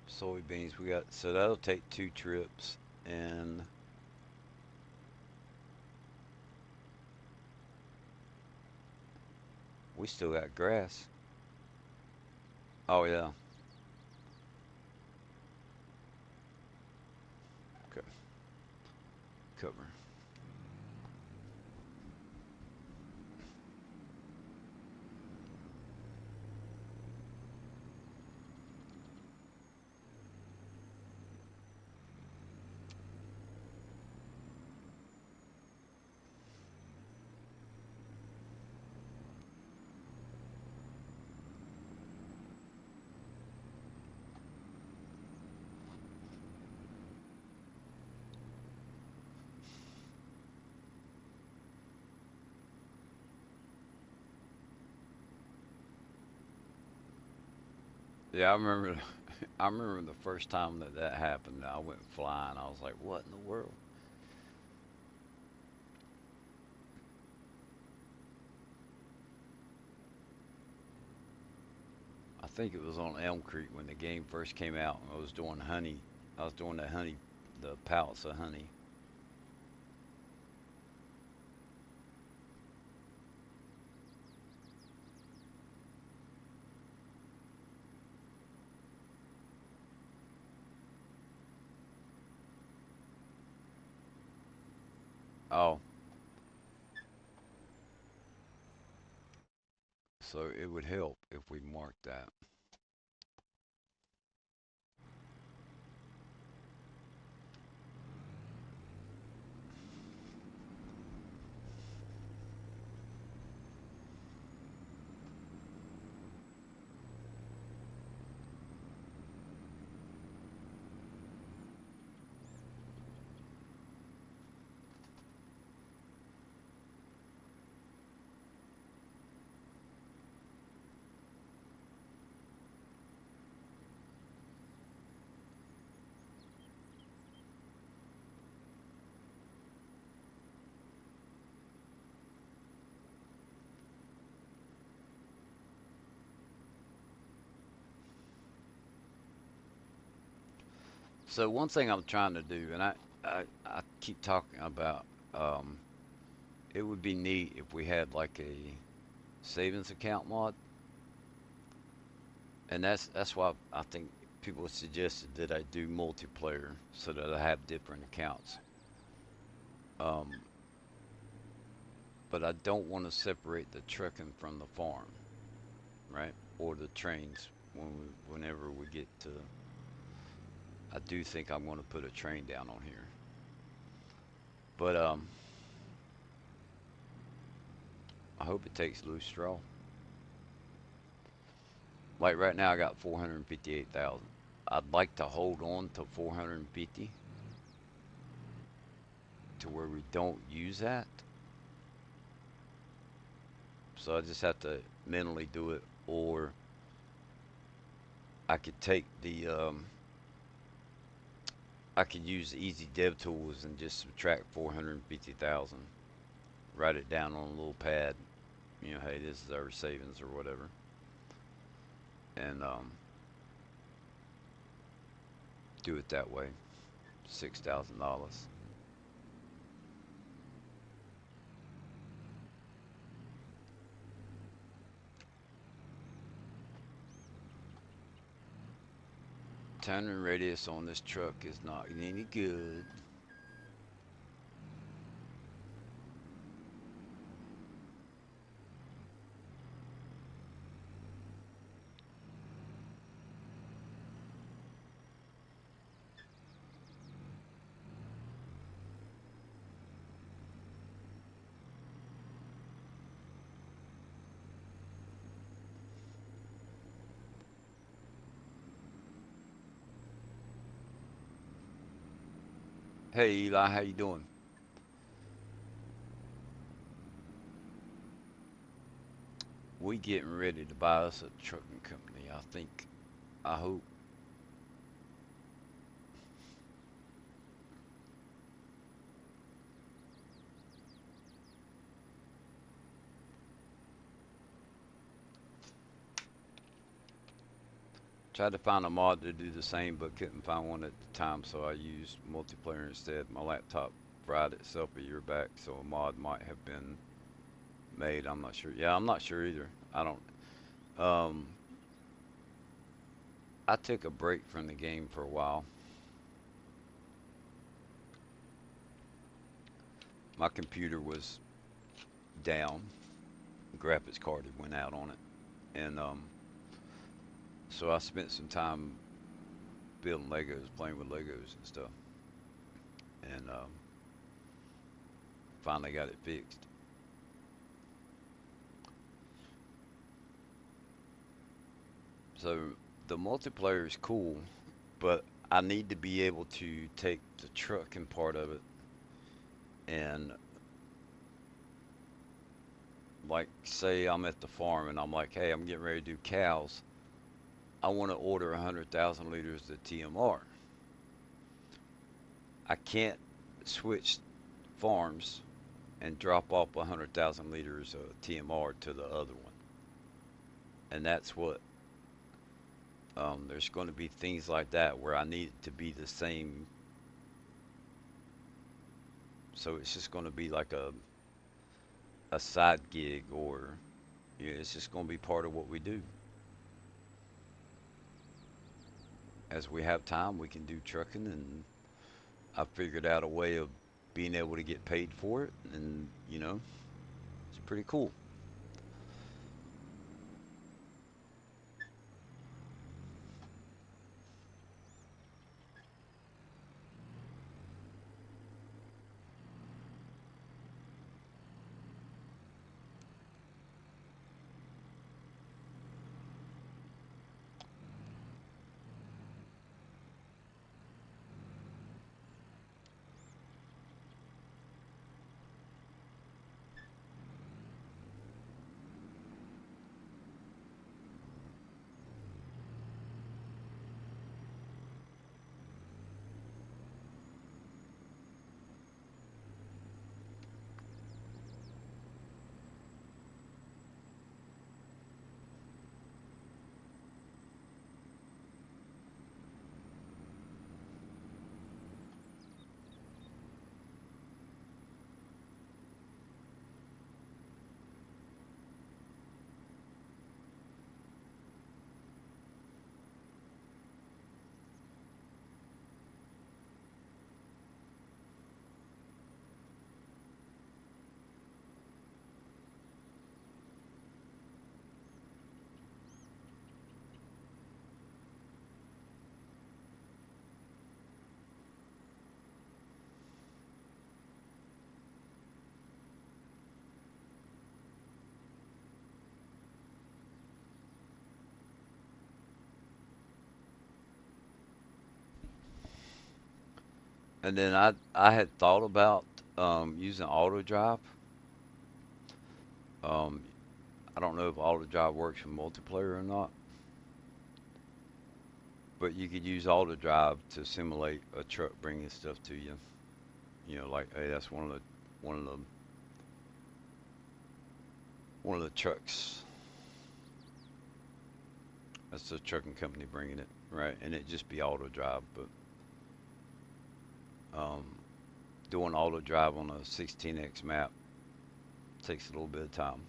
Soybeans, we got so that'll take two trips, and we still got grass. Oh yeah, okay, cover. Yeah, I remember. I remember the first time that that happened, I went flying. I was like, what in the world? I think it was on Elm Creek when the game first came out. And I was doing honey. I was doing the honey, the pallets of honey. Oh, so it would help if we marked that. So one thing I'm trying to do, and I keep talking about, um, it would be neat if we had like a savings account mod, and that's why I think people suggested that I do multiplayer so that I have different accounts. Um, but I don't want to separate the trucking from the farm, right? Or the trains whenever we get to. I do think I'm going to put a train down on here, but I hope it takes loose straw. Like right now, I got 458,000. I'd like to hold on to 450 to where we don't use that. So I just have to mentally do it, or I could take I could use the easy dev tools and just subtract 450,000, write it down on a little pad. You know, hey, this is our savings or whatever, and do it that way. $6,000. Turning radius on this truck is not any good. Hey Eli, how you doing? We getting ready to buy us a trucking company. I think. I hope. Tried to find a mod to do the same, but couldn't find one at the time, so I used multiplayer instead. My laptop fried itself a year back, so a mod might have been made. I'm not sure. Yeah, I'm not sure either. I don't. Um, I took a break from the game for a while. My computer was down. Graphics card had went out on it, and so I spent some time building Legos, playing with Legos and stuff, and finally got it fixed. So the multiplayer is cool, but I need to be able to take the trucking part of it and, like, say I'm at the farm and I'm like, hey, I'm getting ready to do cows. I want to order 100,000 liters of TMR. I can't switch farms and drop off 100,000 liters of TMR to the other one. And that's what there's going to be things like that where I need it to be the same. So it's just going to be like a side gig, or yeah, it's just going to be part of what we do. As we have time, we can do trucking, and I figured out a way of being able to get paid for it, and it's pretty cool. And then I had thought about using auto drive. Um, I don't know if auto drive works for multiplayer or not, but you could use auto drive to simulate a truck bringing stuff to you. Like, hey, that's one of the one of the trucks. That's the trucking company bringing it, right? And it just be auto drive, but um, doing auto drive on a 16x map takes a little bit of time.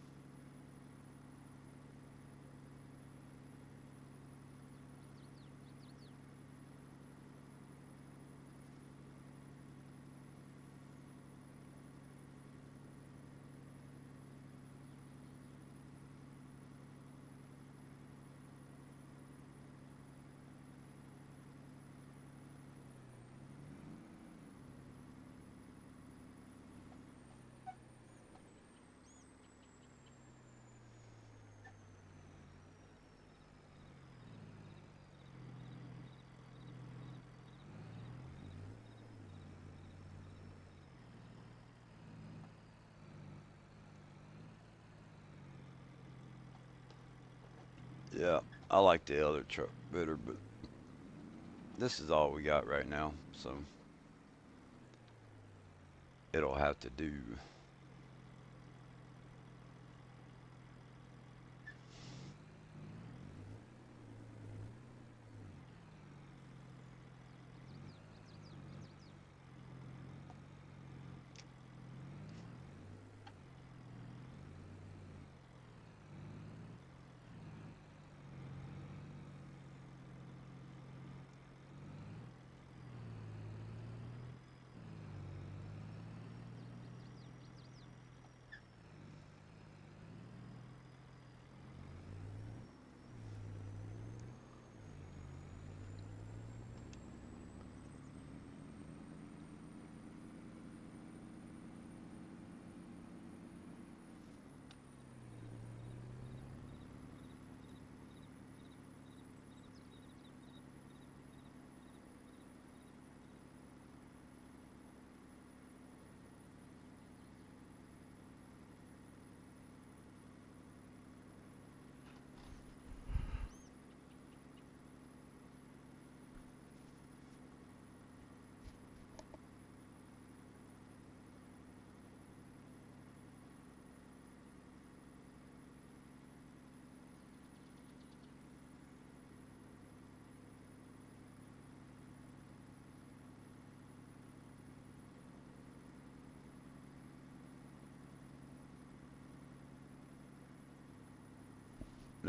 Yeah, I like the other truck better, but this is all we got right now, so it'll have to do.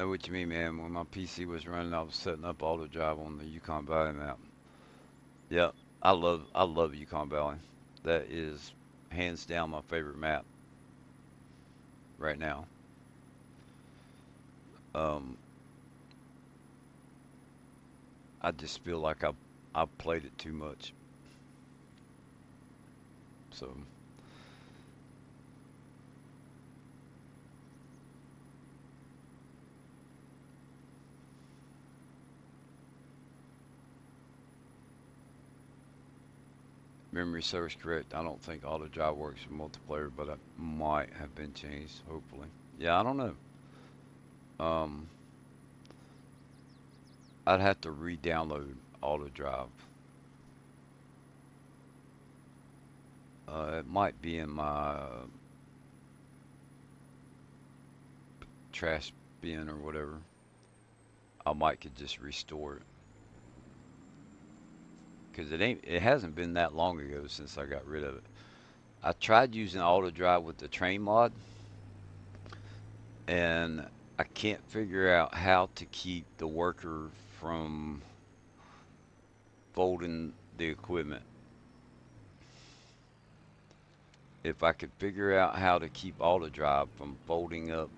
know what you mean, man. When my PC was running, I was setting up auto drive on the Yukon Valley map. Yep, I love Yukon Valley. That is hands down my favorite map right now. Um, I just feel like I've played it too much. So memory serves correct. I don't think auto drive works for multiplayer, but it might have been changed. Hopefully, yeah. I don't know. Um, I'd have to re-download auto drive. It might be in my trash bin or whatever. I might could just restore it because it hasn't been that long ago since I got rid of it. I tried using auto drive with the train mod, and I can't figure out how to keep the worker from folding the equipment. If I could figure out how to keep auto drive from folding up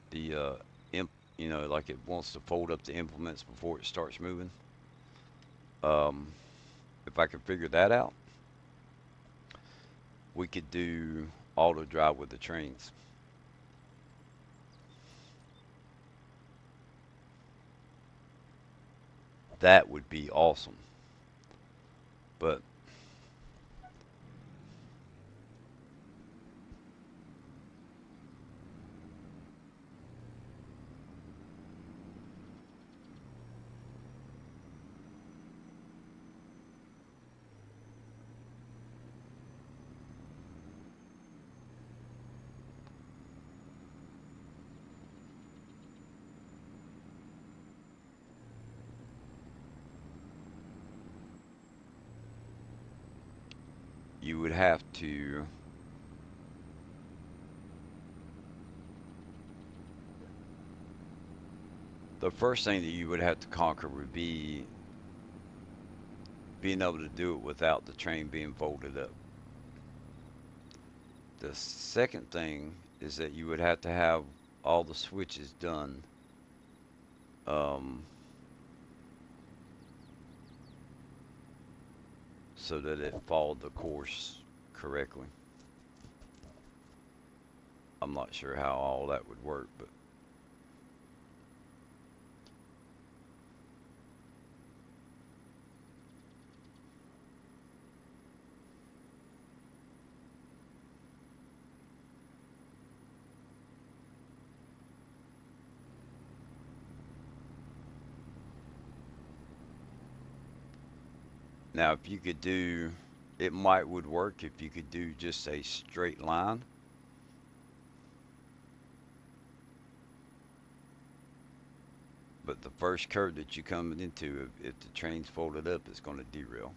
the imp, like it wants to fold up the implements before it starts moving. Um, if I could figure that out, we could do auto drive with the trains. That would be awesome. But you would have to, the first thing that you would have to conquer would be being able to do it without the train being folded up. The second thing is that you would have to have all the switches done, um, so that it followed the course correctly. I'm not sure how all that would work, but now if you could do, it might would work if you could do just a straight line. But the first curve that you come into, if the train's folded up, it's going to derail.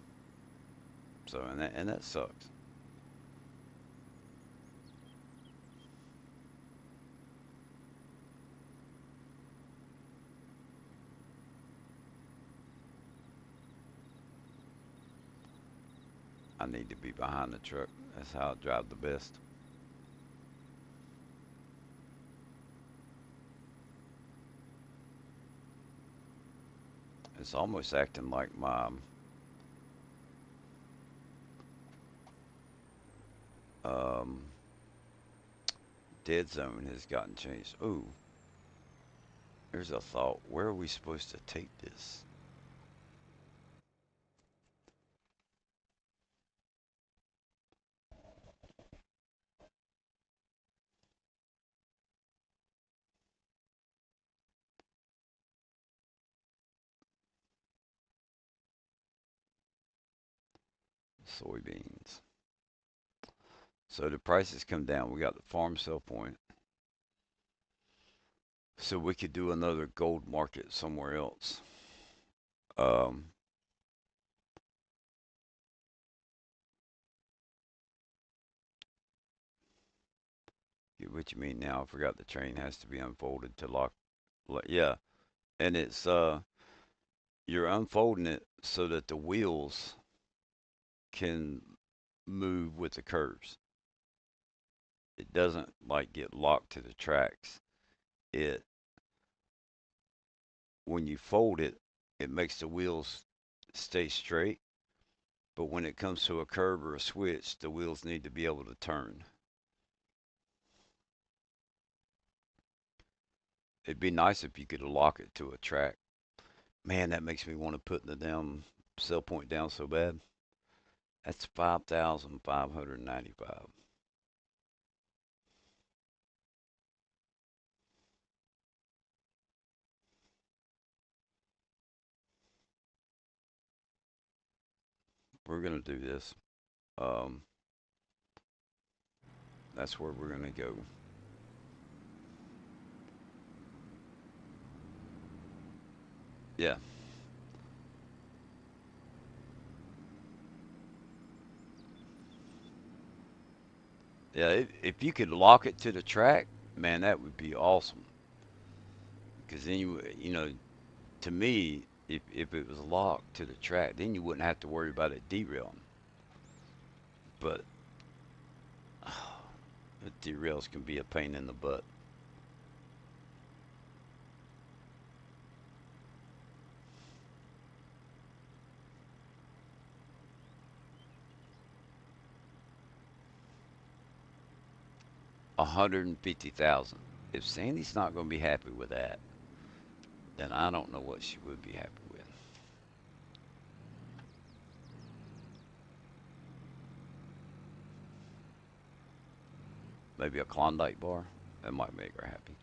So and that sucks. I need to be behind the truck. That's how I drive the best. It's almost acting like my um, dead zone has gotten changed. Ooh, there's a thought. Where are we supposed to take this? Soybeans. So the prices come down. We got the farm sell point. So we could do another gold market somewhere else. Um, What you mean now? I forgot the train has to be unfolded to lock. Yeah, and it's you're unfolding it so that the wheels can move with the curves. It doesn't like get locked to the tracks. It When you fold it, it makes the wheels stay straight. But when it comes to a curve or a switch, the wheels need to be able to turn. It'd be nice if you could lock it to a track. Man, that makes me want to put the damn sell point down so bad. That's 5,595. We're gonna do this. Um, that's where we're gonna go. Yeah, yeah. If you could lock it to the track, man, that would be awesome. Because then to me, if it was locked to the track, then you wouldn't have to worry about it derailing. But the derails can be a pain in the butt. 150,000. If Sandy's not going to be happy with that, then I don't know what she would be happy with. Maybe a Klondike bar. That might make her happy.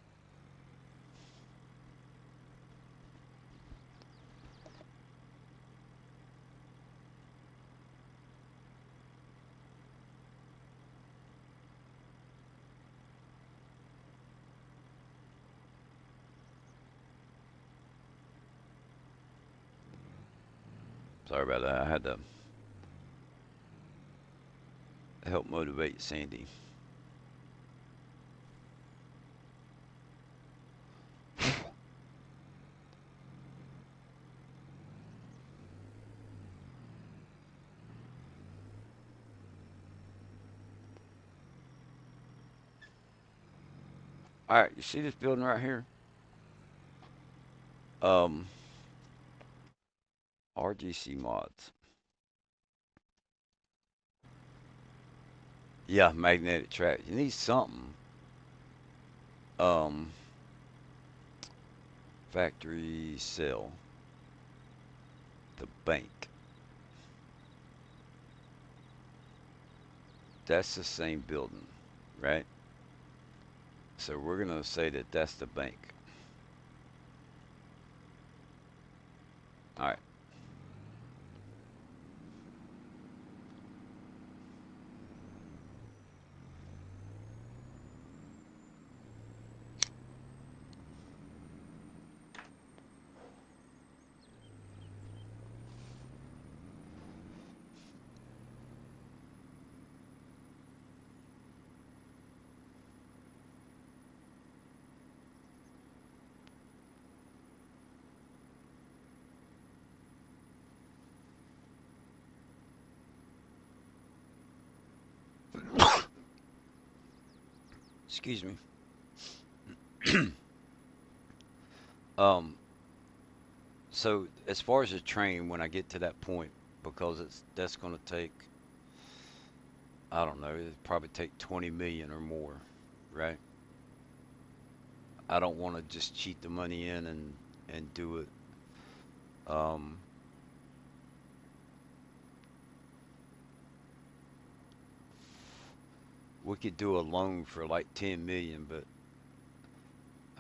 Sorry about that. I had to help motivate Sandy. All right, you see this building right here? Um, RGC mods. Yeah, magnetic track. You need something. Um, factory sell. The bank. That's the same building, right? So we're gonna say that that's the bank. All right. Excuse me. um, so as far as the train, when I get to that point, because that's gonna take, I don't know, it'd probably take 20 million or more, right? I don't want to just cheat the money in and do it. Um, we could do a loan for like 10 million, but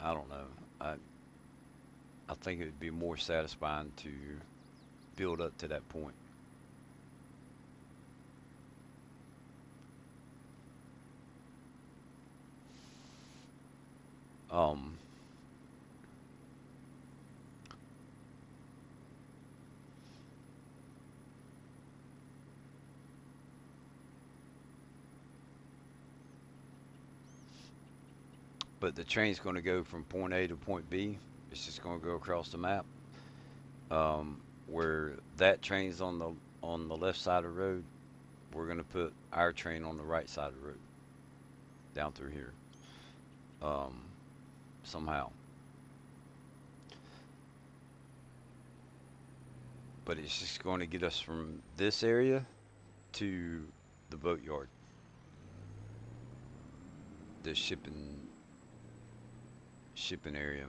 I don't know. I I think it would be more satisfying to build up to that point. Um, but the train's going to go from point A to point B. It's just going to go across the map. Where that train's on the left side of the road, we're going to put our train on the right side of the road, down through here. Um, Somehow, but it's just going to get us from this area to the boatyard, the shipping area.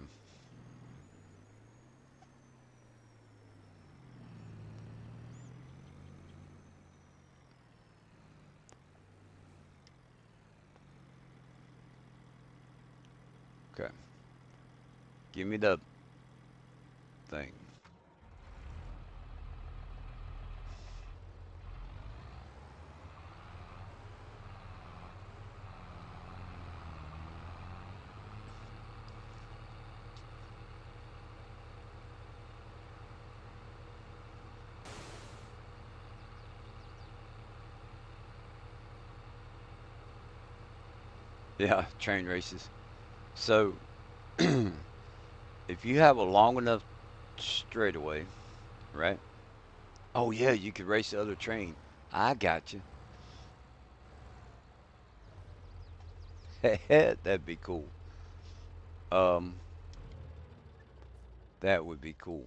Okay, give me the thing. Yeah, train races. So, if you have a long enough straightaway, right? Oh yeah, you could race the other train. I got you. That'd be cool. Um, that would be cool.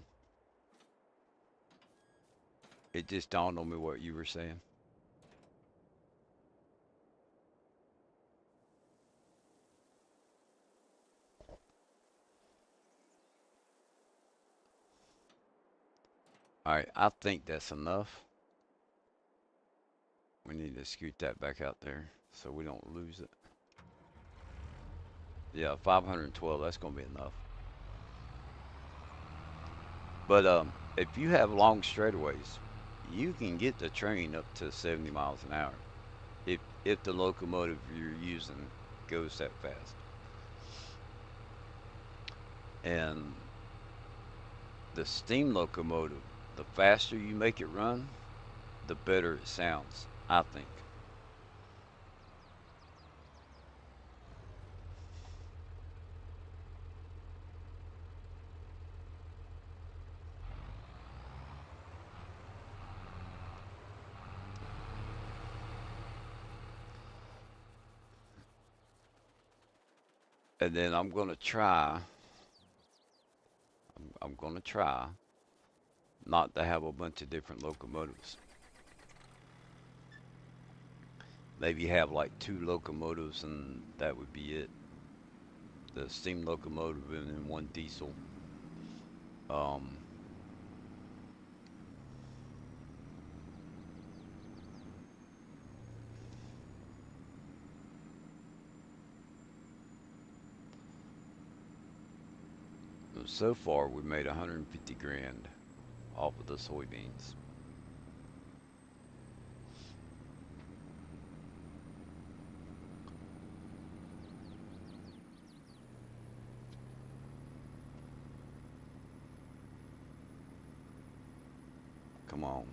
It just dawned on me what you were saying. All right, I think that's enough. We need to scoot that back out there so we don't lose it. Yeah, 512, that's going to be enough. But if you have long straightaways, you can get the train up to 70 miles an hour if the locomotive you're using goes that fast. And the steam locomotive, the faster you make it run, the better it sounds, I think. And then I'm going to try not to have a bunch of different locomotives. Maybe have like two locomotives and that would be it. The steam locomotive and then one diesel. Um, so far we made 150 grand off of the soybeans. Come on.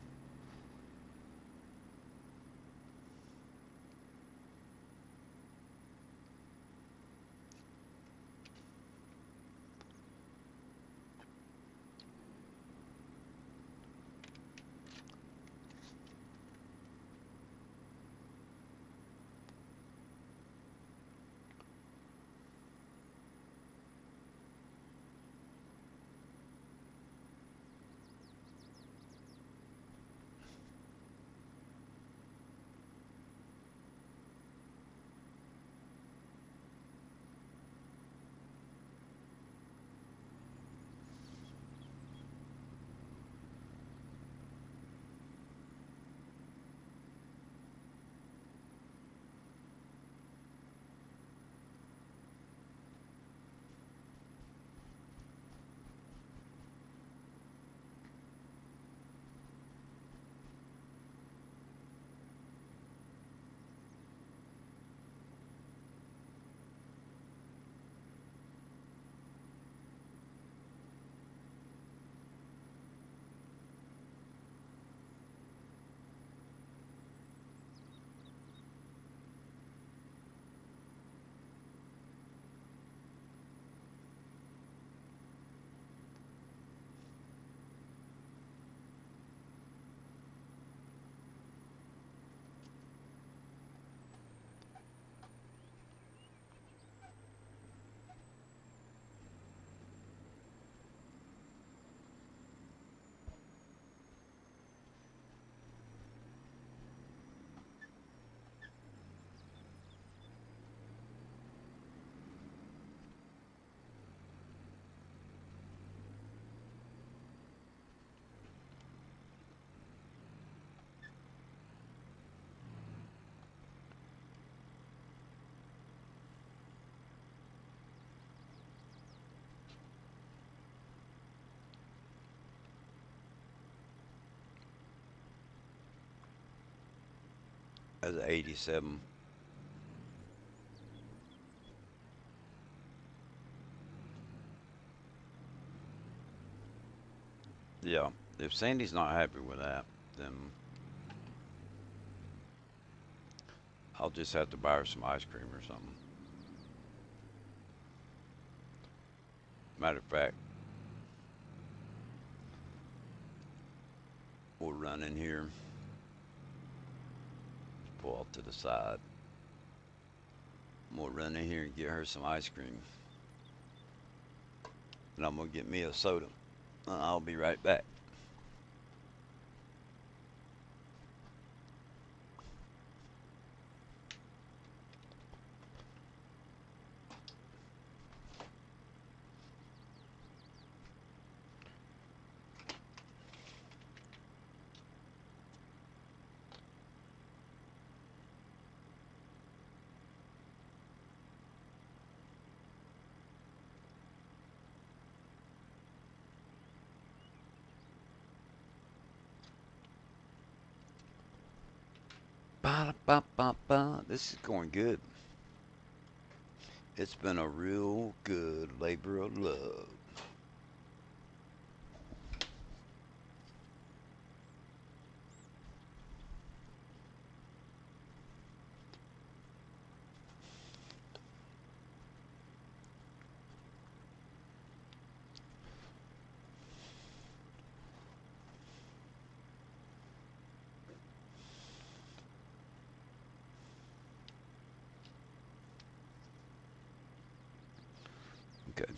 as an 87. Yeah, if Sandy's not happy with that, then I'll just have to buy her some ice cream or something. Matter of fact, we'll run in here, pull off to the side. We'll run in here and get her some ice cream. And I'm going to get me a soda. I'll be right back. Ba, ba, ba, ba. This is going good. It's been a real good labor of love. Okay.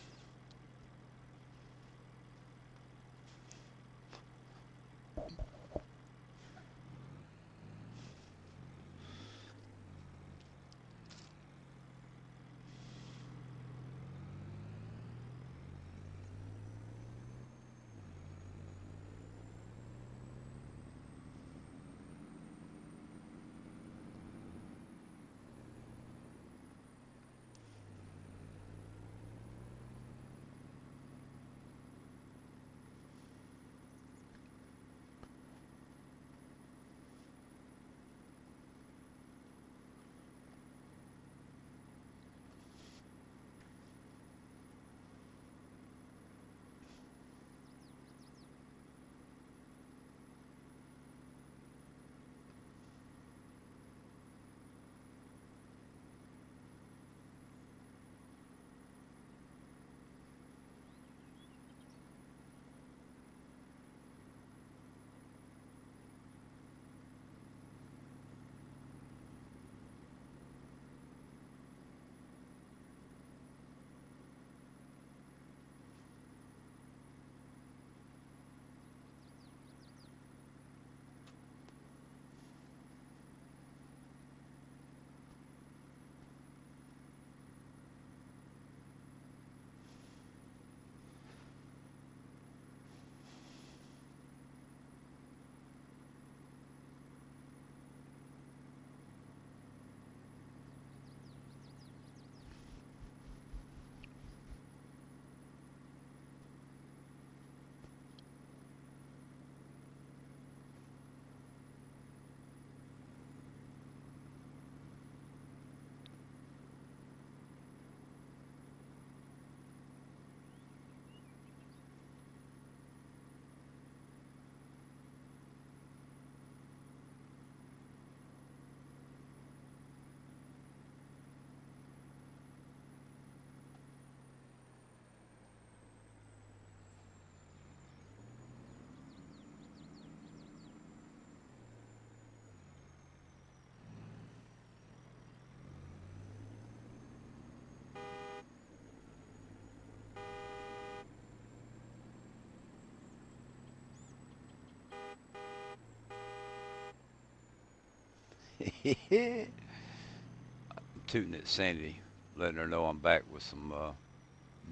Tooting at Sandy, letting her know I'm back with some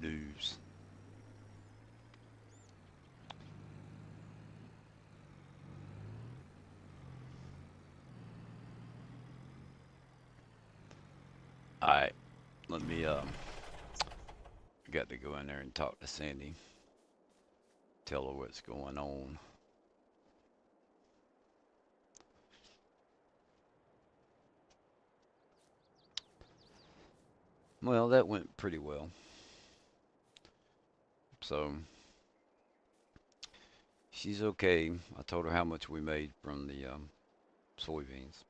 news. All right, let me. Got to go in there and talk to Sandy. Tell her what's going on. Well, that went pretty well. So she's okay. I told her how much we made from the soybeans,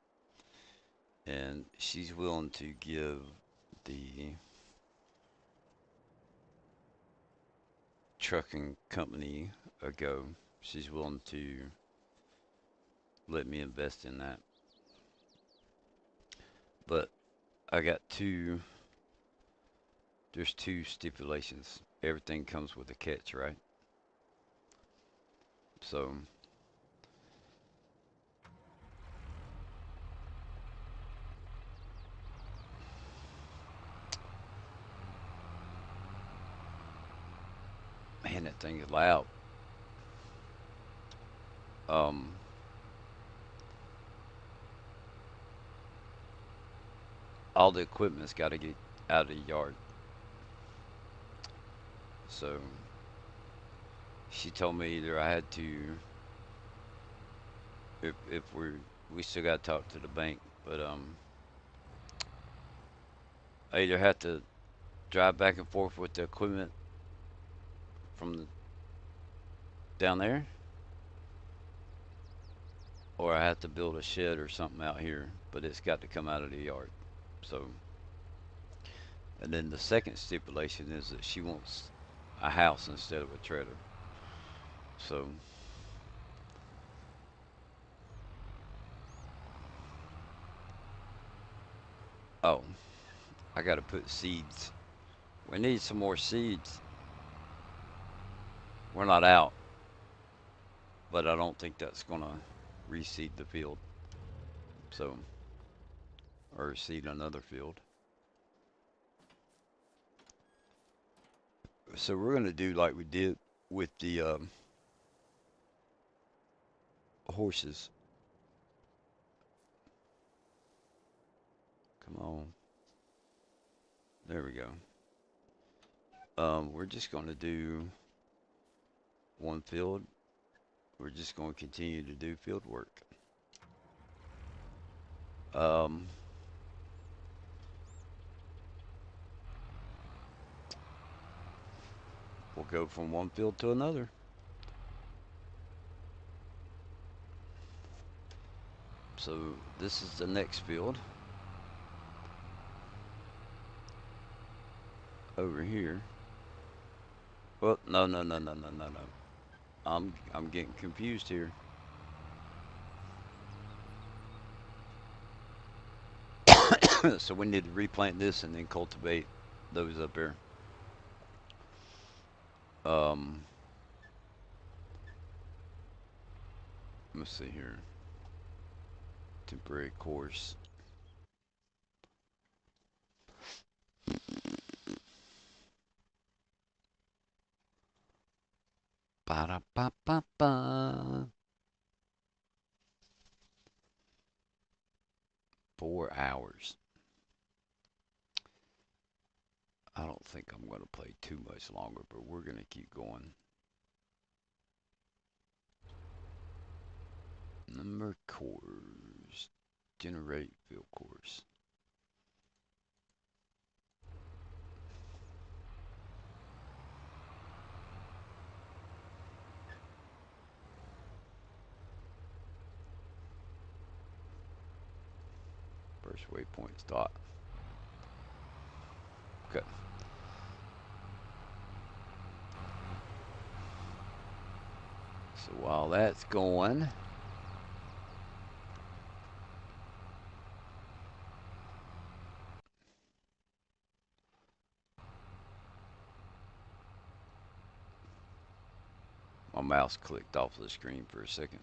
and she's willing to give the trucking company a go. She's willing to let me invest in that. But I got there's two stipulations. Everything comes with a catch, right? So, man, that thing is loud. Um, all the equipment's got to get out of the yard. So, she told me either I had to, if we still got to talk to the bank, but I either have to drive back and forth with the equipment from down there, or I have to build a shed or something out here, but it's got to come out of the yard. So, and then the second stipulation is that she wants a house instead of a trailer. So, oh, I got to put seeds. We need some more seeds. We're not out, but I don't think that's going to reseed the field. So, or seed another field. So we're going to do like we did with the horses. Come on. There we go. We're just going to do one field. We're just going to continue to do field work. Um, we'll go from one field to another. So this is the next field over here. Well, no, no, no, no, no, no, no. I'm getting confused here. So we need to replant this and then cultivate those up there. Um, let's see here. Temporary course. Ba da ba ba ba. 4 hours. I don't think I'm going to play too much longer, but we're going to keep going. Number cores. Generate field course. First waypoint stop. Okay. So while that's going, my mouse clicked off the screen for a second.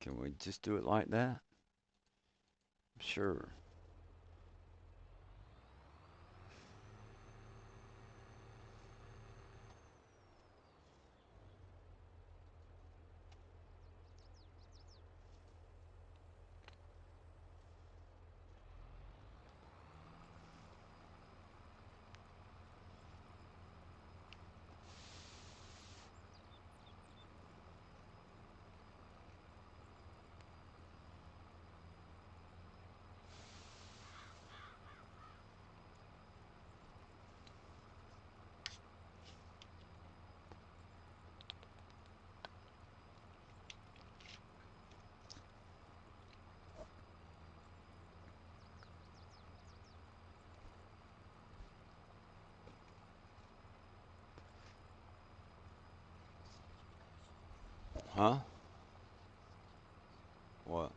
Can we just do it like that? Sure. Huh? What?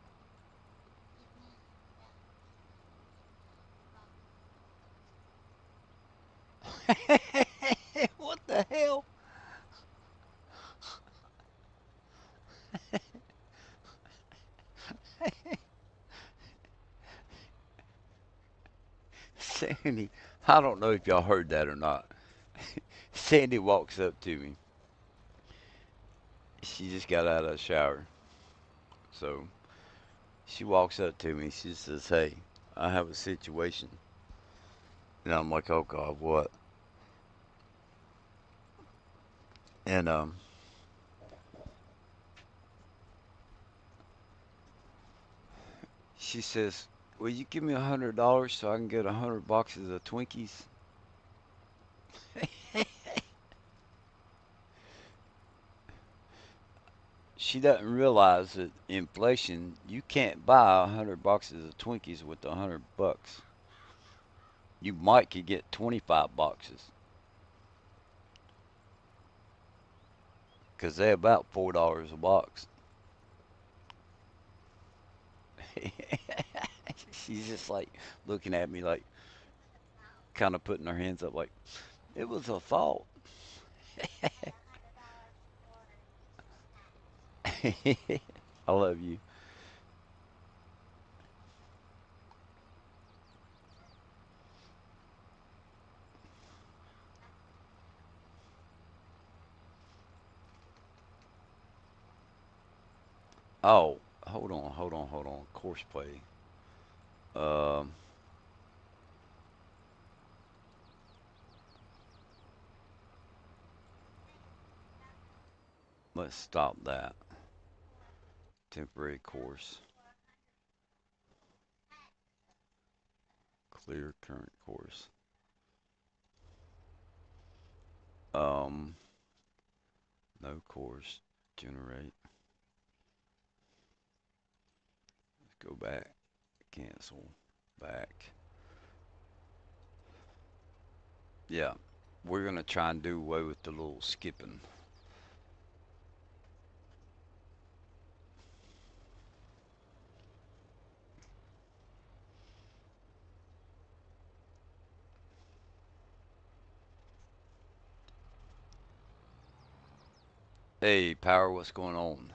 What the hell? Sandy, I don't know if y'all heard that or not. Sandy walks up to me. She just got out of the shower. So she walks up to me. She says, "Hey, I have a situation." And I'm like, "Oh God, what?" And she says, "Will you give me $100 so I can get 100 boxes of Twinkies?" She doesn't realize that inflation, you can't buy 100 boxes of Twinkies with 100 bucks. You might could get 25 boxes because they're about $4 a box. She's just like looking at me like kind of putting her hands up like it was a thought. I love you. Oh, hold on. Course play. Um, let's stop that. Temporary course. Clear current course. Um, no course. Generate. Go back. Cancel. Back. Yeah. We're gonna try and do away with the little skipping. Hey, Power, what's going on?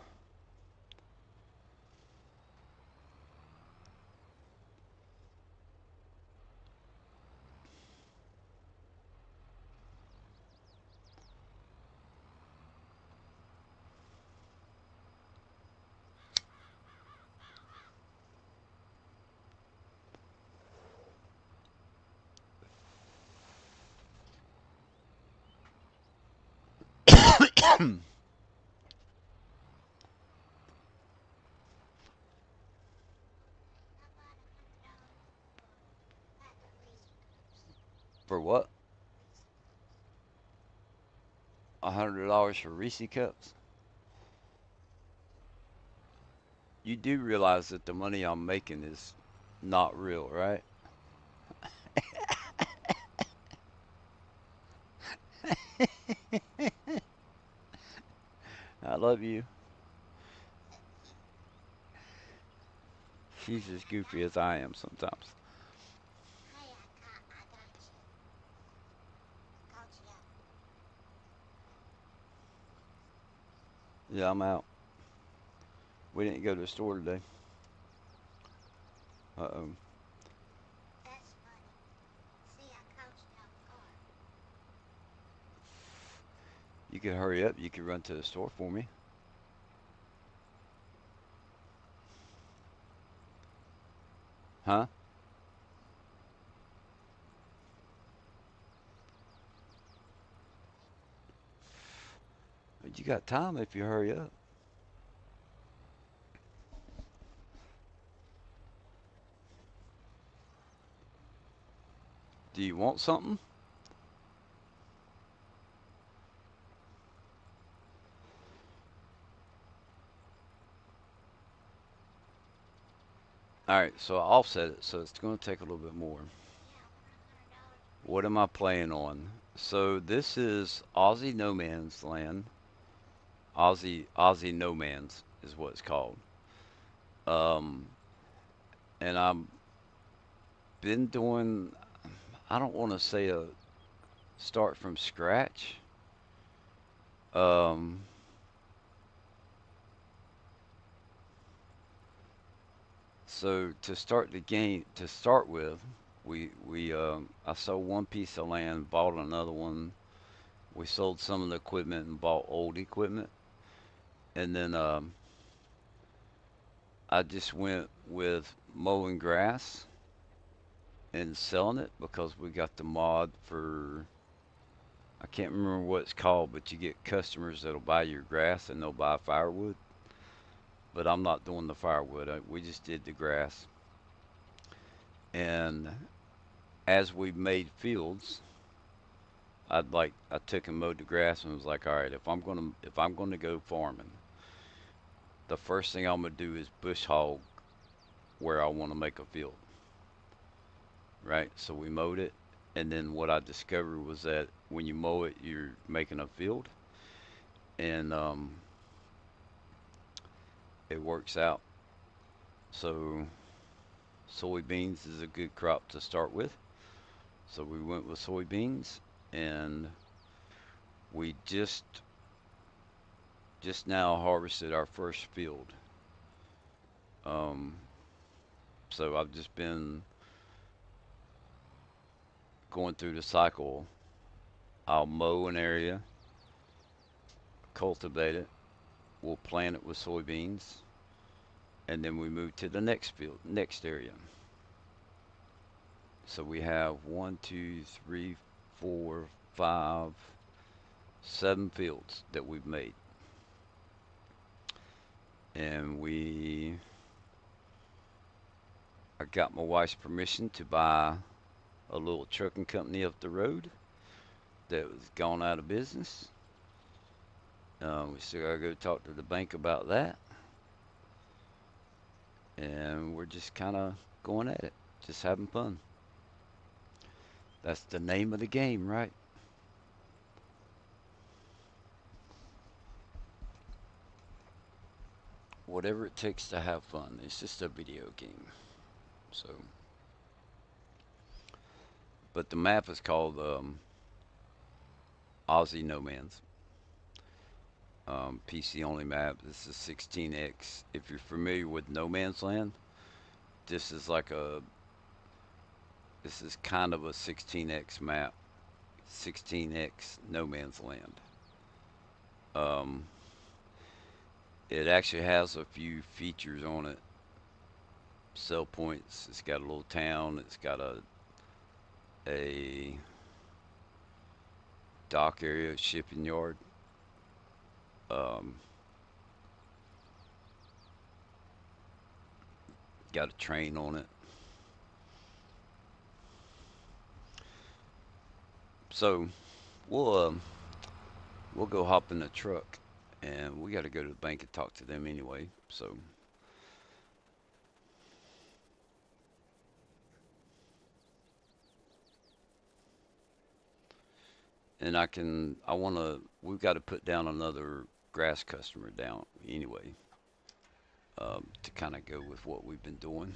For what? $100 for Reese cups? You do realize that the money I'm making is not real, right? I love you. She's as goofy as I am sometimes. Yeah, I'm out. We didn't go to the store today. Uh-oh. You could hurry up. You could run to the store for me. Huh? You got time if you hurry up. Do you want something? All right, so I'll offset it. So it's going to take a little bit more. What am I playing on? So this is Aussie No Man's Land. Aussie No Man's is what it's called. Um, and I've been doing. I don't want to say a start from scratch. Um, so to start the game, to start with, we I sold one piece of land, bought another one. We sold some of the equipment and bought old equipment, and then I just went with mowing grass and selling it because we got the mod for, I can't remember what it's called, but you get customers that'll buy your grass and they'll buy firewood. But I'm not doing the firewood. We just did the grass. And as we made fields, I took and mowed the grass and was like, all right, if I'm gonna go farming, the first thing I'm gonna do is bush hog where I want to make a field. Right? So we mowed it, and then what I discovered was that when you mow it, you're making a field, and it works out. So soybeans is a good crop to start with. So we went with soybeans, and we just now harvested our first field. Um, so I've just been going through the cycle. I'll mow an area, cultivate it, we'll plant it with soybeans, and then we move to the next field, next area. So we have one, two, three, four, five, 7 fields that we've made. And I got my wife's permission to buy a little trucking company up the road that was gone out of business. We still gotta go talk to the bank about that. And we're just kind of going at it, just having fun. That's the name of the game, right? Whatever it takes to have fun. It's just a video game. So, but the map is called Aussie No Man's. PC only map. This is 16x. If you're familiar with No Man's Land, this is like a this is kind of a 16x map. 16x No Man's Land. Um, it actually has a few features on it. Sell points. It's got a little town. It's got a dock area, shipping yard. Um, got a train on it. So we'll go hop in the truck, and we got to go to the bank and talk to them anyway. So, and I want to. We've got to put down another grass customer down anyway, to kind of go with what we've been doing.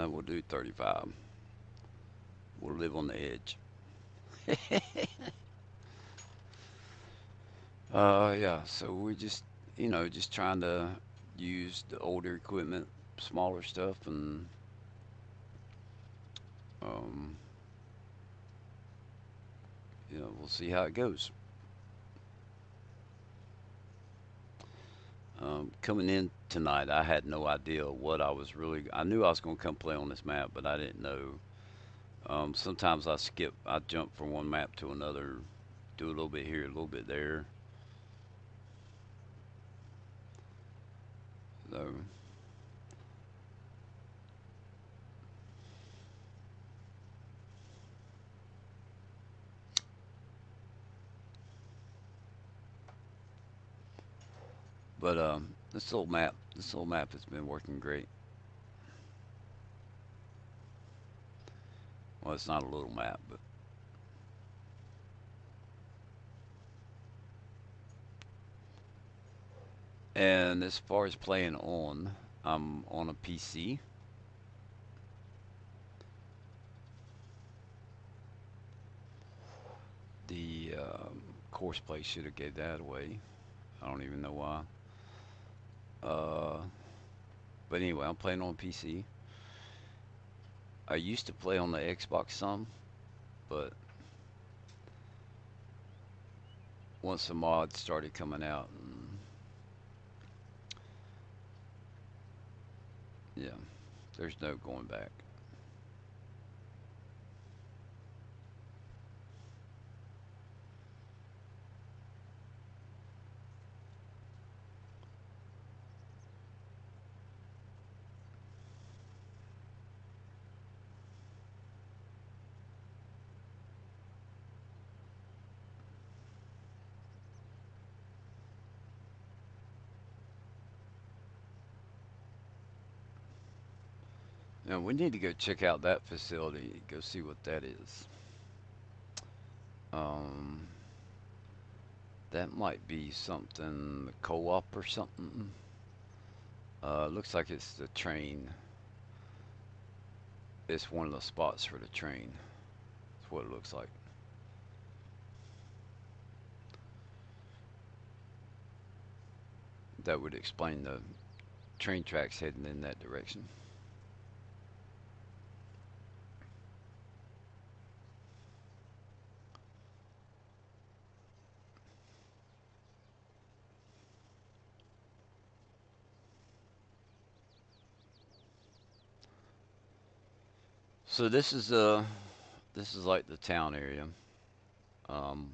We'll do 35. We'll live on the edge. Yeah. So we just, just trying to use the older equipment, smaller stuff, and um, we'll see how it goes. Coming in tonight, I had no idea what I was really. I knew I was going to come play on this map, but I didn't know. Sometimes I jump from one map to another, do a little bit here, a little bit there. So, but this little map has been working great. Well, it's not a little map, but and as far as playing on, I'm on a PC. The course play should have gave that away. I don't even know why. Uh, but anyway, I'm playing on PC. I used to play on the Xbox some, but once the mods started coming out, and yeah, there's no going back. Now we need to go check out that facility, go see what that is. Um, that might be something co-op or something. Looks like it's the train. It's one of the spots for the train. That's what it looks like. That would explain the train tracks heading in that direction. So this is like the town area. Um,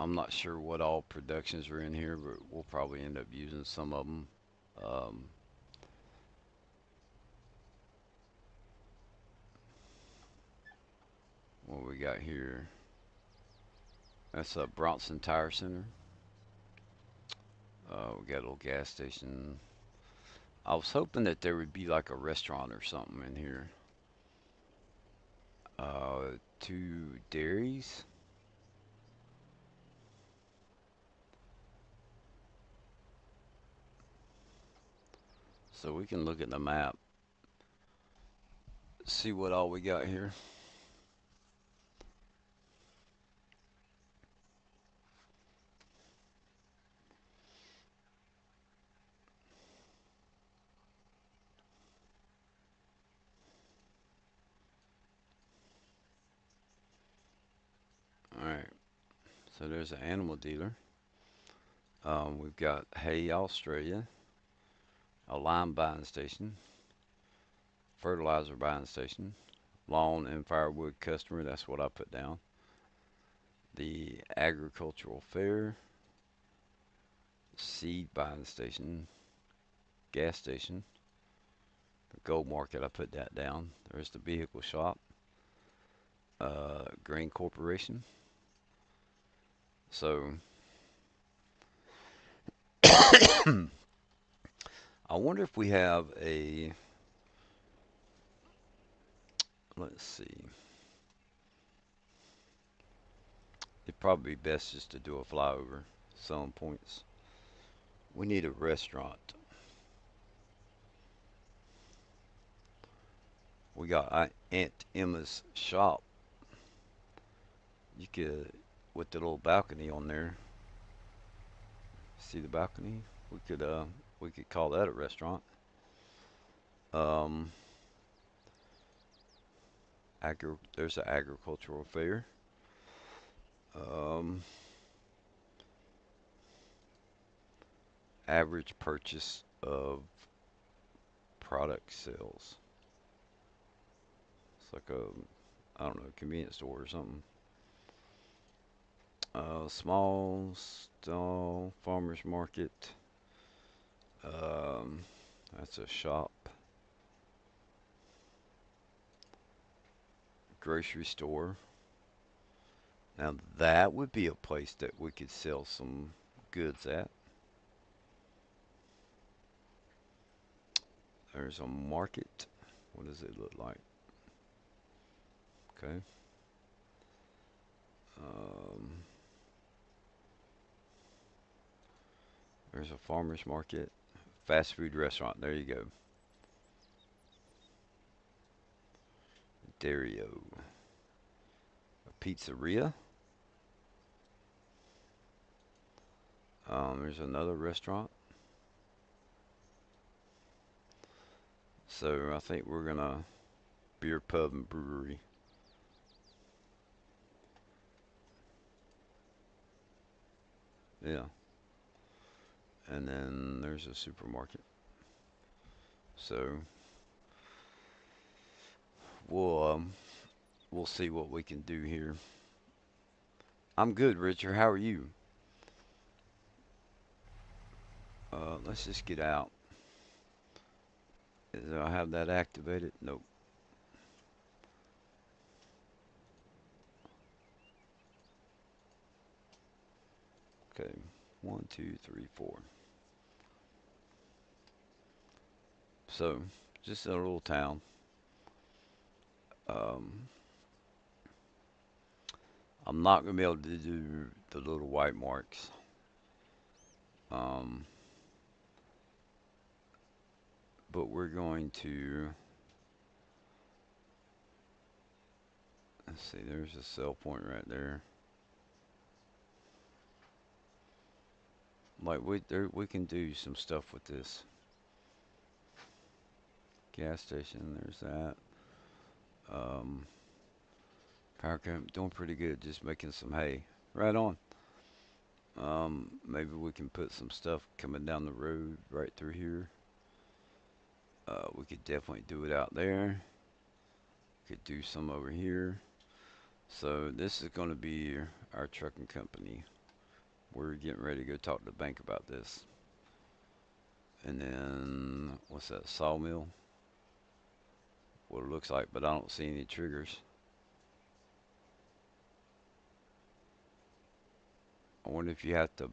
I'm not sure what all productions are in here, but we'll probably end up using some of them. Um, what we got here? That's a Bronson Tire Center. We got a little gas station. I was hoping that there would be like a restaurant or something in here. Two dairies. So we can look at the map, see what all we got here. All right. So there's an animal dealer. We've got hay, Australia, a lime buying station, fertilizer buying station, lawn and firewood customer. That's what I put down. The agricultural fair, seed buying station, gas station, the gold market. I put that down. There's the vehicle shop, grain corporation. So I wonder if we have a. Let's see. It'd probably be best just to do a flyover. Selling points. We need a restaurant. We got Aunt Emma's shop. You could, with the little balcony on there. See the balcony? We could call that a restaurant. Um, there's an agricultural fair. Um, average purchase of product sales. It's like a, I don't know, convenience store or something. Small stall farmers market. Um, that's a shop. Grocery store. Now that would be a place that we could sell some goods at. There's a market. What does it look like? Okay. Um, there's a farmer's market. Fast food restaurant. There you go. Dario. A pizzeria. There's another restaurant. So I think we're gonna beer pub and brewery. Yeah. And then there's a supermarket. So we'll um we'll see what we can do here. I'm good, Richard. How are you? Let's just get out. Do I have that activated? Nope. Okay. One, two, three, four. So just a little town. Um, I'm not gonna be able to do the little white marks. Um, but we're going to. Let's see. There's a sell point right there. Like we can do some stuff with this gas station. There's that. Um, power company doing pretty good. Just making some hay. Right on. Maybe we can put some stuff coming down the road right through here. We could definitely do it out there. Could do some over here. So this is going to be our trucking company. We're getting ready to go talk to the bank about this. And then what's that? Sawmill. What it looks like, but I don't see any triggers. I wonder if you have to.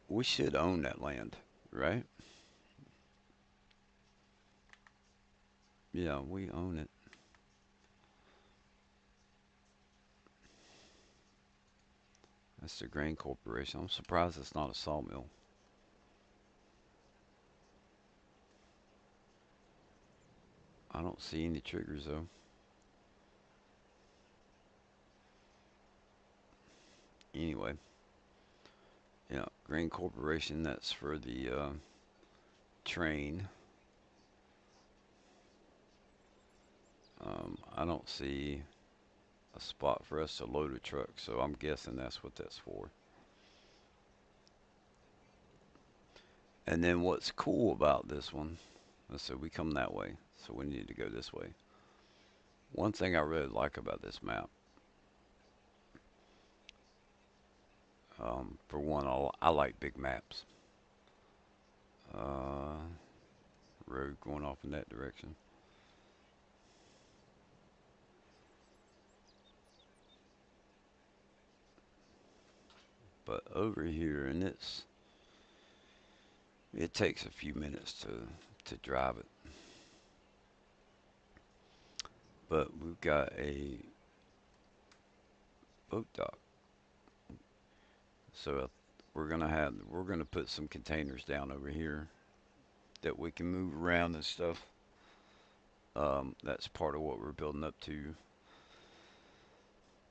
We should own that land, right? Yeah, we own it. That's the grain corporation. I'm surprised it's not a sawmill. I don't see any triggers though. Anyway, yeah, grain corporation. That's for the train. I don't see a spot for us to load a truck, so I'm guessing that's what that's for. And then what's cool about this one, let's say we come that way, so we need to go this way. One thing I really like about this map, for one, I like big maps. Uh, road going off in that direction. But over here, and it takes a few minutes to drive it. But we've got a boat dock, so we're gonna put some containers down over here that we can move around and stuff. That's part of what we're building up to.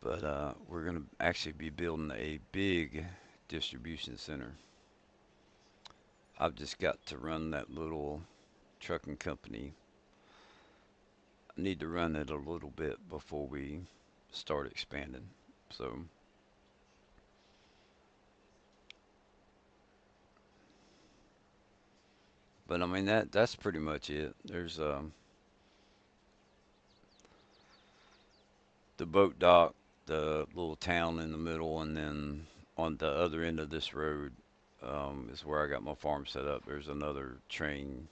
But we're going to actually be building a big distribution center. I've just got to run that little trucking company. I need to run it a little bit before we start expanding. So, but I mean that's pretty much it. There's the boat dock, the little town in the middle, and then on the other end of this road is where I got my farm set up. There's another train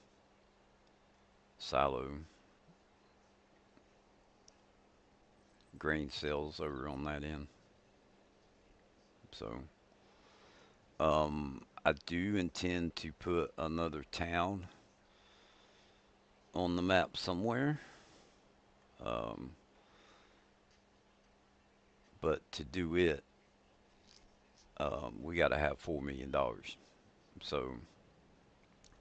silo, grain sales over on that end. So I do intend to put another town on the map somewhere, um, but to do it, we got to have $4 million. So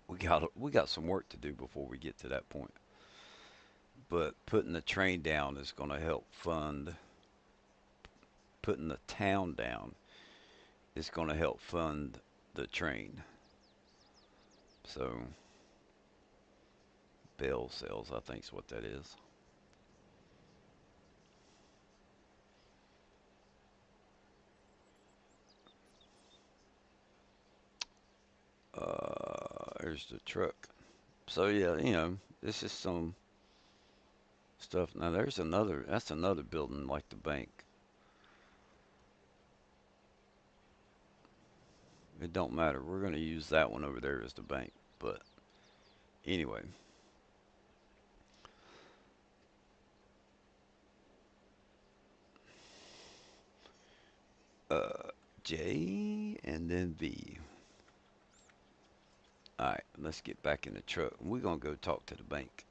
we got some work to do before we get to that point. But putting the train down is going to help fund. Putting the town down is going to help fund the train. So bail sales, I think, is what that is. There's the truck. So yeah, this is some stuff. Now there's another. That's another building like the bank. It don't matter. We're going to use that one over there as the bank. But anyway, uh, J and then V. All right, let's get back in the truck. We're going to go talk to the bank.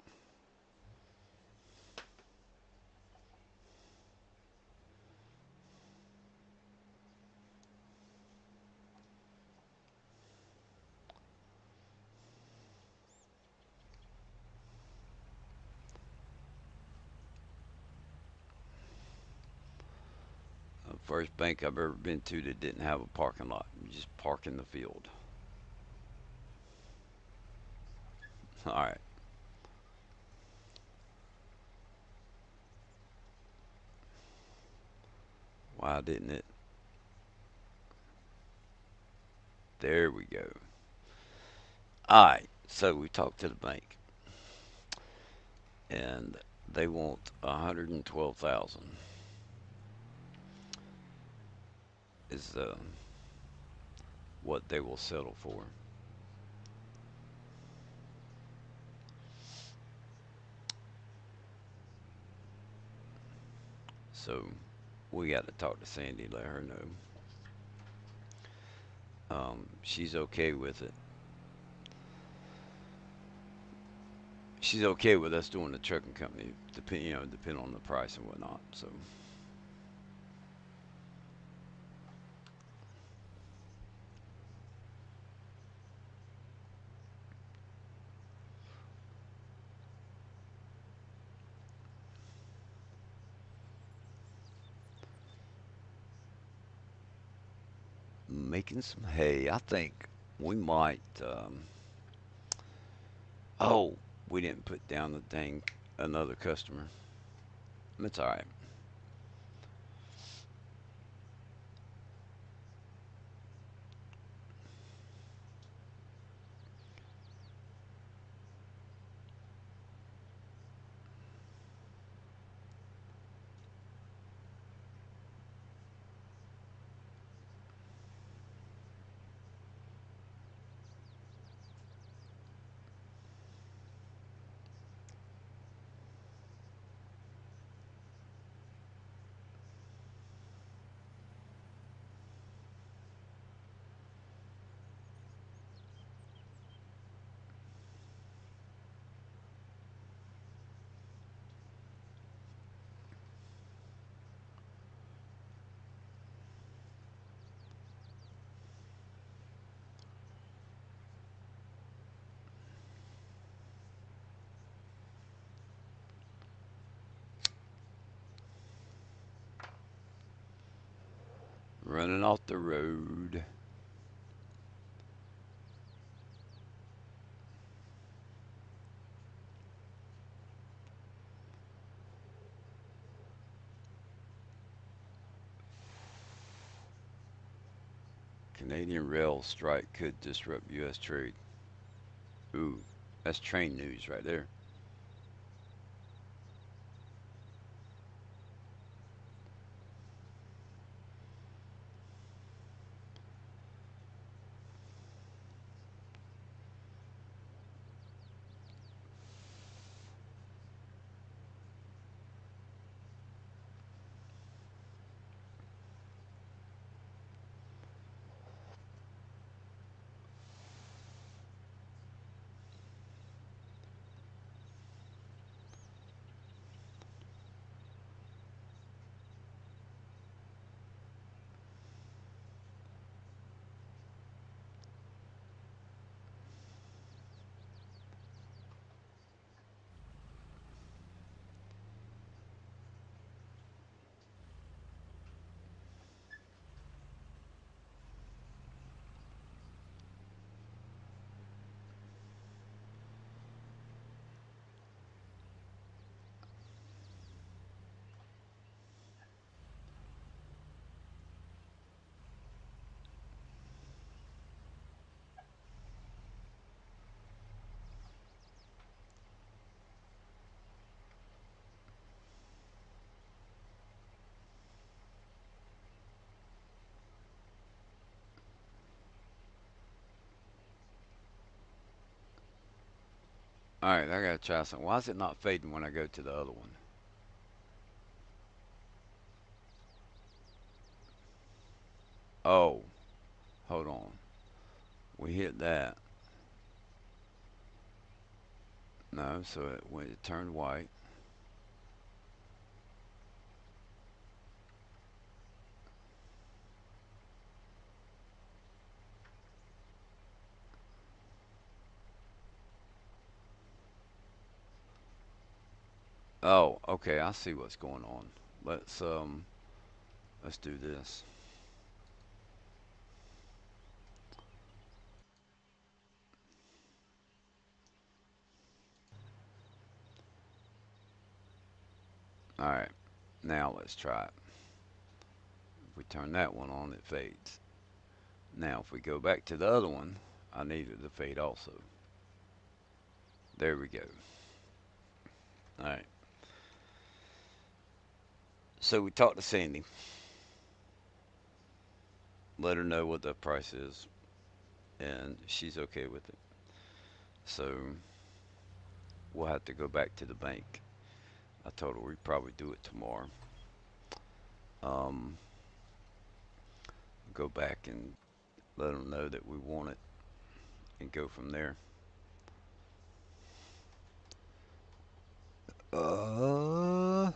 First bank I've ever been to that didn't have a parking lot. You just park in the field. All right. Why didn't it? There we go. All right. So we talked to the bank, and they want 112,000 is what they will settle for. So we got to talk to Sandy, let her know. She's okay with it. She's okay with us doing the trucking company, depending on the price and whatnot. So making some hay. I think we might. Oh, we didn't put down the dang another customer. It's all right. running off the road. Canadian rail strike could disrupt U.S. trade. Ooh, that's train news right there. All right, I gotta try something. Why is it not fading when I go to the other one? Oh, hold on. We hit that. No, so when it turned white. Oh, okay, I see what's going on. Let's um let's do this. All right, now let's try it. If we turn that one on, it fades. Now, if we go back to the other one, I need it to fade also. There we go. All right. So we talked to Sandy, let her know what the price is, and she's okay with it. So we'll have to go back to the bank. I told her we'd probably do it tomorrow. Um, go back and let them know that we want it and go from there. Uh,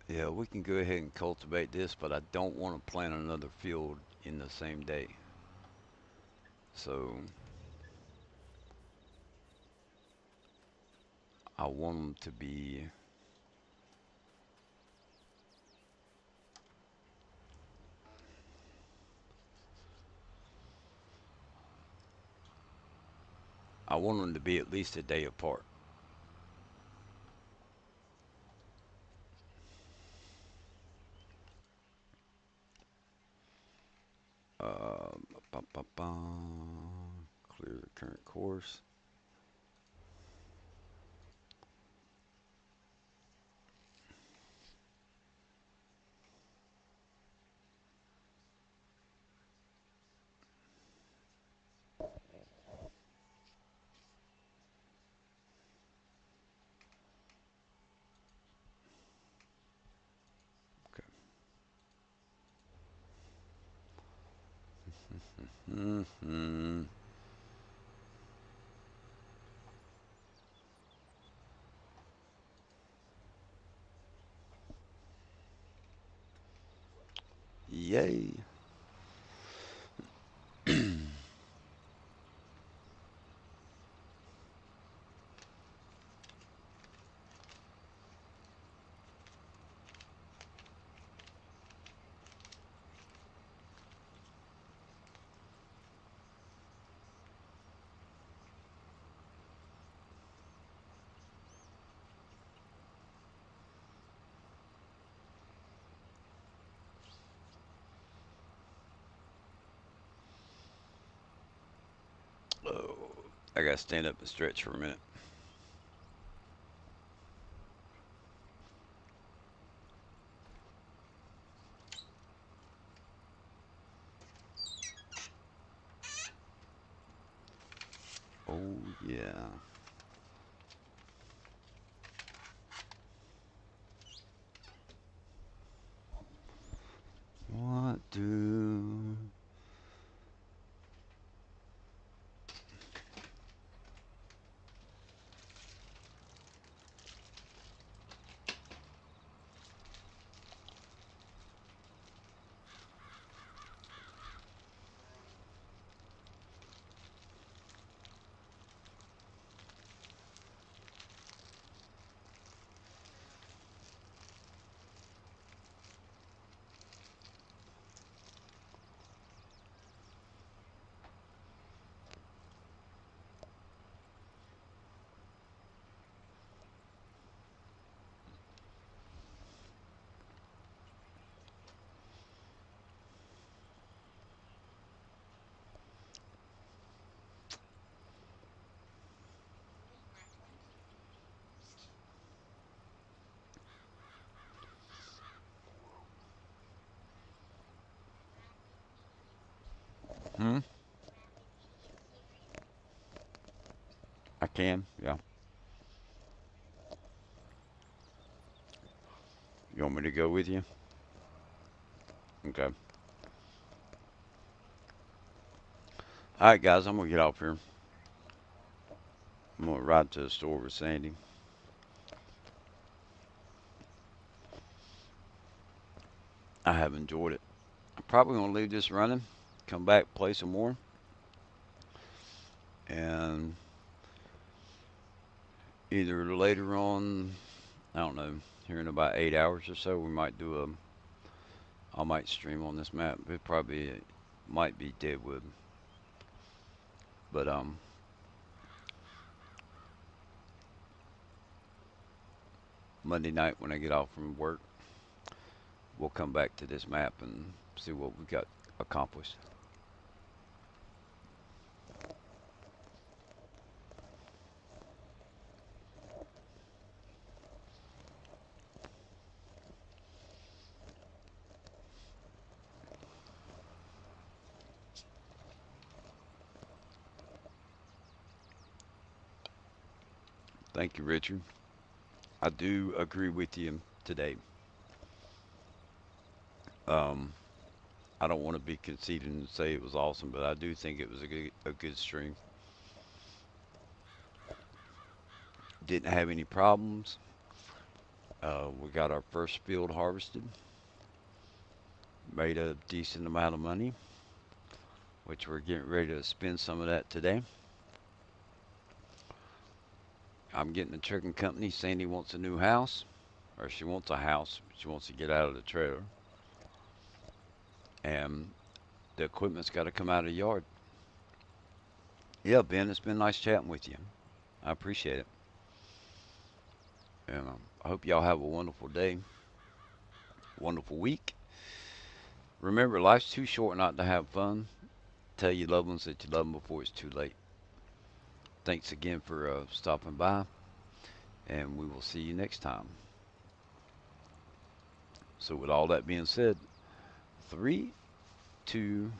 yeah, we can go ahead and cultivate this, but I don't want to plant another field in the same day. So I want them to be. I want them to be at least a day apart. Uh, ba, ba, ba. Clear the current course. Okay. Mm-hmm. Yay. I gotta stand up and stretch for a minute. Oh yeah. What do? Hmm. I can. Yeah. You want me to go with you? Okay. All right, guys. I'm gonna get off here. I'm gonna ride to the store with Sandy. I have enjoyed it. I'm probably gonna leave this running. Come back, play some more, and either later on, I don't know, here in about 8 hours or so, we might do a. I might stream on this map. It probably might be Deadwood, but Monday night when I get off from work, we'll come back to this map and see what we got accomplished. Thank you, Richard. I do agree with you today. Um, I don't want to be conceited and say it was awesome, but I do think it was a good stream. Didn't have any problems. We got our first field harvested, made a decent amount of money, which we're getting ready to spend some of that today. I'm getting a trucking company. Sandy wants a new house, or she wants a house. She wants to get out of the trailer, and the equipment's got to come out of the yard. Yeah, Ben, it's been nice chatting with you. I appreciate it, and I hope y'all have a wonderful day, wonderful week. Remember, life's too short not to have fun. Tell your loved ones that you love them before it's too late. Thanks again for stopping by, and we will see you next time. So, with all that being said, three, two,